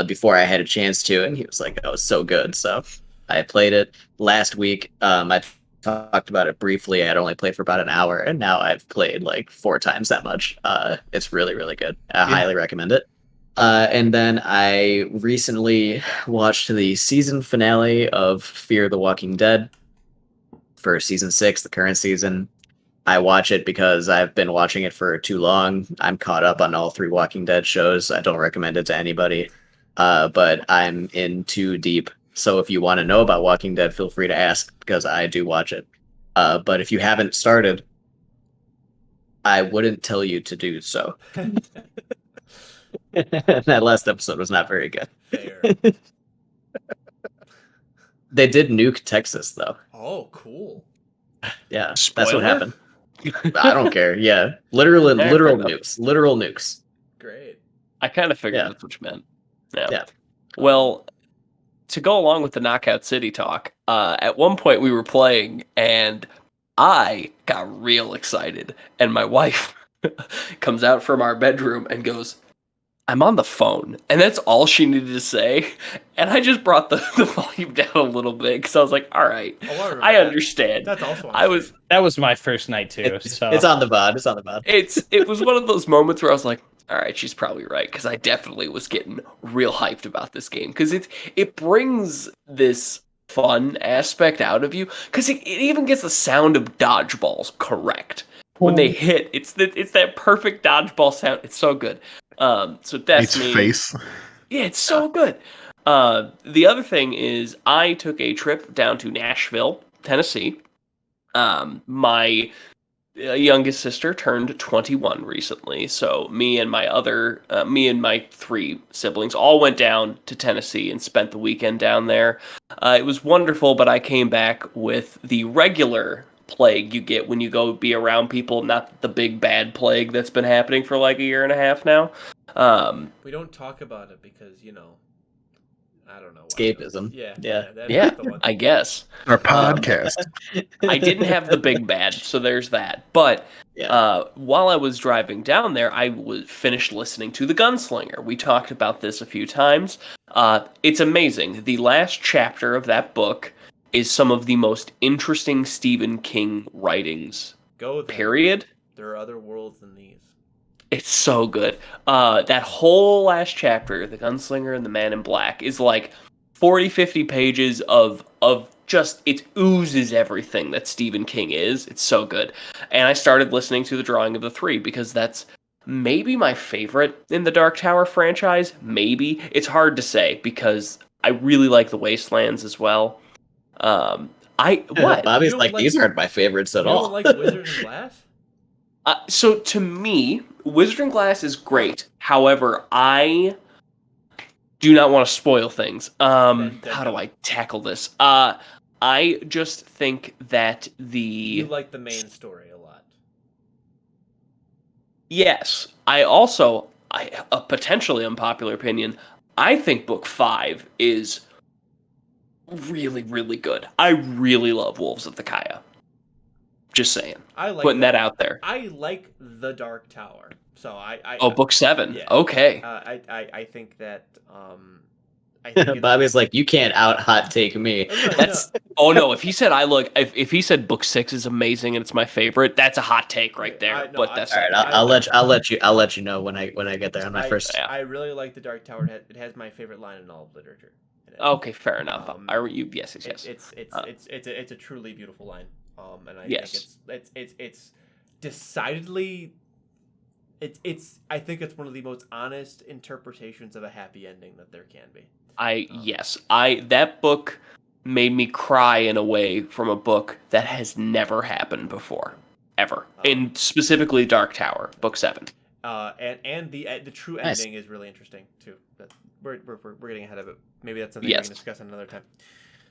before I had a chance to, and he was like, "Oh, it's so good." So I played it last week. I talked about it briefly. I'd only played for about an hour, and now I've played like 4 times that much. It's really, really good. I highly recommend it. And then I recently watched the season finale of Fear the Walking Dead for season 6, the current season. I watch it because I've been watching it for too long. I'm caught up on all 3 Walking Dead shows. I don't recommend it to anybody, but I'm in too deep. So if you want to know about Walking Dead, feel free to ask because I do watch it. But if you haven't started, I wouldn't tell you to do so. That last episode was not very good. Fair. They did nuke Texas, though. Oh, cool. Yeah, Spoiler? that's what happened. I don't care. Yeah, literal nukes. Literal nukes. Great. I kind of figured Yeah. that's what you meant. Yeah. Well, to go along with the Knockout City talk, at one point we were playing, and I got real excited, and my wife comes out from our bedroom and goes, "I'm on the phone," and that's all she needed to say. And I just brought the volume down a little bit because I was like, "All right, I understand." That's also. That was my first night too. So It's on the VOD. It's on the VOD. It was one of those moments where I was like, all right, she's probably right, because I definitely was getting real hyped about this game, because it brings this fun aspect out of you, because it even gets the sound of dodgeballs correct when they hit. It's that perfect dodgeball sound. It's so good. So Destiny, Its face. yeah, it's so good. The other thing is, I took a trip down to Nashville, Tennessee. My youngest sister turned 21 recently, so me and my 3 siblings all went down to Tennessee and spent the weekend down there. It was wonderful, but I came back with the regular plague you get when you go be around people, not the big bad plague that's been happening for like a year and a half now. We don't talk about it because I don't know. Escapism. Yeah. Yeah, the one. I guess. Our podcast. I didn't have the big bad, so there's that. But while I was driving down there, I finished listening to The Gunslinger. We talked about this a few times. It's amazing. The last chapter of that book is some of the most interesting Stephen King writings. Go there. Period. There are other worlds than these. It's so good. That whole last chapter, The Gunslinger and the Man in Black, is like 40, 50 pages of just, it oozes everything that Stephen King is. It's so good. And I started listening to The Drawing of the Three because that's maybe my favorite in the Dark Tower franchise. Maybe. It's hard to say because I really like The Wastelands as well. Bobby's like, these aren't my favorites at all. You don't like Wizard and Glass? So to me, Wizard and Glass is great. However, I do not want to spoil things. How do I tackle this? I just think that You like the main story a lot. Yes. I also, a potentially unpopular opinion, I think book 5 is really, really good. I really love Wolves of the Kaya. Just saying. I like putting that out there. I like The Dark Tower. So book 7. Yeah. Okay. I think that I think Bobby's like, you can't out hot take me. That's Oh no! If he said if he said book 6 is amazing and it's my favorite, that's a hot take right there. But that's all right. not I'll let you know when I get there on my first. Yeah. I really like the Dark Tower. It has my favorite line in all of literature. Okay, fair enough. Yes. It's a truly beautiful line. And I Yes. think it's decidedly. I think it's one of the most honest interpretations of a happy ending that there can be. That book made me cry in a way from a book that has never happened before, ever. And specifically Dark Tower, book 7. And the true Nice. ending is really interesting too. We're getting ahead of it. Maybe that's something we can discuss another time.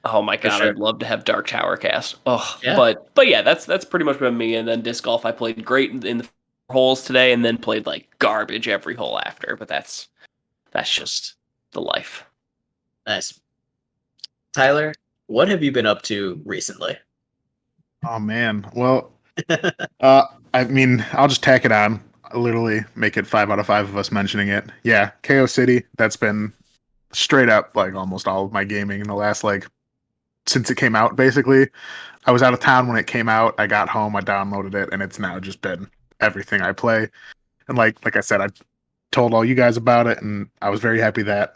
Oh my god, sure. I'd love to have Dark Tower cast. Oh, Yeah. but yeah, that's pretty much been me. And then disc golf, I played great in the holes today, and then played like garbage every hole after. But that's just the life. Nice. Tyler, what have you been up to recently? Oh man. Well, I mean, I'll just tack it on. I'll literally make it 5 out of 5 of us mentioning it. Yeah, KO City. That's been straight up like almost all of my gaming in the last since it came out. Basically, I was out of town when it came out. I got home, I downloaded it, and it's now just been everything I play. And like I said, I told all you guys about it, and I was very happy that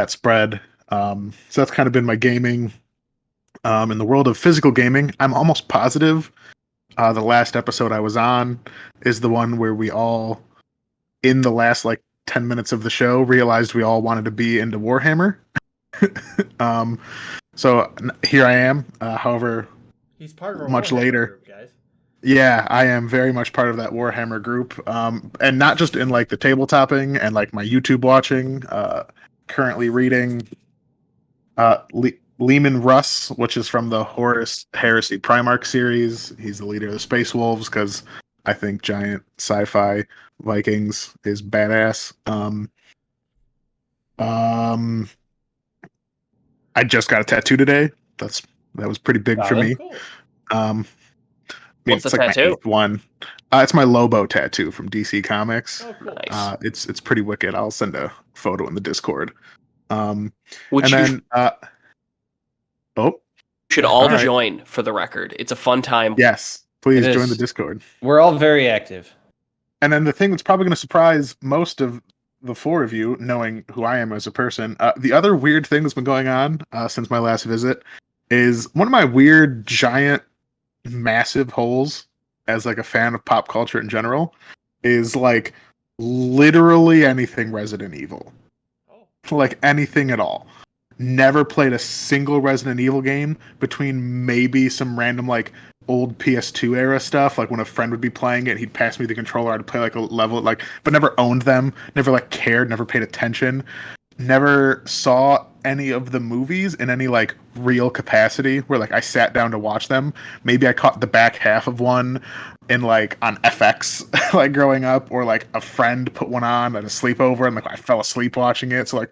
spread. So that's kind of been my gaming. In the world of physical gaming, I'm almost positive the last episode I was on is the one where we all, in the last 10 minutes of the show, realized we all wanted to be into Warhammer. So here I am. However, He's part of our much Warhammer later. group, guys. Yeah, I am very much part of that Warhammer group, and not just in the tabletopping and my YouTube watching. Currently reading Lehman Russ, which is from the Horus Heresy Primarch series. He's the leader of the Space Wolves because I think giant sci-fi Vikings is badass. I just got a tattoo today. That was pretty big for me. Cool. What's it's the my tattoo? 8th one. It's my Lobo tattoo from DC Comics. Oh, cool. Nice. It's pretty wicked. I'll send a photo in the Discord. Which and you then should all all right. join for the record. It's a fun time. Yes, please It join is. the Discord. We're all very active. And then the thing that's probably going to surprise most of the 4 of you, knowing who I am as a person, the other weird thing that's been going on since my last visit is one of my weird, giant, massive holes as a fan of pop culture in general is literally anything Resident Evil. Anything at all. Never played a single Resident Evil game between maybe some random old PS2 era stuff, when a friend would be playing it, he'd pass me the controller, I'd play a level, but never owned them, never cared, never paid attention, never saw any of the movies in any real capacity where I sat down to watch them. Maybe I caught the back half of one in on FX growing up, or a friend put one on at a sleepover and I fell asleep watching it. So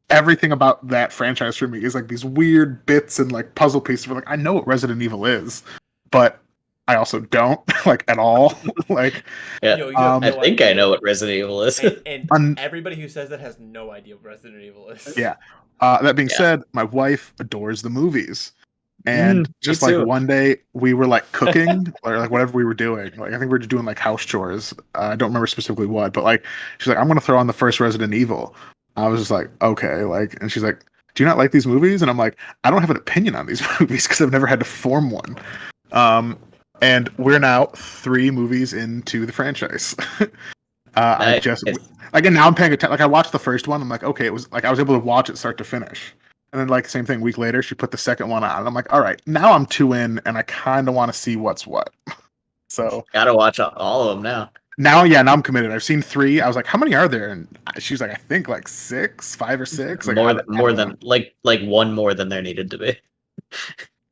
everything about that franchise for me is these weird bits and puzzle pieces where I know what Resident Evil is, but I also don't at all. Yeah, You have I no think idea. I know what Resident Evil is. And everybody who says that has no idea what Resident Evil is. Yeah. That being said, my wife adores the movies. And just too. one day we were cooking or whatever we were doing. I think we were doing house chores. I don't remember specifically what, but she's I'm going to throw on the first Resident Evil. I was just okay, and she's like, do you not like these movies? And I'm like, I don't have an opinion on these movies because I've never had to form one. And we're now 3 movies into the franchise. I just again now I'm paying attention. I watched the first one. I'm like, okay, it was I was able to watch it start to finish. And then same thing, a week later, she put the second one on. And I'm like, all right, now I'm 2 in, and I kind of want to see what's what. So gotta watch all of them now. Now I'm committed. I've seen 3. I was like, how many are there? And she's like, I think 6, 5 or 6. More than one more than there needed to be.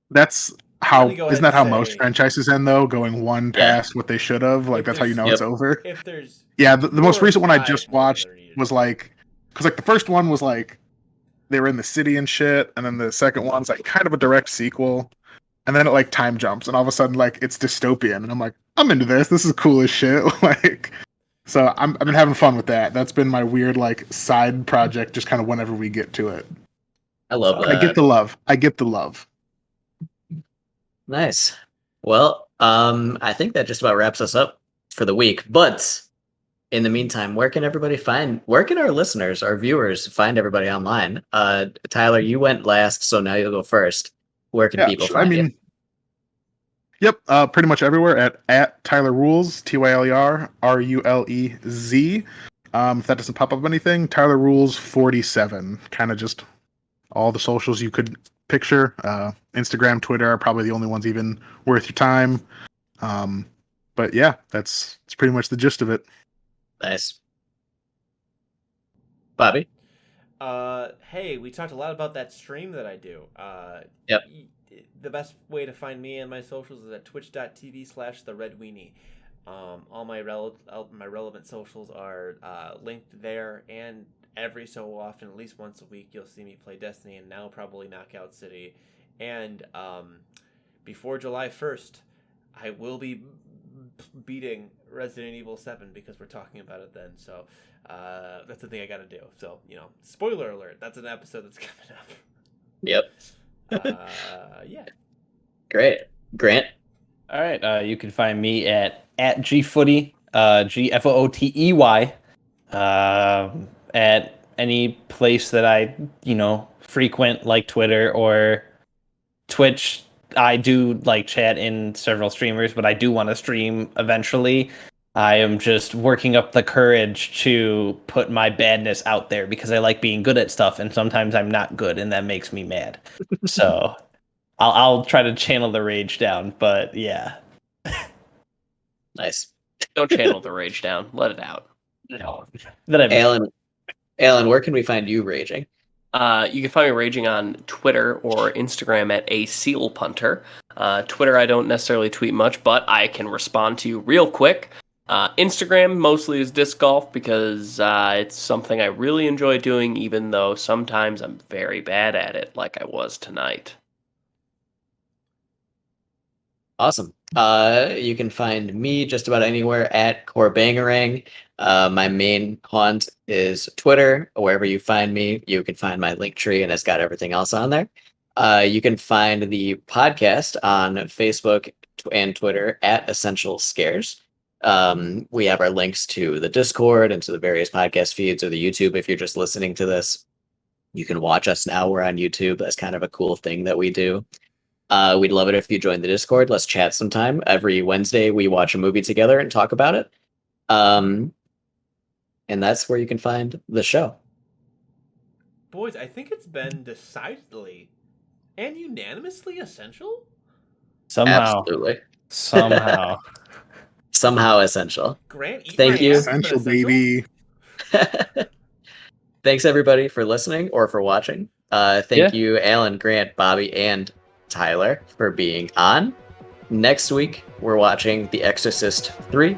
That's how Let me go isn't ahead that how and most say- franchises end though? Going one past what they should have. If That's how you know there's- it's over. If there's Yeah, the most 4 or recent one I 5 just more watched that are needed. was because the first one was they were in the city and shit, and then the second one's kind of a direct sequel, and then it time jumps, and all of a sudden it's dystopian, and I'm like, I'm into this. This is cool as shit. So I've been having fun with that. That's been my weird side project, just kind of whenever we get to it. I love Solid. that. I get the love. I get the love. Nice. Well, I think that just about wraps us up for the week. But in the meantime, where can our listeners, our viewers, find everybody online? Tyler, you went last, so now you'll go first. Where can Yeah, people sure. I find you? mean, yep, pretty much everywhere at Tyler Rules, TYLERRULEZ. If that doesn't pop up anything, Tyler Rules 47. Kind of just all the socials you could picture. Instagram, Twitter are probably the only ones even worth your time. But yeah, that's pretty much the gist of it. Nice. Bobby? Hey, we talked a lot about that stream that I do. Yep. The best way to find me and my socials is at twitch.tv/theredweenie. All my relevant socials are linked there, and every so often, at least once a week, you'll see me play Destiny, and now probably Knockout City. And before July 1st, I will be beating Resident Evil 7 because we're talking about it then. So that's the thing I got to do. So, spoiler alert, that's an episode that's coming up. Yep. Yeah. Great. Grant? All right. You can find me at GFooty, GFOOTEY, at any place that I, frequent, like Twitter or Twitch. I do like chat in several streamers, but I do want to stream eventually. I am just working up the courage to put my badness out there because I like being good at stuff, and sometimes I'm not good, and that makes me mad. So I'll try to channel the rage down, but yeah. Nice. Don't channel the rage down. Let it out. No. That I Alan, where can we find you raging? You can find me raging on Twitter or Instagram at @asealpunter. Twitter, I don't necessarily tweet much, but I can respond to you real quick. Instagram mostly is disc golf because it's something I really enjoy doing, even though sometimes I'm very bad at it, like I was tonight. Awesome. You can find me just about anywhere at Corbangarang. My main haunt is Twitter. Wherever you find me, you can find my link tree, and it's got everything else on there. You can find the podcast on Facebook and Twitter at Essential Scares. We have our links to the Discord and to the various podcast feeds or the YouTube. If you're just listening to this, you can watch us now. We're on YouTube. That's kind of a cool thing that we do. We'd love it if you join the Discord. Let's chat sometime. Every Wednesday, we watch a movie together and talk about it. And that's where you can find the show. Boys, I think it's been decidedly and unanimously essential. somehow. Absolutely. Somehow. Somehow essential. Grant, eat Thank my you. ass, it's been Essential, baby. Thanks, everybody, for listening or for watching. Thank you, Alan, Grant, Bobby, and Tyler for being on. Next week, we're watching The Exorcist 3.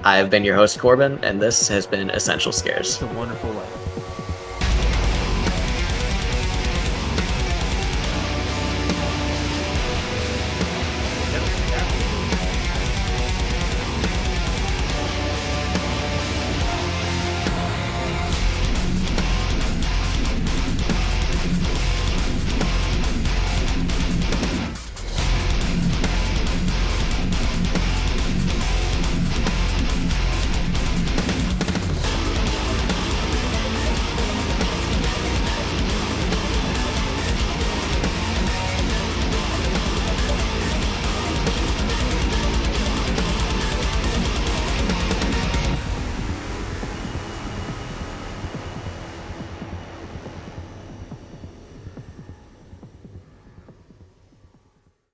I've been your host, Corbin, and this has been Essential Scares. It's a wonderful life.